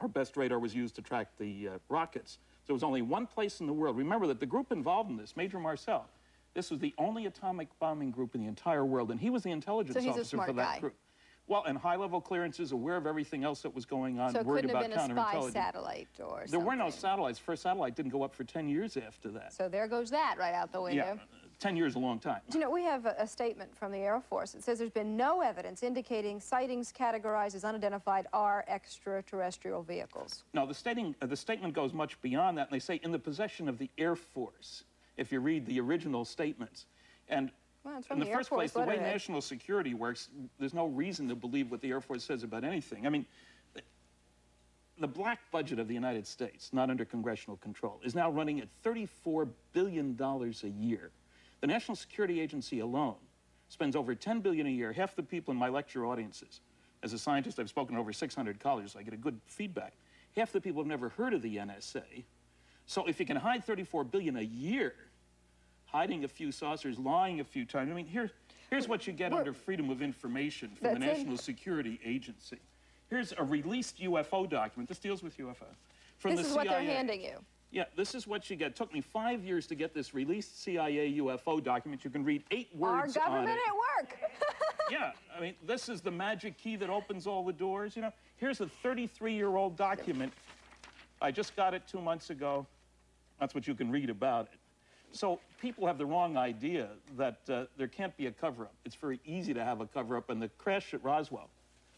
Our best radar was used to track the rockets. So there was only one place in the world. Remember that the group involved in this, Major Marcel, this was the only atomic bombing group in the entire world, and he was the intelligence officer for that group. Well, and high-level clearances, aware of everything else that was going on, worried about counterintelligence. So it couldn't have been a spy satellite or something? There were no satellites. First satellite didn't go up for 10 years after that. So there goes that right out the window. Yeah. 10 years is a long time. You know, we have a statement from the Air Force. It says there's been no evidence indicating sightings categorized as unidentified are extraterrestrial vehicles. No, the statement goes much beyond that, and they say in the possession of the Air Force, if you read the original statements. And well, in the first place, the way national security works, there's no reason to believe what the Air Force says about anything. I mean, the black budget of the United States, not under congressional control, is now running at $34 billion a year. The National Security Agency alone spends over $10 billion a year. Half the people in my lecture audiences, as a scientist, I've spoken to over 600 colleges, so I get a good feedback. Half the people have never heard of the NSA. So if you can hide $34 billion a year, hiding a few saucers, lying a few times, I mean, here's what you get under Freedom of Information from the National Security Agency. Here's a released UFO document. This deals with UFO. From this the is CIA. what they're handing you. Yeah, this is what you get. It took me 5 years to get this released CIA UFO document. You can read 8 words on it. Our government at work. Yeah, I mean, this is the magic key that opens all the doors, you know. Here's a 33-year-old document. I just got it 2 months ago. That's what you can read about it. So people have the wrong idea that there can't be a cover-up. It's very easy to have a cover-up, and the crash at Roswell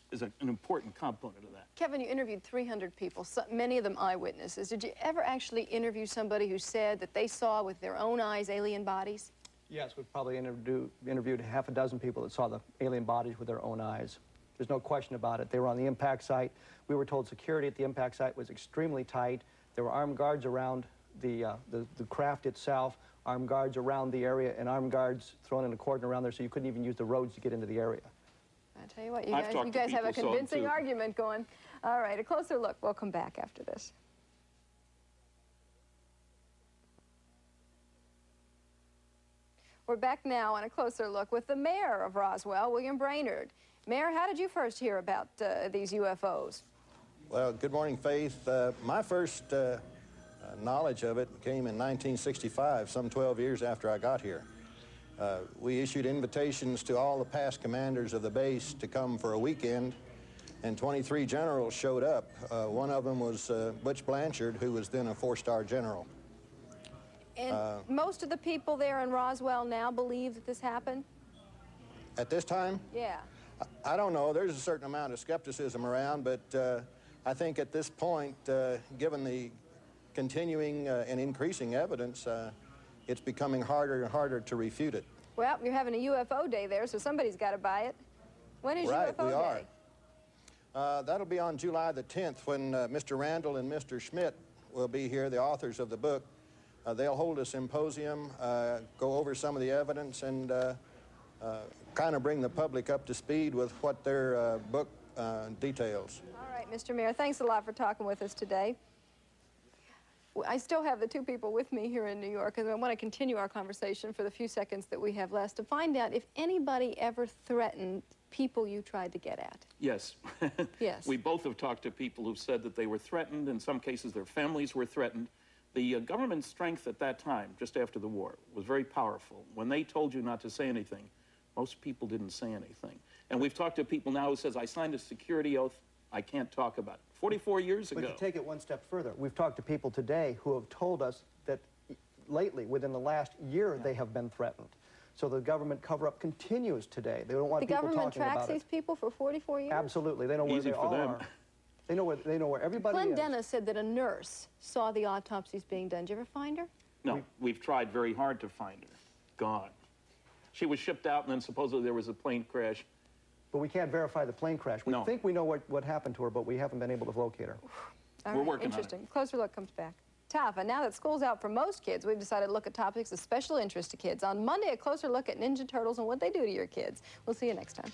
is an important component of that. Kevin, you interviewed 300 people, many of them eyewitnesses. Did you ever actually interview somebody who said that they saw with their own eyes alien bodies? Yes, we've probably interviewed half a dozen people that saw the alien bodies with their own eyes. There's no question about it. They were on the impact site. We were told security at the impact site was extremely tight. There were armed guards around the craft itself, armed guards around the area, and armed guards thrown in a cordon around there so you couldn't even use the roads to get into the area. I tell you what, you guys have a convincing argument going. All right, a closer look. We'll come back after this. We're back now on a closer look with the mayor of Roswell, William Brainerd. Mayor, how did you first hear about these UFOs? Well, good morning, Faith. My first knowledge of it came in 1965, some 12 years after I got here. We issued invitations to all the past commanders of the base to come for a weekend, and 23 generals showed up. One of them was Butch Blanchard, who was then a 4-star general. And most of the people there in Roswell now believe that this happened? At this time? Yeah. I don't know. There's a certain amount of skepticism around, but I think at this point, given the continuing and increasing evidence, it's becoming harder and harder to refute it. Well, you're having a UFO day there, so somebody's got to buy it. When is UFO day? We are. That'll be on July the 10th when Mr. Randall and Mr. Schmidt will be here, the authors of the book. They'll hold a symposium, go over some of the evidence, and kind of bring the public up to speed with what their book details. All right, Mr. Mayor, thanks a lot for talking with us today. I still have the 2 people with me here in New York, and I want to continue our conversation for the few seconds that we have left to find out if anybody ever threatened people you tried to get at. Yes. Yes. We both have talked to people who've said that they were threatened. In some cases, their families were threatened. The government strength at that time, just after the war, was very powerful. When they told you not to say anything, most people didn't say anything. And we've talked to people now who says, I signed a security oath, I can't talk about it. 44 years ago. But to take it one step further, we've talked to people today who have told us that lately, within the last year, they have been threatened. So the government cover-up continues today. They don't want people talking about it. The government tracks these people for 44 years? Absolutely. They know where they are. They know where everybody is. Glenn Dennis said that a nurse saw the autopsies being done. Did you ever find her? No, we've tried very hard to find her. Gone. She was shipped out, and then supposedly there was a plane crash. But we can't verify the plane crash. We think we know what happened to her, but we haven't been able to locate her. We're working on it. Closer look comes back. Tough. And now that school's out for most kids, we've decided to look at topics of special interest to kids. On Monday, a closer look at Ninja Turtles and what they do to your kids. We'll see you next time.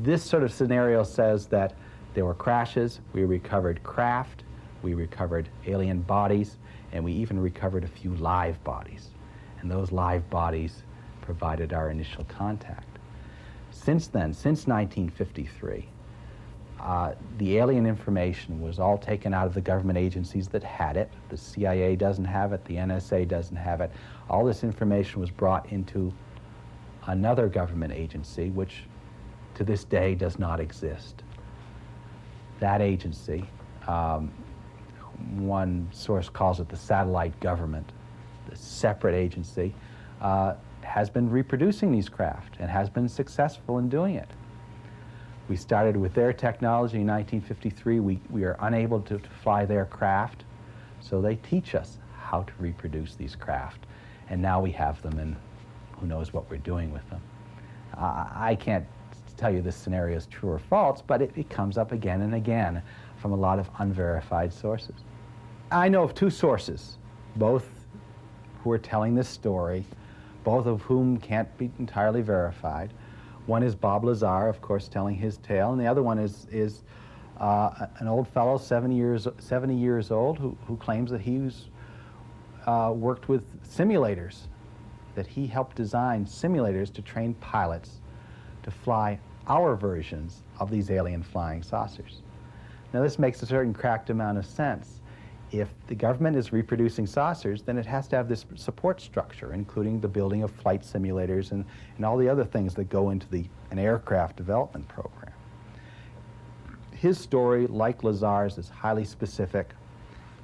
This sort of scenario says that there were crashes, we recovered craft, we recovered alien bodies, and we even recovered a few live bodies. And those live bodies provided our initial contact. Since then, since 1953, the alien information was all taken out of the government agencies that had it. The CIA doesn't have it, the NSA doesn't have it. All this information was brought into another government agency, which to this day does not exist. That agency One source calls it the satellite government, the separate agency, has been reproducing these craft and has been successful in doing it. We started with their technology in 1953. We are unable to fly their craft, so they teach us how to reproduce these craft. And now we have them, and who knows what we're doing with them. I can't tell you this scenario is true or false, but it comes up again and again from a lot of unverified sources. I know of two sources, both who are telling this story, both of whom can't be entirely verified. One is Bob Lazar, of course, telling his tale, and the other one is an old fellow, 70 years old, who claims that he's worked with simulators, that he helped design simulators to train pilots to fly our versions of these alien flying saucers. Now, this makes a certain cracked amount of sense. If the government is reproducing saucers, then it has to have this support structure, including the building of flight simulators and all the other things that go into an aircraft development program. His story, like Lazar's, is highly specific.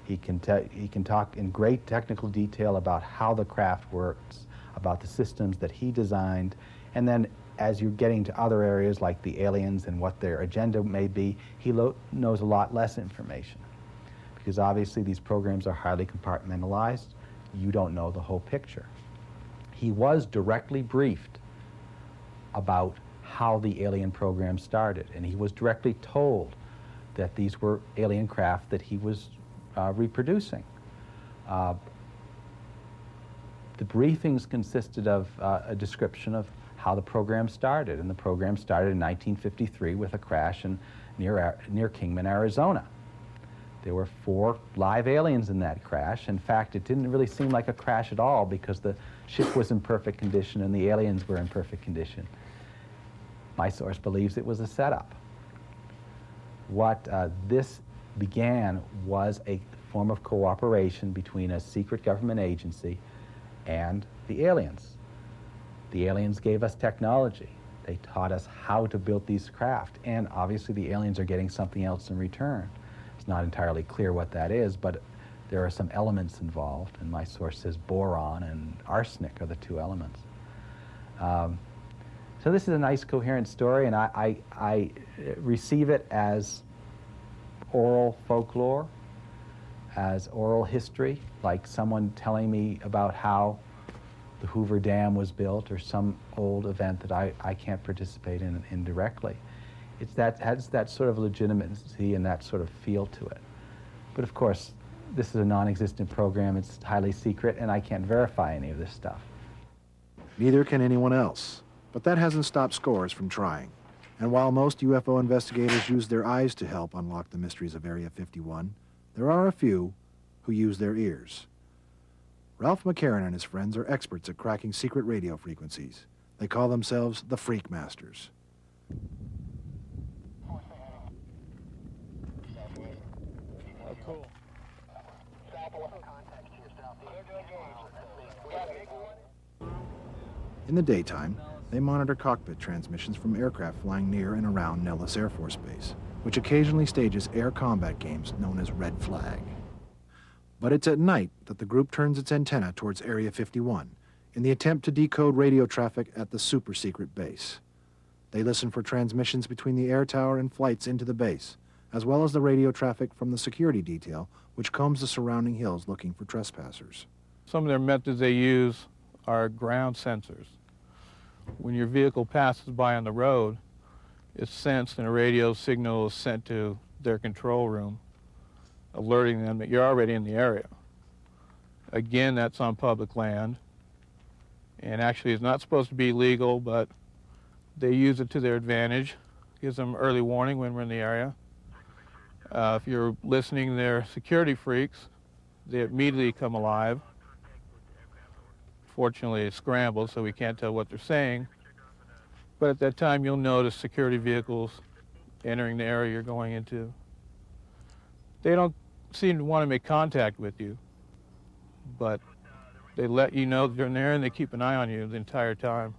He can talk in great technical detail about how the craft works, about the systems that he designed, and then as you're getting to other areas like the aliens and what their agenda may be, he knows a lot less information. Because obviously these programs are highly compartmentalized. You don't know the whole picture. He was directly briefed about how the alien program started, and he was directly told that these were alien craft that he was reproducing. The briefings consisted of a description of how the program started, and the program started in 1953 with a crash near Kingman, Arizona. There were 4 live aliens in that crash. In fact, it didn't really seem like a crash at all because the ship was in perfect condition and the aliens were in perfect condition. My source believes it was a setup. What this began was a form of cooperation between a secret government agency and the aliens. The aliens gave us technology. They taught us how to build these craft, and obviously the aliens are getting something else in return. It's not entirely clear what that is, but there are some elements involved, and my source says boron and arsenic are the 2 elements. So this is a nice, coherent story, and I receive it as oral folklore, as oral history, like someone telling me about how the Hoover Dam was built or some old event that I can't participate in directly. Has that sort of legitimacy and that sort of feel to it. But of course, this is a non-existent program, it's highly secret, and I can't verify any of this stuff. Neither can anyone else, but that hasn't stopped scores from trying. And while most UFO investigators use their eyes to help unlock the mysteries of Area 51, there are a few who use their ears. Ralph McCarran and his friends are experts at cracking secret radio frequencies. They call themselves the Freak Masters. Cool. In the daytime, they monitor cockpit transmissions from aircraft flying near and around Nellis Air Force Base, which occasionally stages air combat games known as Red Flag. But it's at night that the group turns its antenna towards Area 51 in the attempt to decode radio traffic at the super-secret base. They listen for transmissions between the air tower and flights into the base, as well as the radio traffic from the security detail, which combs the surrounding hills looking for trespassers. Some of their methods they use are ground sensors. When your vehicle passes by on the road, it's sensed and a radio signal is sent to their control room, alerting them that you're already in the area. Again, that's on public land, and actually it's not supposed to be legal, but they use it to their advantage. Gives them early warning when we're in the area. If you're listening, they're security freaks. They immediately come alive. Fortunately, it's scrambled, so we can't tell what they're saying. But at that time, you'll notice security vehicles entering the area you're going into. They don't seem to want to make contact with you, but they let you know they're in there and they keep an eye on you the entire time.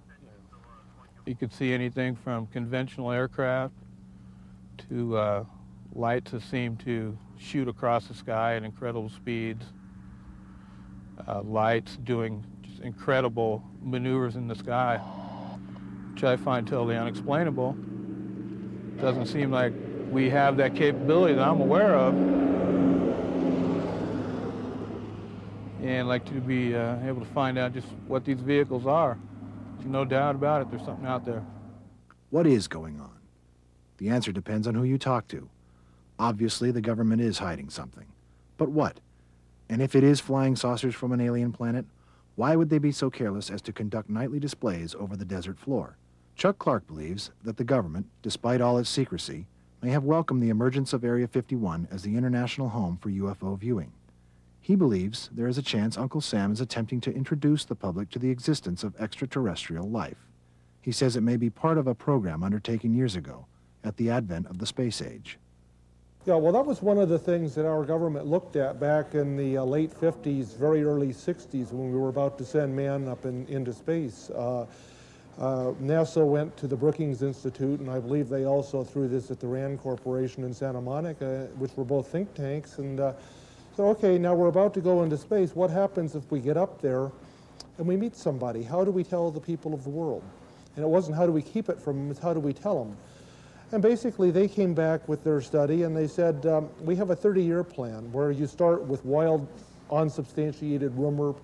You can see anything from conventional aircraft to lights that seem to shoot across the sky at incredible speeds, lights doing just incredible maneuvers in the sky, which I find totally unexplainable. Doesn't seem like we have that capability that I'm aware of. And I'd like to be able to find out just what these vehicles are. There's no doubt about it, there's something out there. What is going on? The answer depends on who you talk to. Obviously, the government is hiding something. But what? And if it is flying saucers from an alien planet, why would they be so careless as to conduct nightly displays over the desert floor? Chuck Clark believes that the government, despite all its secrecy, may have welcomed the emergence of Area 51 as the international home for UFO viewing. He believes there is a chance Uncle Sam is attempting to introduce the public to the existence of extraterrestrial life. He says it may be part of a program undertaken years ago, at the advent of the space age. Yeah, well, that was one of the things that our government looked at back in the late 50s, very early 60s, when we were about to send man up into space. NASA went to the Brookings Institute, and I believe they also threw this at the RAND Corporation in Santa Monica, which were both think tanks. And so, okay, now we're about to go into space. What happens if we get up there and we meet somebody? How do we tell the people of the world? And it wasn't how do we keep it from them, it's how do we tell them? And basically, they came back with their study, and they said, we have a 30-year plan where you start with wild, unsubstantiated rumor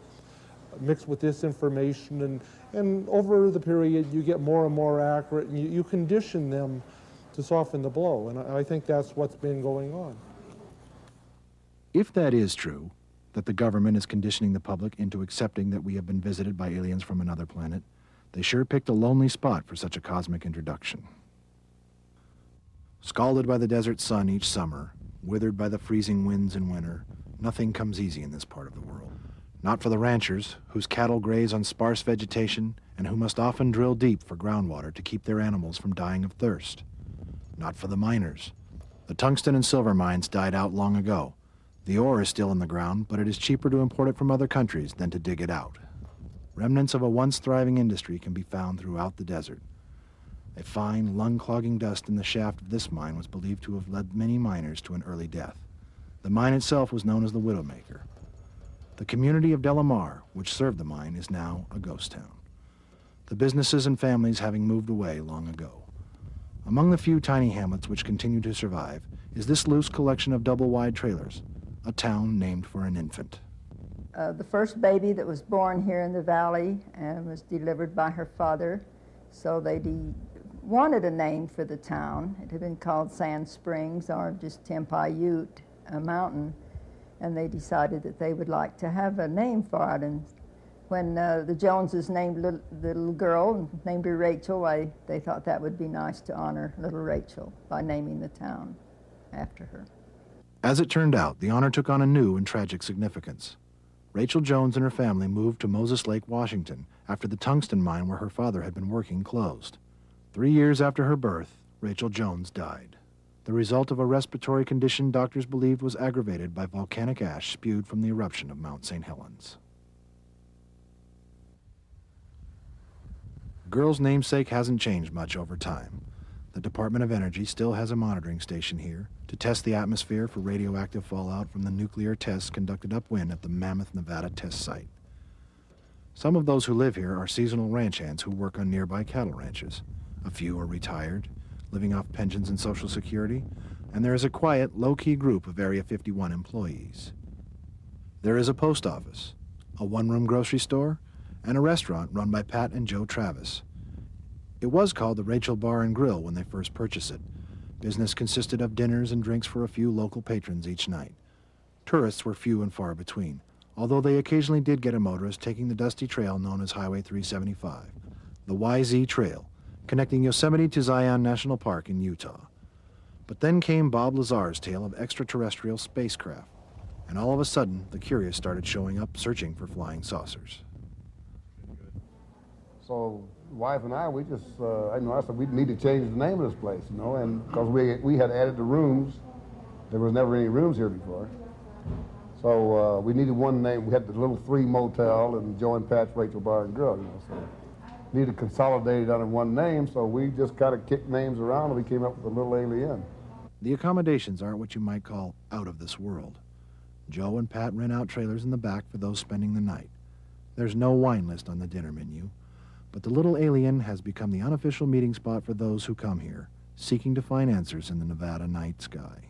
mixed with disinformation, and over the period, you get more and more accurate, and you condition them to soften the blow. And I think that's what's been going on. If that is true, that the government is conditioning the public into accepting that we have been visited by aliens from another planet, they sure picked a lonely spot for such a cosmic introduction. Scalded by the desert sun each summer, withered by the freezing winds in winter, nothing comes easy in this part of the world. Not for the ranchers, whose cattle graze on sparse vegetation and who must often drill deep for groundwater to keep their animals from dying of thirst. Not for the miners. The tungsten and silver mines died out long ago. The ore is still in the ground, but it is cheaper to import it from other countries than to dig it out. Remnants of a once thriving industry can be found throughout the desert. A fine, lung-clogging dust in the shaft of this mine was believed to have led many miners to an early death. The mine itself was known as the Widowmaker. The community of Delamar, which served the mine, is now a ghost town, the businesses and families having moved away long ago. Among the few tiny hamlets which continue to survive is this loose collection of double-wide trailers, a town named for an infant. The first baby that was born here in the valley was delivered by her father, so they wanted a name for the town. It had been called Sand Springs or just Tempai Ute, a mountain, and they decided that they would like to have a name for it. And when the Joneses named the little girl, named her Rachel, they thought that would be nice to honor little Rachel by naming the town after her. As it turned out, the honor took on a new and tragic significance. Rachel Jones and her family moved to Moses Lake, Washington, after the tungsten mine where her father had been working closed. 3 years after her birth, Rachel Jones died, the result of a respiratory condition doctors believed was aggravated by volcanic ash spewed from the eruption of Mount St. Helens. The girl's namesake hasn't changed much over time. The Department of Energy still has a monitoring station here to test the atmosphere for radioactive fallout from the nuclear tests conducted upwind at the Mammoth, Nevada test site. Some of those who live here are seasonal ranch hands who work on nearby cattle ranches. A few are retired, living off pensions and Social Security, and there is a quiet, low-key group of Area 51 employees. There is a post office, a one-room grocery store, and a restaurant run by Pat and Joe Travis. It was called the Rachel Bar and Grill when they first purchased it. Business consisted of dinners and drinks for a few local patrons each night. Tourists were few and far between, although they occasionally did get a motorist taking the dusty trail known as Highway 375, the YZ Trail, connecting Yosemite to Zion National Park in Utah. But then came Bob Lazar's tale of extraterrestrial spacecraft, and all of a sudden, the curious started showing up searching for flying saucers. So, wife and I just, I said we need to change the name of this place, and because we had added the rooms. There was never any rooms here before. So we needed one name. We had the Little 3 Motel and Joe and Pat's Rachel Bar and Grill, so needed consolidated under one name, so we just kind of kicked names around and we came up with the Little Alien. The accommodations aren't what you might call out of this world. Joe and Pat rent out trailers in the back for those spending the night. There's no wine list on the dinner menu, but the little alien has become the unofficial meeting spot for those who come here, seeking to find answers in the Nevada night sky.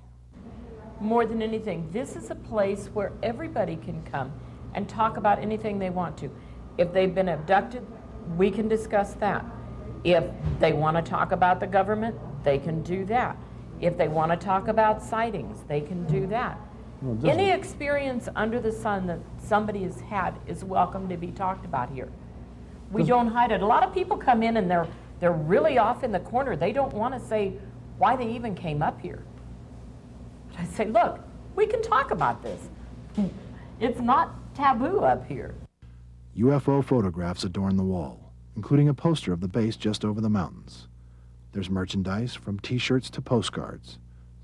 More than anything, this is a place where everybody can come and talk about anything they want to. If they've been abducted, we can discuss that. If they want to talk about the government, they can do that. If they want to talk about sightings, they can do that. Well, any experience under the sun that somebody has had is welcome to be talked about here. We don't hide it. A lot of people come in and they're really off in the corner. They don't want to say why they even came up here. But I say, look, we can talk about this. It's not taboo up here. UFO photographs adorn the wall, including a poster of the base just over the mountains. There's merchandise from T-shirts to postcards.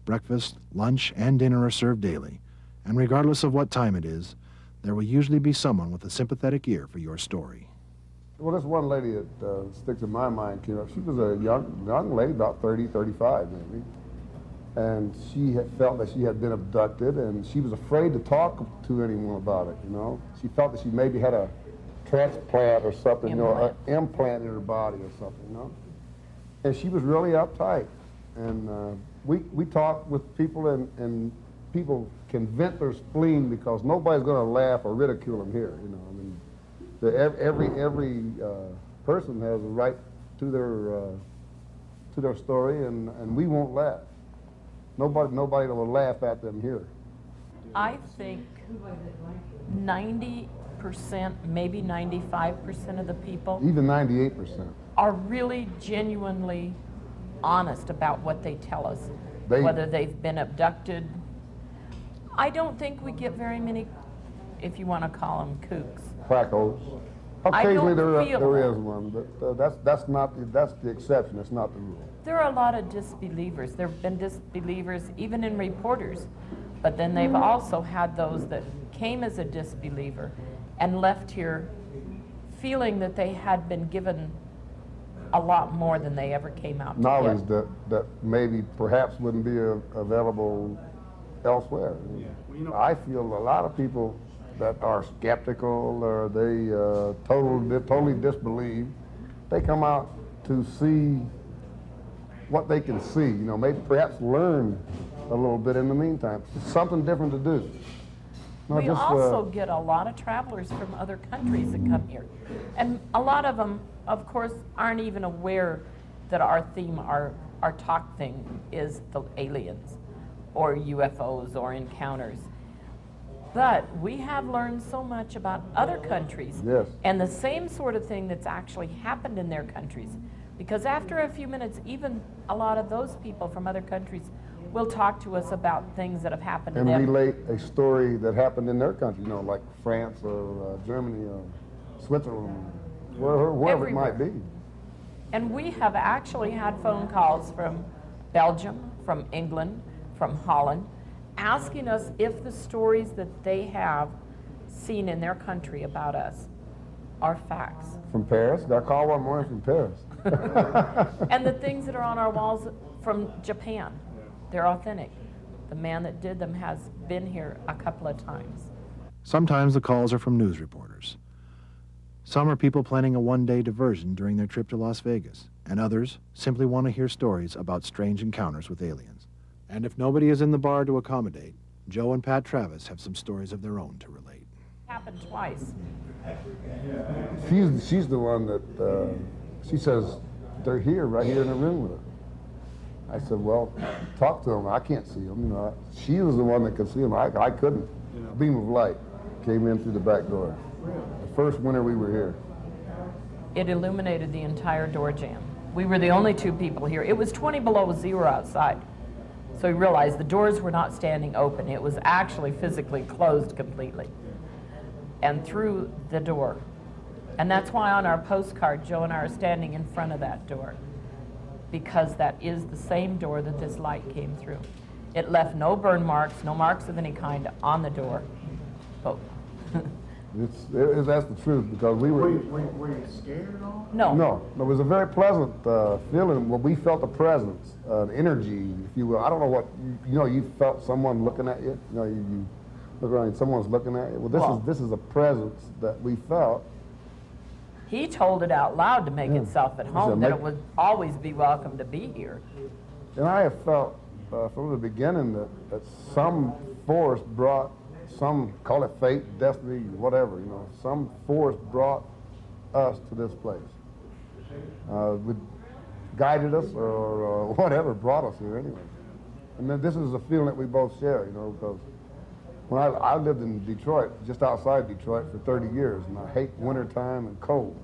Breakfast, lunch, and dinner are served daily, and regardless of what time it is, there will usually be someone with a sympathetic ear for your story. Well, this one lady that sticks in my mind, you know, she was a young lady, about 30, 35 maybe, and she had felt that she had been abducted, and she was afraid to talk to anyone about it, you know. She felt that she maybe had a transplant or something, you know, an implant in her body or something, you know. And she was really uptight. And we talk with people, and people can vent their spleen because nobody's going to laugh or ridicule them here, you know. I mean, every person has a right to their story, and we won't laugh. Nobody will laugh at them here. I think 90%, maybe 95% of the people, even 98%, are really genuinely honest about what they tell us, whether they've been abducted. I don't think we get very many, if you want to call them kooks. Quackos. Occasionally there is one, but that's the exception. It's not the rule. There are a lot of disbelievers. There have been disbelievers even in reporters, but then they've also had those that came as a disbeliever and left here feeling that they had been given a lot more than they ever came out to knowledge get. that maybe perhaps wouldn't be available elsewhere. Yeah. I feel a lot of people that are skeptical or they totally disbelieve, they come out to see what they can see, you know, maybe perhaps learn a little bit in the meantime. It's something different to do. Not we just, also get a lot of travelers from other countries that come here. And a lot of them, of course, aren't even aware that our theme, our talk thing is the aliens or UFOs or encounters. But we have learned so much about other countries, yes, and the same sort of thing that's actually happened in their countries. Because after a few minutes, even a lot of those people from other countries will talk to us about things that have happened and to them. And relate a story that happened in their country, you know, like France or Germany or Switzerland, wherever it might be. And we have actually had phone calls from Belgium, from England, from Holland, asking us if the stories that they have seen in their country about us are facts. From Paris? Got a call one morning from Paris. And the things that are on our walls from Japan, they're authentic. The man that did them has been here a couple of times. Sometimes the calls are from news reporters. Some are people planning a one-day diversion during their trip to Las Vegas, and others simply want to hear stories about strange encounters with aliens. And if nobody is in the bar to accommodate, Joe and Pat Travis have some stories of their own to relate. Happened twice. She's the one that, she says, they're here, right here in the room with her. I said, well, talk to them. I can't see them. You know, she was the one that could see them. I couldn't. A beam of light came in through the back door. The first winter we were here. It illuminated the entire door jamb. We were the only two people here. It was 20 below zero outside. So we realized the doors were not standing open. It was actually physically closed completely. And through the door. And that's why on our postcard, Joe and I are standing in front of that door, because that is the same door that this light came through. It left no burn marks, no marks of any kind on the door. But That's the truth, because we were... Were you scared at all? No. No, it was a very pleasant feeling. Well, we felt a presence, an energy, if you will. I don't know what, you felt someone looking at you. You look around and someone's looking at you. Well, this is a presence that we felt. He told it out loud to make itself at home, that it would always be welcome to be here. And I have felt from the beginning that some force brought, some, call it fate, destiny, whatever, some force brought us to this place. Guided us or whatever brought us here anyway. And then this is a feeling that we both share, because when I lived in Detroit, just outside Detroit for 30 years, and I hate wintertime and cold.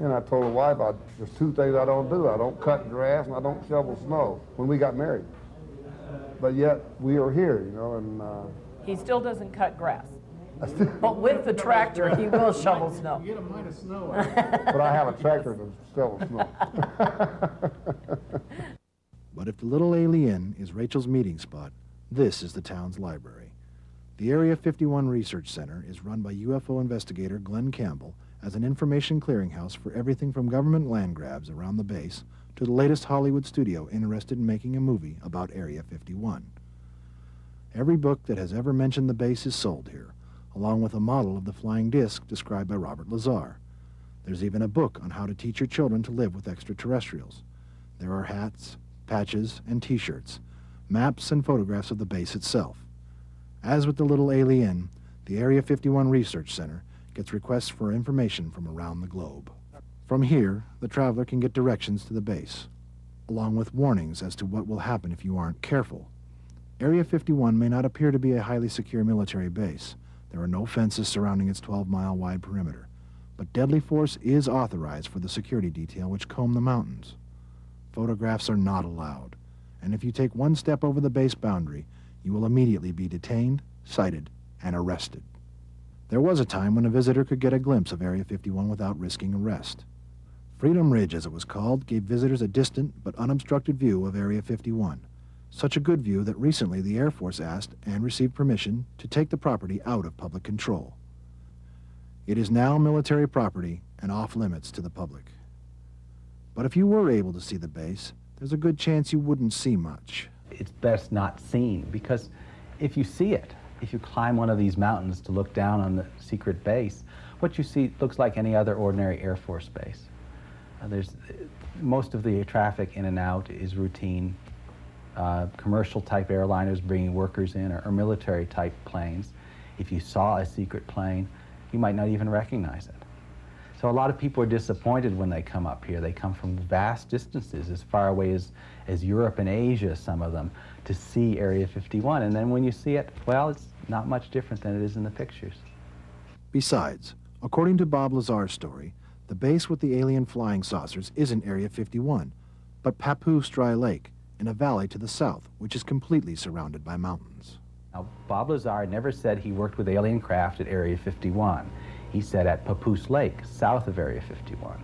And I told the wife, there's two things I don't do. I don't cut grass and I don't shovel snow when we got married. But yet we are here, and... He still doesn't cut grass. But with the tractor, he will shovel snow. You get a mite of snow. But I have a tractor to shovel snow. But if the little alien is Rachel's meeting spot, this is the town's library. The Area 51 Research Center is run by UFO investigator Glenn Campbell as an information clearinghouse for everything from government land grabs around the base to the latest Hollywood studio interested in making a movie about Area 51. Every book that has ever mentioned the base is sold here, along with a model of the flying disc described by Bob Lazar. There's even a book on how to teach your children to live with extraterrestrials. There are hats, patches, and T-shirts, maps and photographs of the base itself. As with the little alien, the Area 51 Research Center gets requests for information from around the globe. From here, the traveler can get directions to the base, along with warnings as to what will happen if you aren't careful. Area 51 may not appear to be a highly secure military base. There are no fences surrounding its 12-mile wide perimeter, but deadly force is authorized for the security detail which comb the mountains. Photographs are not allowed, and if you take one step over the base boundary, you will immediately be detained, cited, and arrested. There was a time when a visitor could get a glimpse of Area 51 without risking arrest. Freedom Ridge, as it was called, gave visitors a distant but unobstructed view of Area 51. Such a good view that recently the Air Force asked and received permission to take the property out of public control. It is now military property and off limits to the public. But if you were able to see the base, there's a good chance you wouldn't see much. It's best not seen, because if you see it, if you climb one of these mountains to look down on the secret base, what you see looks like any other ordinary Air Force base. Most of the traffic in and out is routine. Commercial type airliners bringing workers in, or military type planes. If you saw a secret plane, you might not even recognize it. So a lot of people are disappointed when they come up here. They come from vast distances, as far away as Europe and Asia, some of them, to see Area 51. And then when you see it, well, it's not much different than it is in the pictures. Besides, according to Bob Lazar's story, the base with the alien flying saucers isn't Area 51, but Papoose Dry Lake, in a valley to the south, which is completely surrounded by mountains. Now, Bob Lazar never said he worked with alien craft at Area 51. He said at Papoose Lake, south of Area 51.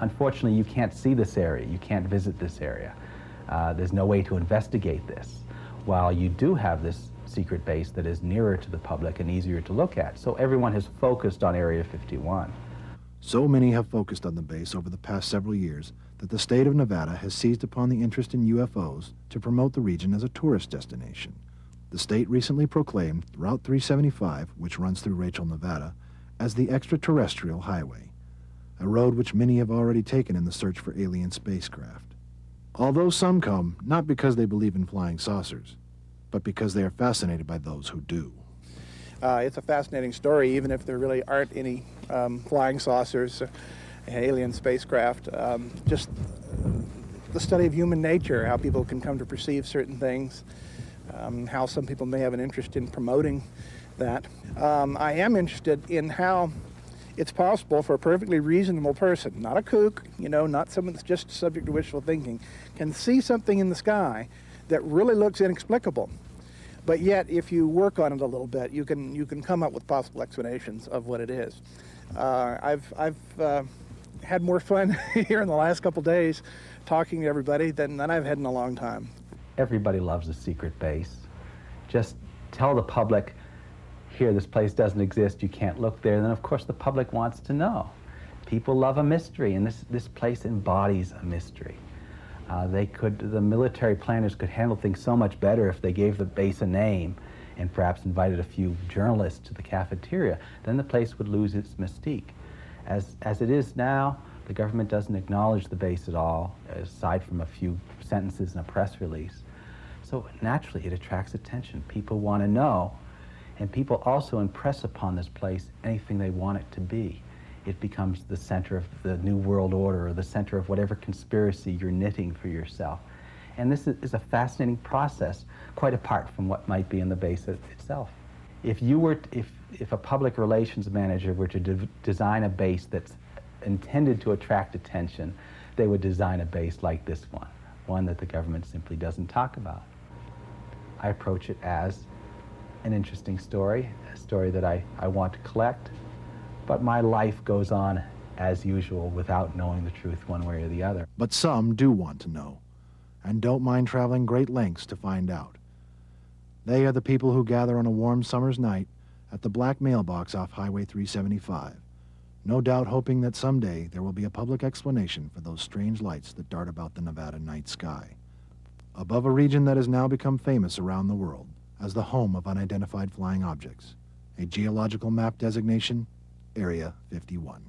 Unfortunately, you can't see this area. You can't visit this area. There's no way to investigate this, while you do have this secret base that is nearer to the public and easier to look at. So everyone has focused on Area 51. So many have focused on the base over the past several years that the state of Nevada has seized upon the interest in UFOs to promote the region as a tourist destination. The state recently proclaimed Route 375, which runs through Rachel, Nevada, as the extraterrestrial highway, a road which many have already taken in the search for alien spacecraft. Although some come not because they believe in flying saucers, but because they are fascinated by those who do. It's a fascinating story, even if there really aren't any flying saucers, alien spacecraft. Just the study of human nature, how people can come to perceive certain things, how some people may have an interest in promoting that. I am interested in how it's possible for a perfectly reasonable person, not a kook, not someone that's just subject to wishful thinking, can see something in the sky that really looks inexplicable. But yet, if you work on it a little bit, you can come up with possible explanations of what it is. I've had more fun here in the last couple days talking to everybody than I've had in a long time. Everybody loves a secret base. Just tell the public, here, this place doesn't exist, you can't look there, then of course the public wants to know. People love a mystery, and this place embodies a mystery. The military planners could handle things so much better if they gave the base a name and perhaps invited a few journalists to the cafeteria. Then the place would lose its mystique. As it is now, the government doesn't acknowledge the base at all, aside from a few sentences in a press release. So naturally, it attracts attention. People want to know, and people also impress upon this place anything they want it to be. It becomes the center of the New World Order, or the center of whatever conspiracy you're knitting for yourself. And this is a fascinating process, quite apart from what might be in the base itself. If a public relations manager were to design a base that's intended to attract attention, they would design a base like this one that the government simply doesn't talk about. I approach it as an interesting story, a story that I want to collect, but my life goes on as usual without knowing the truth one way or the other. But some do want to know, and don't mind traveling great lengths to find out. They are the people who gather on a warm summer's night at the black mailbox off Highway 375, no doubt hoping that someday there will be a public explanation for those strange lights that dart about the Nevada night sky, above a region that has now become famous around the world as the home of unidentified flying objects, a geological map designation, Area 51.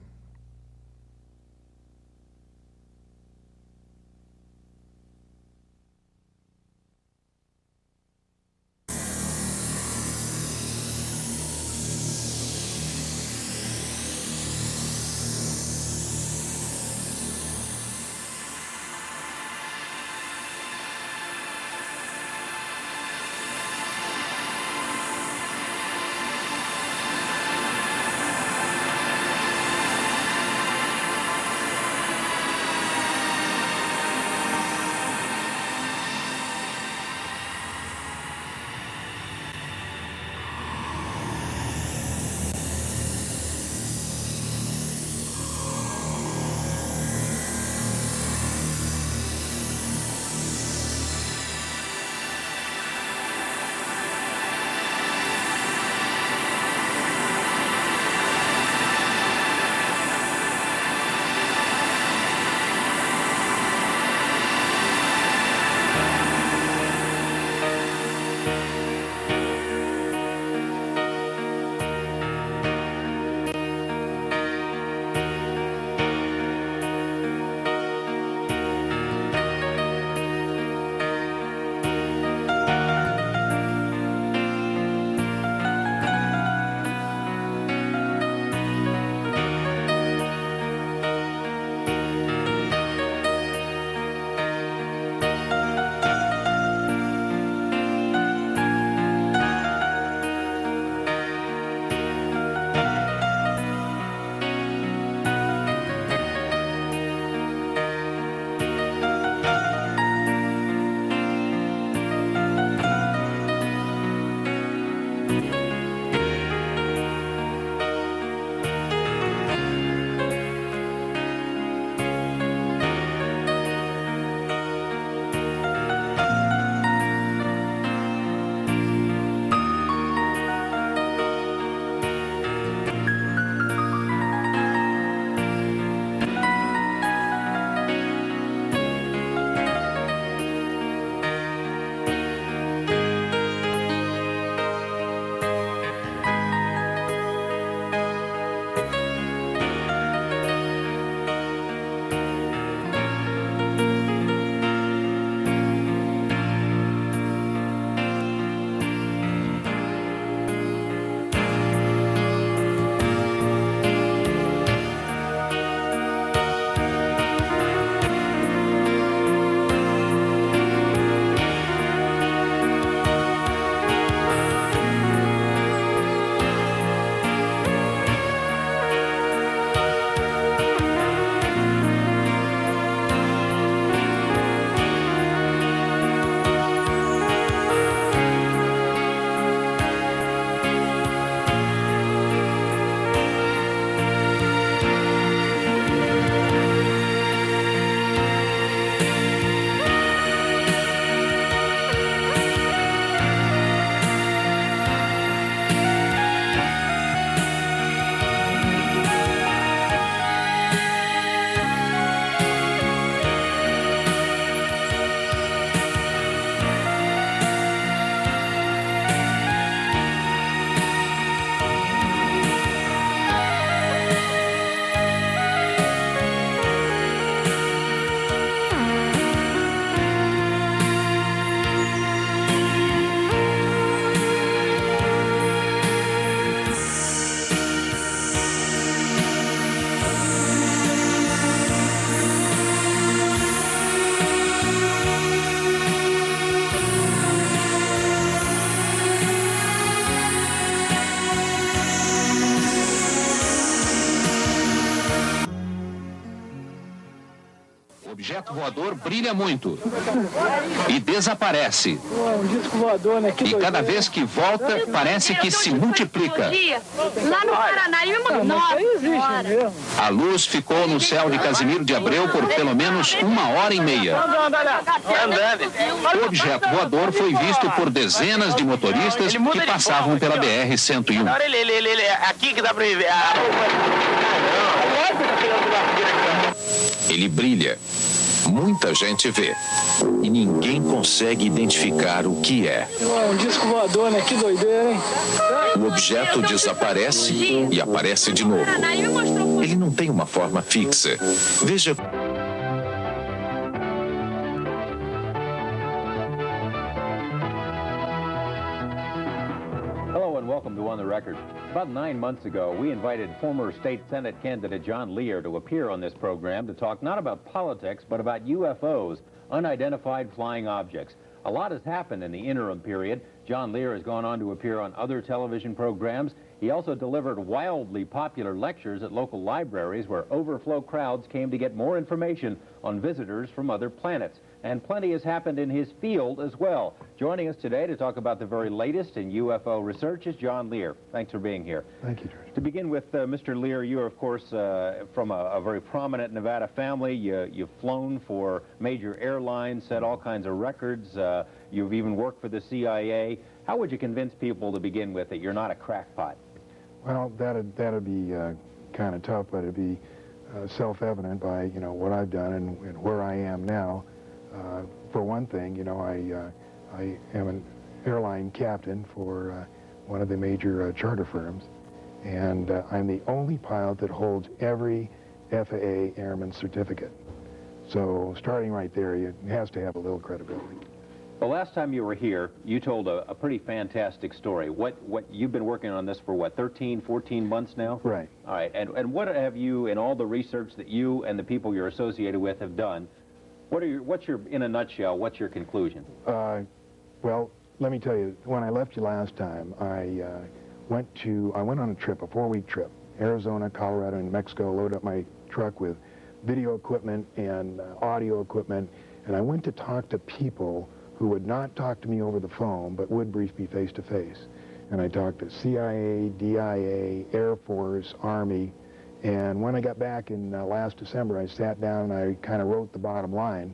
objeto voador brilha muito e desaparece. E cada vez que volta, parece que se multiplica. Lá no Paraná, A luz ficou no céu de Casimiro de Abreu por pelo menos 1h30. O objeto voador foi visto por dezenas de motoristas que passavam pela BR-101. Aqui que dá pra ver. Ele brilha. Muita gente vê. E ninguém consegue identificar o que é. Um disco voador, né? Que doideira, hein? O objeto desaparece e aparece de novo. Ele não tem uma forma fixa. Veja. Hello and welcome to On the Record. About 9 months ago, we invited former state Senate candidate John Lear to appear on this program to talk not about politics, but about UFOs, unidentified flying objects. A lot has happened in the interim period. John Lear has gone on to appear on other television programs. He also delivered wildly popular lectures at local libraries where overflow crowds came to get more information on visitors from other planets. And plenty has happened in his field as well. Joining us today to talk about the very latest in UFO research is John Lear. Thanks for being here. Thank you, George. To begin with, Mr. Lear, you are, of course, from a very prominent Nevada family. You've flown for major airlines, set all kinds of records. You've even worked for the CIA. How would you convince people to begin with that you're not a crackpot? Well, that'd be kind of tough, but it'd be self-evident by, you know, what I've done and where I am now. For one thing, you know, I am an airline captain for one of the major charter firms, and I'm the only pilot that holds every FAA airman certificate. So starting right there, it has to have a little credibility. The last time you were here, you told a pretty fantastic story. What you've been working on this for, what, 13, 14 months now? Right. All right, and what have you, in all the research that you and the people you're associated with have done, what's your, in a nutshell, what's your conclusion? Well, let me tell you, when I left you last time, I went on a trip, a 4-week trip, Arizona, Colorado, and Mexico, loaded up my truck with video equipment and audio equipment, and I went to talk to people who would not talk to me over the phone, but would brief me face-to-face. And I talked to CIA, DIA, Air Force, Army, and when I got back in last December, I sat down and I kind of wrote the bottom line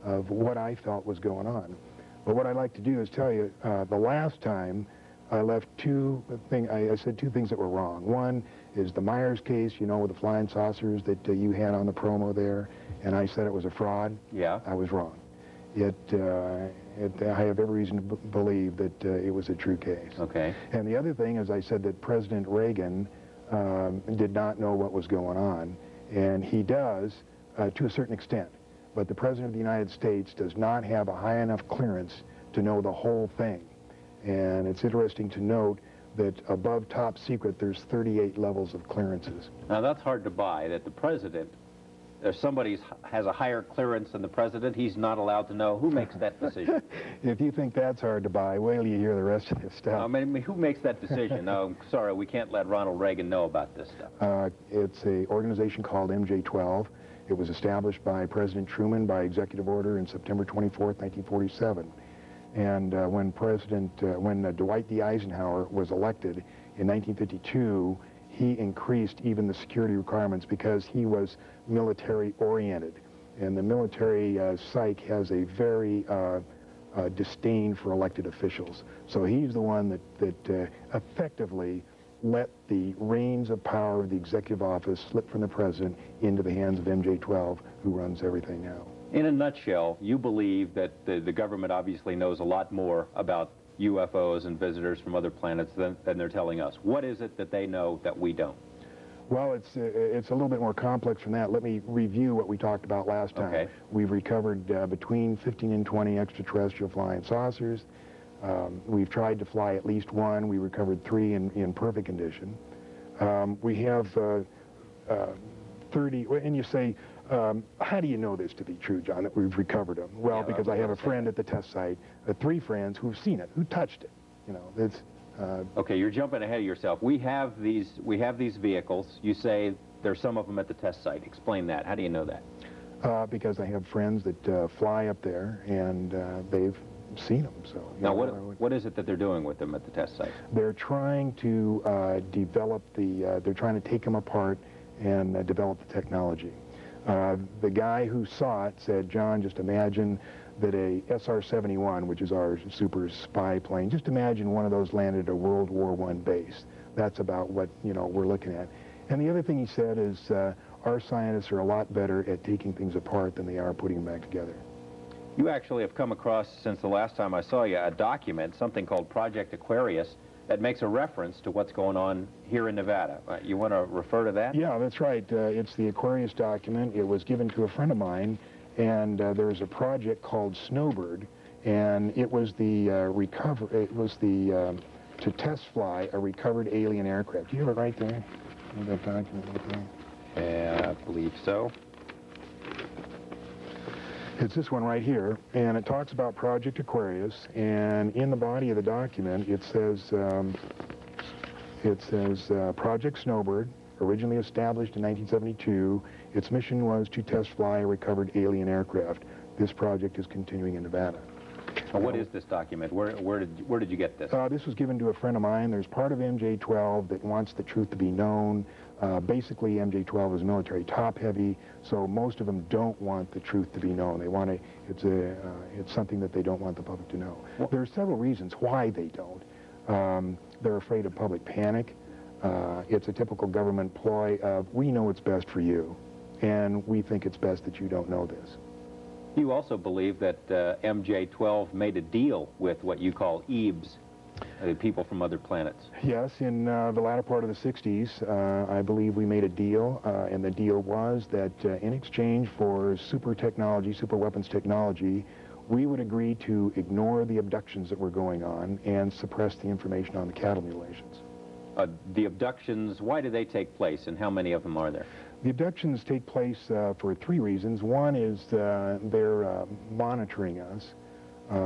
of what I felt was going on. But what I'd like to do is tell you, the last time I left I said two things that were wrong. One is the Myers case, you know, with the flying saucers that you had on the promo there, and I said it was a fraud. Yeah. I was wrong. I have every reason to believe that it was a true case. Okay. And the other thing is I said that President Reagan did not know what was going on, and he does to a certain extent. But the President of the United States does not have a high enough clearance to know the whole thing. And it's interesting to note that above top secret, there's 38 levels of clearances. Now, that's hard to buy, that the President, if somebody has a higher clearance than the President, he's not allowed to know. Who makes that decision? If you think that's hard to buy, wait till you hear the rest of this stuff. I mean, who makes that decision? No, I'm sorry, we can't let Ronald Reagan know about this stuff. It's an organization called MJ-12. It was established by President Truman by executive order in September 24th, 1947. And when Dwight D. Eisenhower was elected in 1952, he increased even the security requirements because he was military-oriented. And the military psych has a very disdain for elected officials. So he's the one that effectively let the reins of power of the executive office slip from the president into the hands of MJ-12, who runs everything now. In a nutshell, you believe that the government obviously knows a lot more about UFOs and visitors from other planets than they're telling us. What is it that they know that we don't? Well, it's a little bit more complex from that. Let me review what we talked about last time. Okay. We've recovered between 15 and 20 extraterrestrial flying saucers. We've tried to fly at least one. We recovered 3 in perfect condition. We have 30, and you say, how do you know this to be true, John, that we've recovered them? Well, because I have a friend at the test site, 3 friends who've seen it, who touched it. You know, it's... Okay, you're jumping ahead of yourself. We have these vehicles. You say there's some of them at the test site. Explain that. How do you know that? Because I have friends that fly up there, and they've seen them. So now, what is it that they're doing with them at the test site? They're trying to develop they're trying to take them apart and develop the technology. The guy who saw it said, John, just imagine that a SR-71, which is our super spy plane, just imagine one of those landed at a World War I base. That's about what, we're looking at. And the other thing he said is our scientists are a lot better at taking things apart than they are putting them back together. You actually have come across, since the last time I saw you, a document, something called Project Aquarius, that makes a reference to what's going on here in Nevada. You want to refer to that? Yeah, that's right. It's the Aquarius document. It was given to a friend of mine, and there's a project called Snowbird, and it was the to test fly a recovered alien aircraft. Do you have it right there? That document right there? Yeah, I believe so. It's this one right here, and it talks about Project Aquarius, and in the body of the document it says Project Snowbird, originally established in 1972. Its mission was to test fly a recovered alien aircraft. This project is continuing in Nevada. Now, what is this document? Where did you get this? This was given to a friend of mine. There's part of MJ-12 that wants the truth to be known. Basically, MJ-12 is military top-heavy, so most of them don't want the truth to be known. They want to. It's something that they don't want the public to know. There are several reasons why they don't. They're afraid of public panic. It's a typical government ploy of, we know what's best for you, and we think it's best that you don't know this. You also believe that MJ-12 made a deal with what you call EBES, people from other planets. Yes, in the latter part of the 60s, I believe we made a deal, and the deal was that in exchange for super technology, super weapons technology, we would agree to ignore the abductions that were going on and suppress the information on the cattle mutilations. The abductions, why do they take place, and how many of them are there? The abductions take place for three reasons. One is they're monitoring us,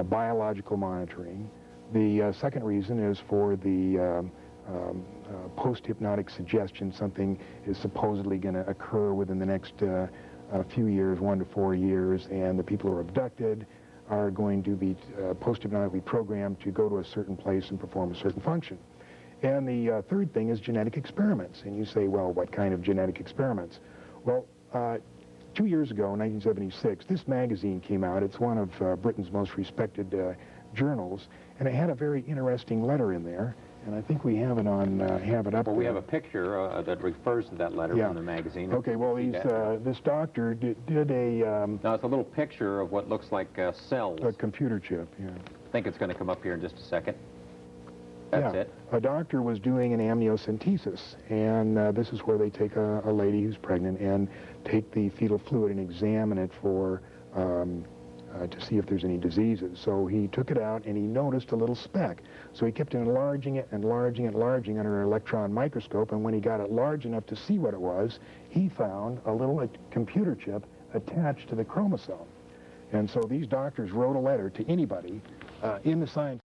biological monitoring. The second reason is for the post-hypnotic suggestion. Something is supposedly going to occur within the next few years, 1 to 4 years, and the people who are abducted are going to be post-hypnotically programmed to go to a certain place and perform a certain function. And the third thing is genetic experiments. And you say, well, what kind of genetic experiments? Well, 2 years ago, in 1976, this magazine came out. It's one of Britain's most respected journals, and it had a very interesting letter in there. And I think we have it on, have it up Well, there. we have a picture that refers to that letter from the magazine. Okay, well, this doctor did a... now, it's a little picture of what looks like cells. A computer chip, yeah. I think it's going to come up here in just a second. That's it. A doctor was doing an amniocentesis, and this is where they take a lady who's pregnant and take the fetal fluid and examine it for to see if there's any diseases. So he took it out and he noticed a little speck. So he kept enlarging it, enlarging it, enlarging under an electron microscope, and when he got it large enough to see what it was, he found a little computer chip attached to the chromosome. And so these doctors wrote a letter to anybody in the science